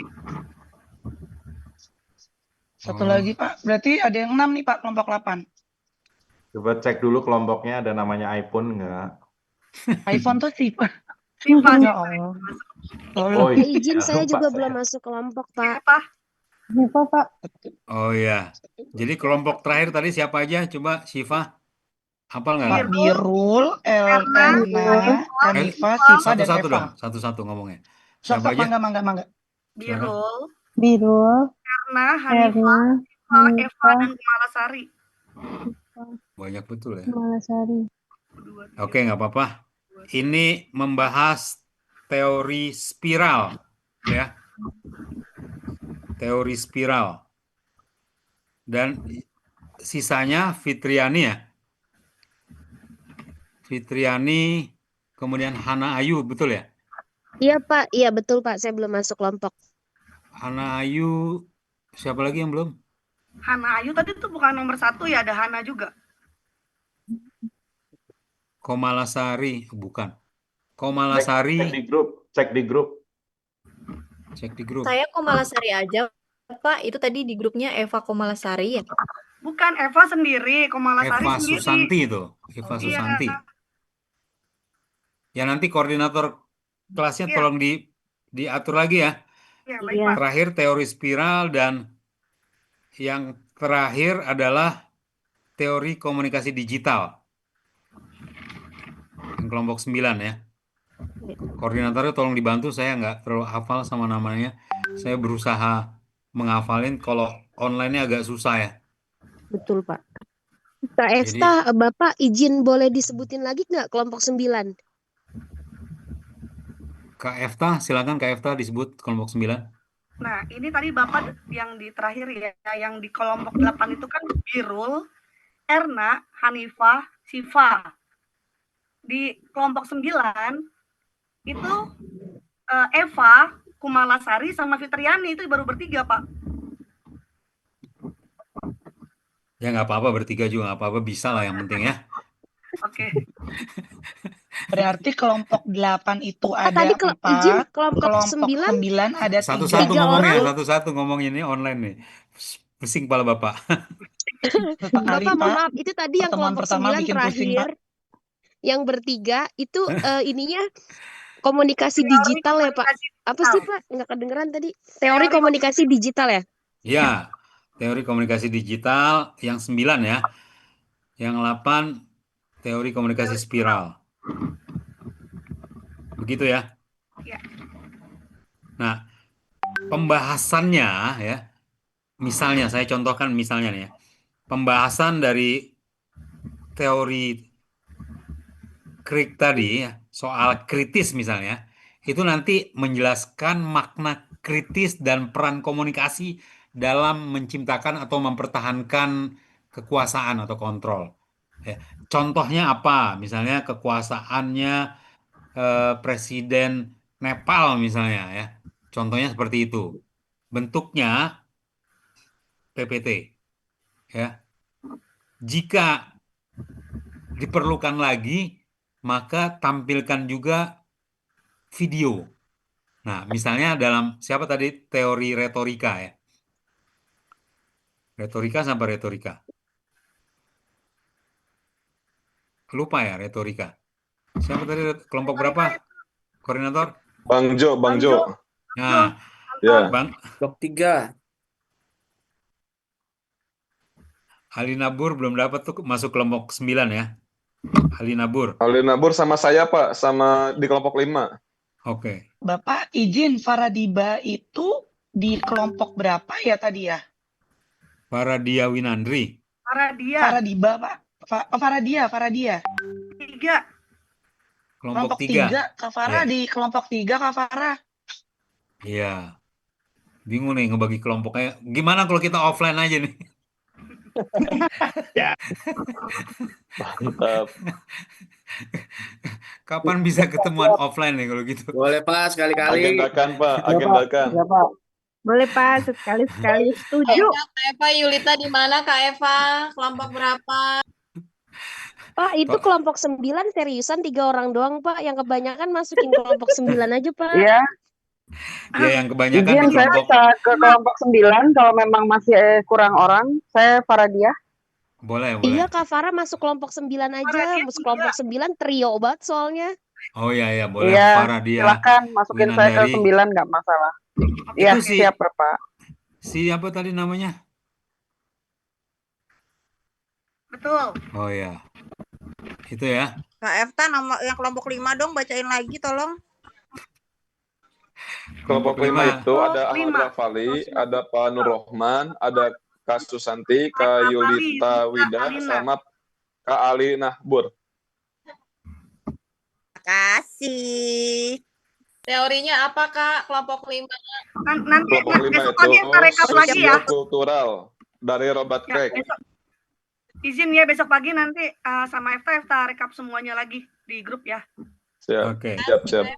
Satu oh. lagi Pak. Berarti ada yang 6 nih Pak, kelompok 8. Coba cek dulu kelompoknya ada namanya iPhone nggak? iPhone tuh Siva. Siva. Ya Allah. Oh Ya, iya, izin saya lupa juga saya. belum masuk kelompok, Pak. Apa? Siva, Pak. Oh ya. Jadi kelompok terakhir tadi siapa aja? Coba Siva. Hafal nggak? Pak Birul, Erna, Kanifa, Siva, dan Satu-satu Eva. dong. Satu-satu ngomongnya. Sok, Siapa sok, aja? mangga. Birul, Birul, Erna, Hanifah, Erna, Eva, Hanifah, dan Kumalasari. Banyak betul ya. Malasari. Oke, nggak apa-apa. Ini membahas teori spiral, ya. Teori spiral. Dan sisanya Fitriani ya. Fitriani, kemudian Hana Ayu, betul ya? Iya, Pak. Iya, betul, Pak. Saya belum masuk kelompok. Hana Ayu, siapa lagi yang belum? Hana Ayu tadi tuh bukan nomor 1 ya, ada Hana juga. Komalasari, bukan. Cek Komalasari, di grup, cek di grup. cek di grup. Saya Komalasari aja, Pak. Itu tadi di grupnya Eva Komalasari ya. Bukan Eva sendiri, Kumalasari Eva sendiri. Susanti itu, Eva Iya. Susanti. Ya nanti koordinator kelasnya Iya. tolong diatur lagi ya. Ya, baik Pak. Terakhir teori spiral dan yang terakhir adalah teori komunikasi digital. Yang kelompok 9 ya. Koordinatornya tolong dibantu, saya nggak terlalu hafal sama namanya. Saya berusaha menghafalin, kalau online-nya agak susah ya. Betul, Pak. Kak Jadi Efta, Bapak izin boleh disebutin lagi nggak kelompok 9? Kak Efta, silakan Kak Efta disebut kelompok 9. Nah, ini tadi Bapak yang di terakhir ya, yang di kelompok 8 itu kan Birul, Erna, Hanifah, Siva. Di kelompok 9 itu Eva, Kumalasari, sama Fitriani, itu baru bertiga, Pak. Ya nggak apa-apa, bertiga juga nggak apa-apa, bisa lah yang penting ya. Oke. Berarti kelompok 8 itu ada Tadi izin 4, kelompok kelompok 9 9 ada 3. Satu-satu 3 ngomongnya, orang. satu-satu ngomongnya ini online nih. Pusing kepala Bapak. Sesekali Bapak, mohon Pak, maaf, itu tadi yang pertemuan kelompok pertama 9 bikin pusing Pak. terakhir, yang bertiga itu ininya komunikasi Teori digital ya, Pak. komunikasi Apa digital. sih, Pak? Nggak kedengeran tadi. Teori Teori komunikasi digital ya? Ya, teori komunikasi digital yang 9 ya. Yang 8 teori komunikasi spiral. Begitu ya. Ya. Nah, pembahasannya ya. Misalnya saya contohkan misalnya nih ya. Pembahasan dari teori Crick tadi ya, soal kritis misalnya, itu nanti menjelaskan makna kritis dan peran komunikasi dalam menciptakan atau mempertahankan kekuasaan atau kontrol. Ya. Contohnya apa? Misalnya kekuasaannya Presiden Nepal misalnya ya. Contohnya seperti itu. Bentuknya PPT, ya. Jika diperlukan lagi, maka tampilkan juga video. Nah, misalnya dalam siapa tadi teori retorika ya. Retorika sampai retorika. Lupa ya retorika. Siapa tadi kelompok berapa? Koordinator? Bang Jo, Bang Jo. Nah, Ya. Bang Blok 3. Ali Nabur belum dapat tuh masuk kelompok 9 ya. Ali Nabur. Ali Nabur sama saya, Pak, sama di kelompok 5. Oke. Bapak izin Faradiba itu di kelompok berapa ya tadi ya? Faradia Winandri. Faradiba, Pak. Faradia. 3. Kelompok 3. 3. Kak Farah Ya. di kelompok 3, Kak Farah. Iya. Bingung nih ngebagi kelompoknya. Gimana kalau kita offline aja nih? Ya. Mantap. Kapan bisa ketemuan offline nih kalau gitu? Boleh Pak, sekali-kali. Agendakan, Pak. Agendakan. Ya, Pak. Boleh Pak, sekali-sekali setuju. Kak Eva, Yulita di mana Kak Eva? Kelompok berapa? Pak, itu kelompok 9 seriusan 3 orang doang, Pak. Yang kebanyakan masukin kelompok 9 aja, Pak. Iya, Ya, yang kebanyakan izin di saya kelompok. bisa ke kelompok 9 kalau memang masih kurang orang. Saya Faradia. Boleh, boleh. Iya, Kak Farah masuk kelompok 9 aja. Masuk kelompok 9 trio banget soalnya. Oh iya, boleh. Iya, Faradia silakan masukin saya ke Winandari. 9 nggak masalah. Iya, Itu si siap Bapak. siapa tadi namanya? Betul. Oh iya. Itu ya. Kak Efta nama yang kelompok 5 dong, bacain lagi tolong. Kelompok 5 itu ada Ahmad 5. Rafali, ada Pak Nur Rohman, ada Kak Susanti, Kak Yulita Wida, sama Kak Ali Nahbur. Kasih. Teorinya apa Kak? Kelompok 5. Nanti Kelompok 5 besok itu pagi kita rekap lagi ya. sosiokultural dari Robert Ya, Craig. besok. Izin ya besok pagi nanti sama Efta rekap semuanya lagi di grup ya. Siap, Oke. siap.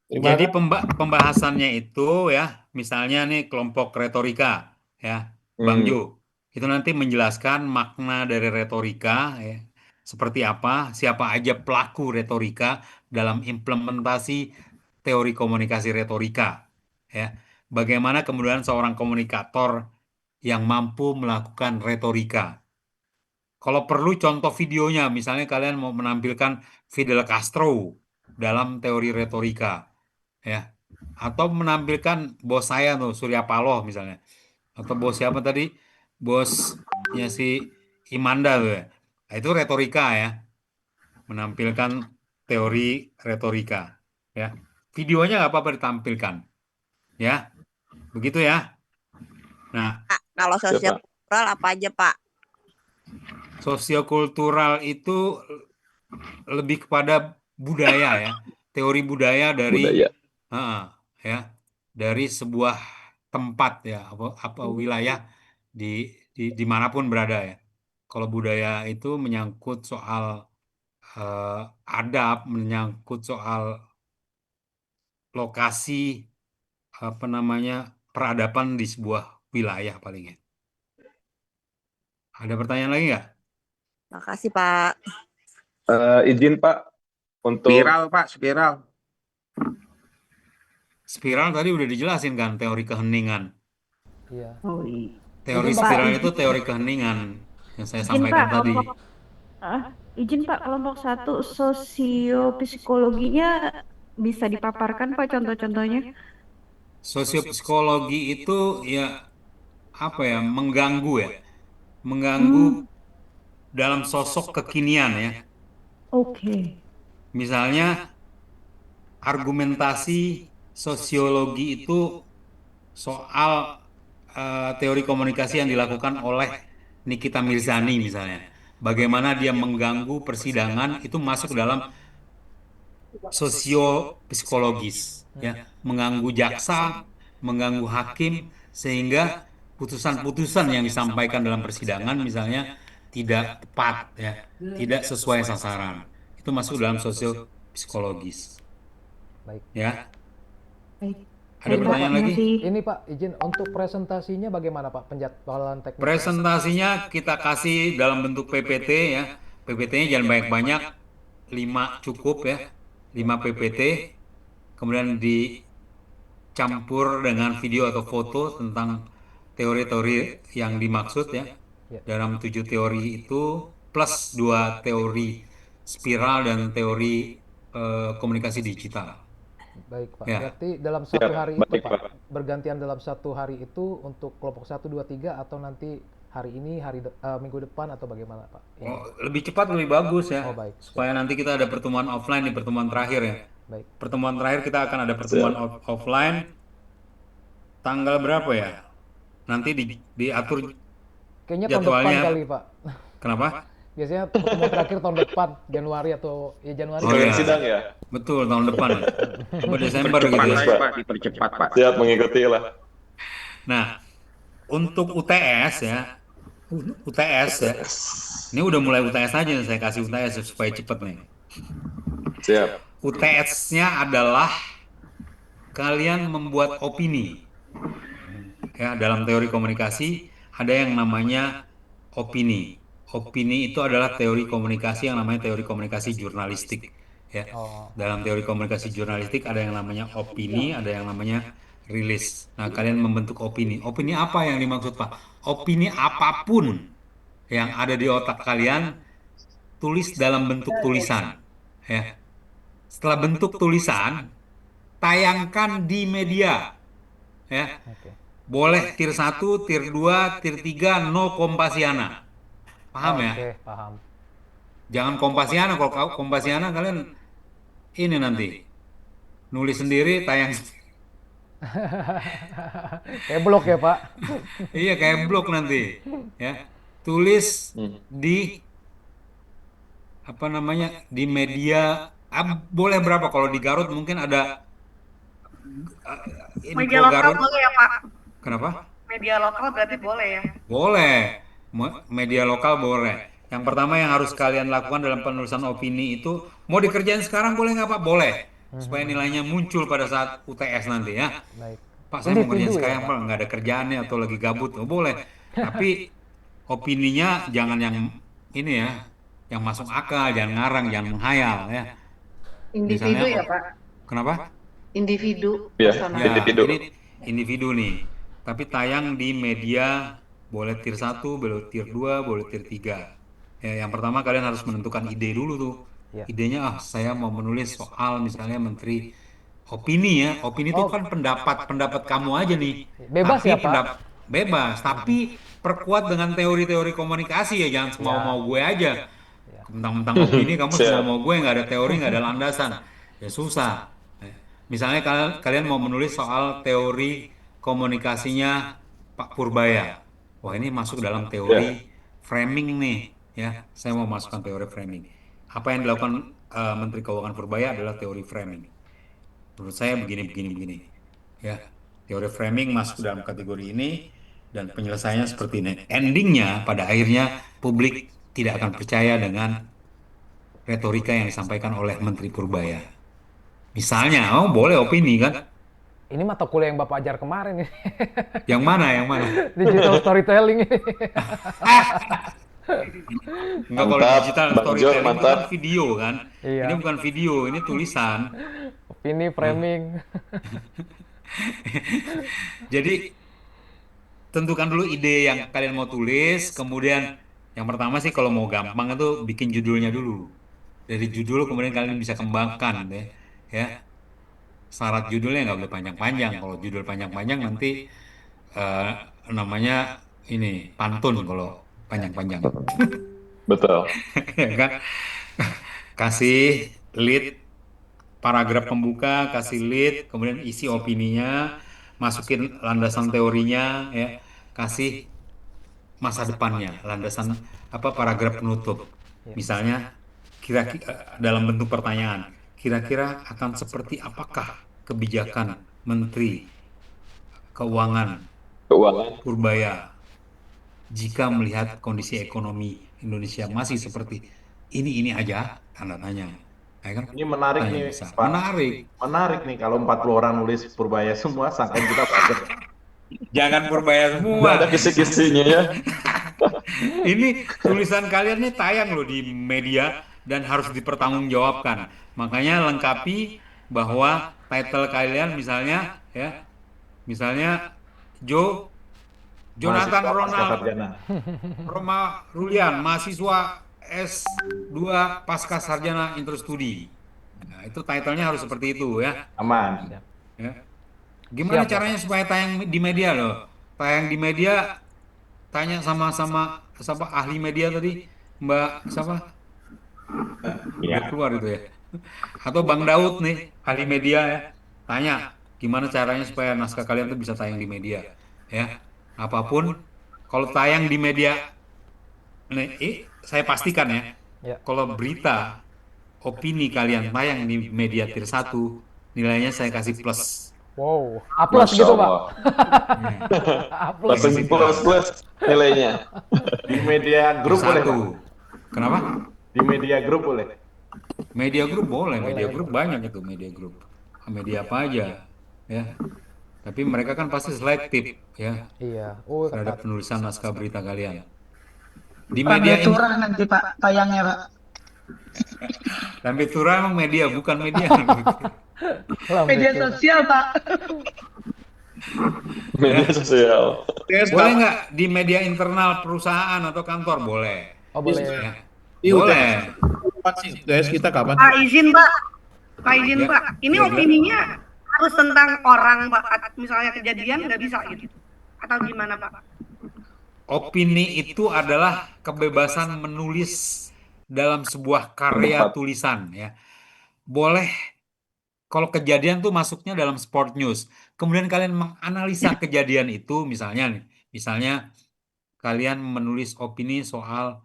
Jadi pembahasannya itu ya, misalnya nih kelompok retorika ya, Bang Jo. Itu nanti menjelaskan makna dari retorika ya, seperti apa, siapa aja pelaku retorika dalam implementasi teori komunikasi retorika ya. Bagaimana kemudian seorang komunikator yang mampu melakukan retorika. Kalau perlu contoh videonya, misalnya kalian mau menampilkan Fidel Castro dalam teori retorika, ya, atau menampilkan bos saya tuh Surya Paloh misalnya, atau bos siapa tadi, bosnya si Imanda tuh, ya. Nah, itu retorika ya, menampilkan teori retorika, ya. Videonya nggak apa-apa ditampilkan, ya, begitu ya. Nah, Kalau sosiokultural apa aja Pak? sosiokultural itu lebih kepada budaya ya, teori budaya dari ya, dari sebuah tempat ya, apa wilayah dimanapun berada ya. Kalau budaya itu menyangkut soal adab, menyangkut soal lokasi peradaban di sebuah wilayah palingnya. Ada pertanyaan lagi nggak? Makasih Pak. Izin Pak untuk Spiral Pak, spiral. Spiral tadi udah dijelasin kan teori keheningan. Iya. Oh, iya. Teori Izin, Pak. spiral itu teori keheningan yang saya Izin sampaikan Pak, tadi. izin Pak, kelompok 1 sosiopsikologinya bisa dipaparkan Pak contoh-contohnya? Sosiopsikologi itu ya apa ya, mengganggu ya. Mengganggu dalam sosok kekinian ya. Oke. Misalnya argumentasi sosiologi itu soal teori komunikasi yang dilakukan oleh Nikita Mirzani misalnya. Bagaimana dia mengganggu persidangan itu masuk dalam sosiopsikologis ya, mengganggu jaksa, mengganggu hakim sehingga putusan-putusan yang disampaikan dalam persidangan misalnya tidak tepat ya, tidak sesuai sasaran. Itu masuk dalam sosiopsikologis. Baik. Ya. Baik. Ada Baik, Pak. pertanyaan Terima lagi? kasih. Ini Pak, izin untuk presentasinya bagaimana Pak penjadwalan teknisnya? Presentasinya kita kasih dalam bentuk PPT ya. PPT-nya jangan banyak-banyak, 5 cukup ya. 5 PPT, kemudian dicampur dengan video atau foto tentang teori-teori yang dimaksud ya. Ya. Dalam 7 teori itu plus 2 teori spiral dan teori komunikasi digital. Baik Pak, Ya. berarti dalam satu hari itu baik, Pak, bergantian dalam satu hari itu untuk kelompok 1, 2, 3 atau nanti hari ini, minggu depan atau bagaimana Pak? Ini. Oh, lebih cepat lebih bagus ya. Oh baik, Supaya nanti kita ada pertemuan offline di pertemuan terakhir ya. baik. Pertemuan terakhir kita akan ada pertemuan offline tanggal berapa ya? Nanti diatur Kayaknya tahun depan jadwalnya. kali Pak. Kenapa? Biasanya pertemuan terakhir tahun depan, Januari atau Januari. Oh Sekalian iya. sidang ya. Betul, tahun depan ya. Coba Desember gitu Dipercepat ya. saja, Pak, dipercepat, Pak. Siap mengikuti lah. Nah, untuk UTS ya. UTS ya. Ini udah mulai UTS aja nih, saya kasih UTS supaya cepet nih. Siap. UTS-nya adalah kalian membuat opini. Ya, dalam teori komunikasi ada yang namanya opini. Opini itu adalah teori komunikasi yang namanya teori komunikasi jurnalistik. Ya, dalam teori komunikasi jurnalistik ada yang namanya opini, ada yang namanya rilis. Nah, kalian membentuk opini. Opini apa yang dimaksud, Pak? Opini apapun yang ada di otak kalian, tulis dalam bentuk tulisan. Ya. Setelah bentuk tulisan, tayangkan di media. Ya. Boleh tier 1, tier 2, tier 3, no Kompasiana. Paham ya? Oke, paham. Jangan Kompasiana, kalau Kompasiana kalian ini nanti nulis sendiri, tayang sendiri. Kayak blog ya Pak. Iya, kayak blog nanti. Ya. Tulis di apa namanya? Di media boleh berapa? Kalau di Garut mungkin ada Media info lokal Garut. boleh ya Pak? Kenapa? Media lokal berarti boleh ya? Boleh. Media lokal boleh. Yang pertama yang harus kalian lakukan dalam penulisan opini itu, mau dikerjain sekarang boleh nggak Pak? Boleh. Supaya nilainya muncul pada saat UTS nanti ya. Baik. Pak, saya mau kerjain Individu ya, sekarang Pak? Pak, nggak ada kerjaannya atau lagi gabut. Oh, boleh. Tapi opininya jangan yang ini ya, yang masuk akal, jangan ngarang, jangan menghayal ya. Individu Misalnya, ya, Pak? kenapa? Individu, Ya, personal. Ya, individu. ini individu nih. Tapi tayang di media boleh tier 1, boleh tier 2, boleh tier 3. Ya, yang pertama kalian harus menentukan ide dulu tuh. Ya. Idenya saya mau menulis soal misalnya menteri opini ya. Opini itu kan pendapat kamu aja nih. Bebas Tapi ya, Pak? Bebas, tapi perkuat dengan teori-teori komunikasi ya, jangan semau-mau gue aja. Mentang-mentang opini kamu Siap. semau-mau gue, nggak ada teori, nggak ada landasan. Ya susah. Misalnya kalian mau menulis soal teori komunikasinya Pak Purbaya. Wah, ini masuk dalam teori framing nih, ya. Saya mau masukkan teori framing. Apa yang dilakukan Menteri Keuangan Purbaya adalah teori framing. Menurut saya begini. Ya, teori framing masuk dalam kategori ini dan penyelesaiannya seperti ini. Endingnya pada akhirnya publik tidak akan percaya dengan retorika yang disampaikan oleh Menteri Purbaya. Misalnya, oh boleh opini kan? Ini mata kuliah yang Bapak ajar kemarin ini. Yang mana? Yang mana? Digital storytelling ini. Enggak, kalau Mantap, digital Bang Jo, storytelling itu mantap. kan video kan? Iya. Ini bukan video, ini tulisan. Opini framing. Jadi tentukan dulu ide yang kalian mau tulis, kemudian yang pertama sih kalau mau gampang itu bikin judulnya dulu. Dari judul kemudian kalian bisa kembangkan deh, ya. Syarat judulnya nggak boleh panjang-panjang. Kalau judul panjang-panjang nanti eh, namanya ini pantun kalau panjang-panjang. Betul. Ya kan? Kasih lead paragraf pembuka, kasih lead, kemudian isi opininya, masukin landasan teorinya, ya, kasih masa depannya, landasan apa paragraf penutup. Misalnya kira-kira dalam bentuk pertanyaan, kira-kira akan seperti apakah kebijakan Menteri Keuangan Purbaya jika melihat kondisi ekonomi Indonesia masih seperti ini aja, tanda tanya. ya kan? Ini menarik Tayang nih, besar. Pak. Menarik. Menarik nih kalau 40 orang nulis Purbaya semua, sangkain kita bagus. Jangan Purbaya Nggak semua. ada kisi-kisinya ya. Ini tulisan kalian nih tayang loh di media dan harus dipertanggungjawabkan. Makanya lengkapi bahwa title kalian misalnya ya, misalnya Jonathan Mahasiswa pasca Ronald sarjana. Roma Rulian, mahasiswa S2 pasca sarjana interstudi. Nah, itu titlenya harus seperti itu ya. Aman. Ya. Gimana Siap, caranya Bapak. supaya tayang di media loh? Tayang di media, tanya sama siapa ahli media tadi, Mbak siapa? Biar Ya. keluar itu ya. Atau Bang Daud nih, ahli media ya. Tanya gimana caranya supaya naskah kalian tuh bisa tayang di media ya. Apapun kalau tayang di media nih, saya pastikan ya. Ya. Kalau berita opini kalian tayang di media tier 1, nilainya saya kasih plus. Wow, A+ Masya gitu, Pak. Allah. A+. Langsung plus nilainya. Di media grup boleh, Pak? Kenapa? Di media grup boleh? Media grup boleh, Boleh, media grup boleh. banyak itu media grup. Media apa aja ya. Tapi mereka kan pasti selektif ya Iya. Oh, terhadap ketat. penulisan naskah berita kalian. Di Lambe media Turah nanti Pak tayangnya Pak. Lambe Turah emang media, bukan media. Media sosial Pak. Media sosial. Boleh nggak di media internal perusahaan atau kantor? Boleh. Oh, boleh. Ya. Ini Boleh. Kapan sih UTS kita kapan? Pak izin Pak, Pak izin Ya, Pak. Ini ya, opininya harus tentang orang Pak. Misalnya kejadian nggak bisa gitu. Atau gimana Pak? Opini itu adalah kebebasan menulis dalam sebuah karya Pendapat. tulisan ya. Boleh kalau kejadian tuh masuknya dalam sport news. Kemudian kalian menganalisa kejadian itu misalnya nih, misalnya kalian menulis opini soal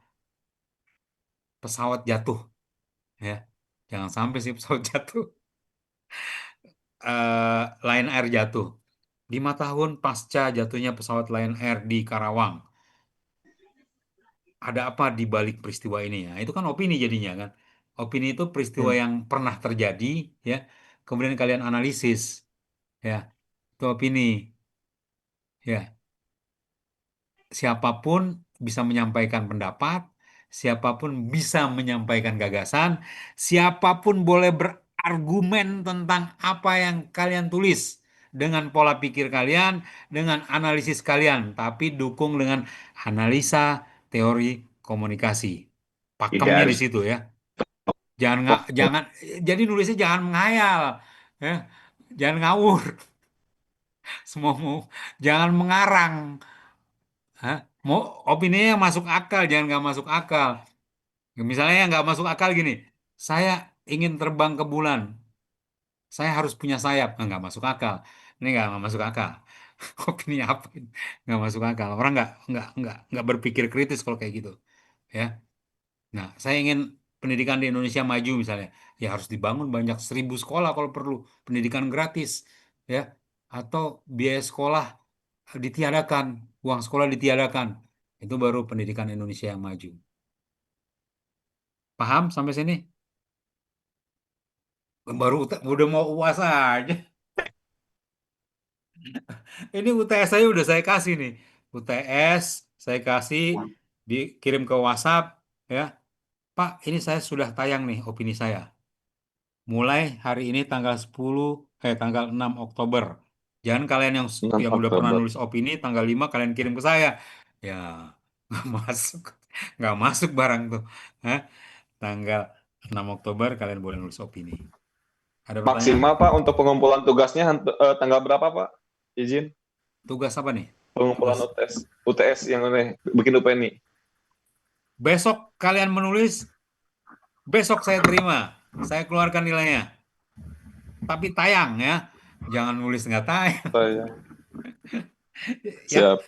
pesawat jatuh ya. Jangan sampai sih pesawat jatuh. Lion Air jatuh. 5 tahun pasca jatuhnya pesawat Lion Air di Karawang. Ada apa di balik peristiwa ini ya? Itu kan opini jadinya kan. Opini itu peristiwa yang pernah terjadi ya. Kemudian kalian analisis ya. Itu opini ya. Siapapun bisa menyampaikan pendapat, siapapun bisa menyampaikan gagasan, siapapun boleh berargumen tentang apa yang kalian tulis dengan pola pikir kalian, dengan analisis kalian, tapi dukung dengan analisa teori komunikasi. Pakemnya di situ ya. Jangan jadi nulisnya jangan menghayal ya. Jangan ngawur. Semua mau jangan mengarang. Hah? Mau opininya yang masuk akal, jangan nggak masuk akal. Misalnya yang nggak masuk akal gini, saya ingin terbang ke bulan, saya harus punya sayap. Nggak masuk akal. Ini nggak masuk akal. Opini apa ini? Nggak masuk akal. Orang nggak berpikir kritis kalau kayak gitu. Ya. Nah, saya ingin pendidikan di Indonesia maju misalnya, ya harus dibangun banyak 1.000 sekolah kalau perlu, pendidikan gratis, ya, atau biaya sekolah ditiadakan, uang sekolah ditiadakan, itu baru pendidikan Indonesia yang maju. Paham sampai sini? Baru udah mau UAS aja. Ini UTS saya udah saya kasih nih, UTS saya kasih dikirim ke WhatsApp, ya, Pak, ini saya sudah tayang nih opini saya. Mulai hari ini tanggal 6 Oktober. Jangan kalian yang 6 udah pernah Oktober. nulis opini tanggal 5 kalian kirim ke saya. Ya, nggak masuk. Nggak masuk barang tuh. Hah? Tanggal 6 Oktober kalian boleh nulis opini. Ada pertanyaan? Maksimal Pak untuk pengumpulan tugasnya tanggal berapa Pak? Izin. Tugas apa nih? Pengumpulan UTS yang ini bikin UPNI. Besok kalian menulis, besok saya terima. Saya keluarkan nilainya. Tapi tayang ya. Jangan nulis nggak tayang. Tayang. Ya. Siap.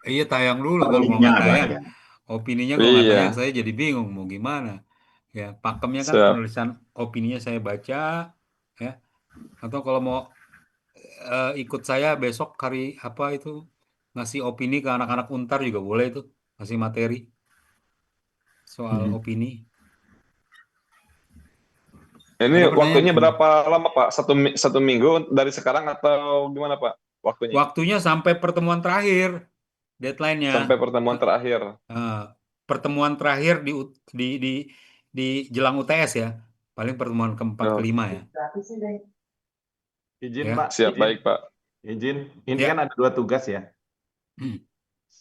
Iya tayang dulu kalau mau Opininya nggak ada tayang. ya. Opininya kalau nggak Iya. tayang saya jadi bingung mau gimana. Ya, pakemnya kan Siap. penulisan opininya saya baca ya. Atau kalau mau ikut saya besok hari apa itu ngasih opini ke anak-anak Untar juga boleh itu, ngasih materi soal opini. Ini Ada waktunya pertanyaan? berapa lama Pak? Satu minggu dari sekarang atau gimana Pak? Waktunya Waktunya sampai pertemuan terakhir, deadline-nya. sampai pertemuan terakhir. Pertemuan terakhir di jelang UTS ya. Paling pertemuan keempat Oh, kelima ya. Izin Ya. Pak, siap, izin. baik Pak. Izin. Ini Ya. kan ada 2 tugas ya. Hmm.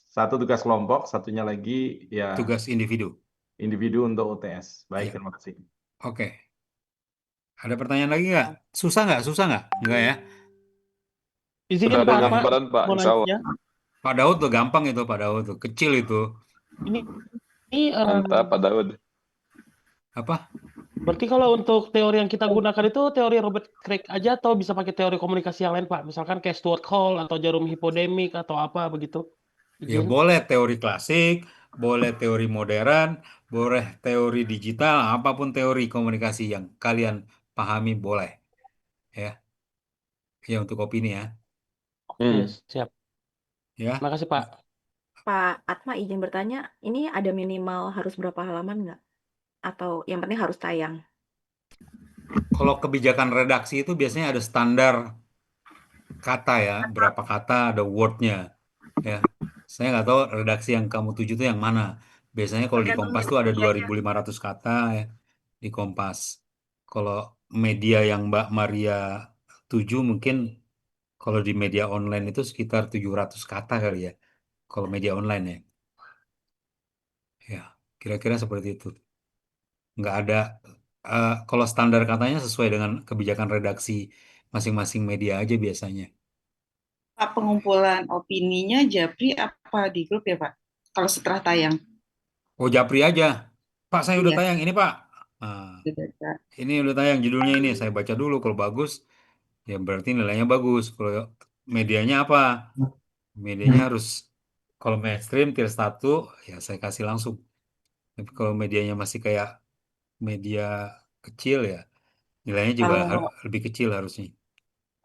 Satu tugas kelompok, satunya lagi ya Tugas individu. individu untuk UTS. Baik, Iya. terima kasih. Oke. Ada pertanyaan lagi nggak? Susah nggak? Susah nggak? Enggak ya. Izinin Sudah ada Pak Atma, gambaran Pak, mau insya Allah. nanya. Pak Daud tuh gampang itu, Pak Daud tuh. Kecil itu. Ini Mantap Pak Daud. Apa? berarti kalau untuk teori yang kita gunakan itu teori Robert Craig aja atau bisa pakai teori komunikasi yang lain Pak? Misalkan kayak Stuart Hall atau jarum hipodemik atau apa begitu? Ya Izin. boleh teori klasik, boleh teori modern, boleh teori digital, apapun teori komunikasi yang kalian pahami boleh. Ya. Ya untuk opini ya. Yes, siap. Ya. Makasih Pak. Pak Atma izin bertanya, ini ada minimal harus berapa halaman nggak? Atau yang penting harus tayang? Kalau kebijakan redaksi itu biasanya ada standar kata ya, berapa kata ada word-nya. Ya. Saya nggak tahu redaksi yang kamu tuju itu yang mana. Biasanya kalau di Tergantung Kompas tuh ada medianya. 2.500 kata ya di Kompas. Kalau media yang Mbak Maria tuju mungkin kalau di media online itu sekitar 700 kata kali ya. Kalau media online ya. Ya, kira-kira seperti itu. Nggak ada, kalau standar katanya sesuai dengan kebijakan redaksi masing-masing media aja biasanya. Pak, pengumpulan opininya Japri apa di grup ya Pak? Kalau setelah tayang. Oh, Japri aja. Pak, saya udah Iya. tayang ini, Pak. Nah, ini udah tayang judulnya ini. Saya baca dulu. Kalau bagus, ya berarti nilainya bagus. Kalau medianya apa? Medianya harus, kalau mainstream tier 1, ya saya kasih langsung. Tapi kalau medianya masih kayak media kecil ya, nilainya juga lebih kecil harusnya.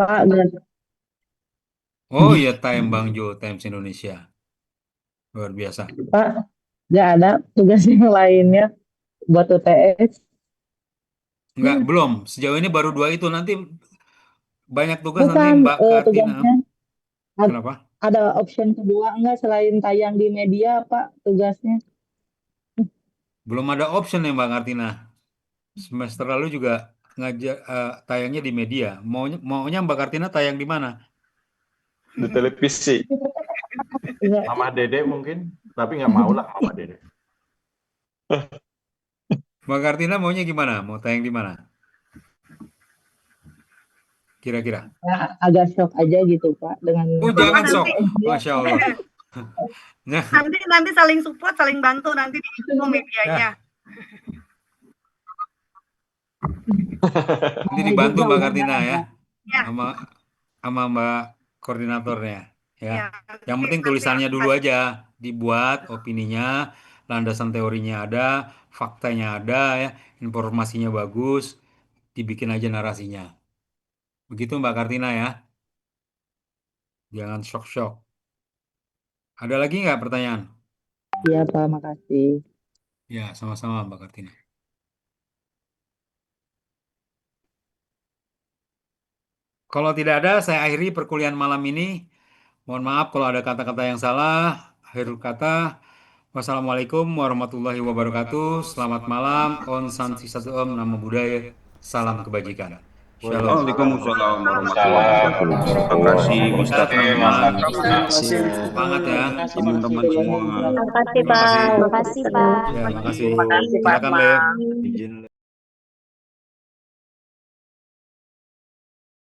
Pak, Oh iya, Time Bang Jo, Times Indonesia. Luar biasa. Pak, nggak ada tugas yang lainnya buat UTS. Enggak, belum. Sejauh ini baru 2 itu. Nanti banyak tugas nanti Bukan Mbak Kartina. tugasnya. Kenapa? Ada option kedua nggak selain tayang di media, Pak, tugasnya? Belum ada option ya Mbak Kartina. Semester lalu juga tayangnya di media. Maunya Mbak Kartina tayang di mana? Di televisi. Mama Dede mungkin, tapi nggak mau lah Mama Dede. Mbak Kartina maunya gimana? Mau tayang di mana? Kira-kira? Ya, agak shock aja gitu, Pak, dengan Oh, jangan sok. Masya Allah. Nanti saling support, saling bantu nanti di medianya. Nanti dibantu Mbak Kartina ya. Sama Mbak koordinatornya ya. Yang penting tulisannya dulu aja, dibuat opininya, landasan teorinya ada, faktanya ada ya, informasinya bagus, dibikin aja narasinya. Begitu Mbak Kartina ya. Jangan shock-shock. Ada lagi nggak pertanyaan? Iya, Pak, makasih. Ya, sama-sama Mbak Kartina. Kalau tidak ada, saya akhiri perkuliahan malam ini. Mohon maaf kalau ada kata-kata yang salah. Akhirul kata. Wassalamualaikum warahmatullahi wabarakatuh. Selamat malam. On Santi Satu Om, Namo Buddhaya. Salam kebajikan. Shalom. Waalaikumsalam warahmatullahi wabarakatuh. Terima kasih Ustaz teman-teman. Semangat ya. Teman-teman semua. Makasih Pak. Makasih Pak. Ya, makasih. Silakan, Le. Izin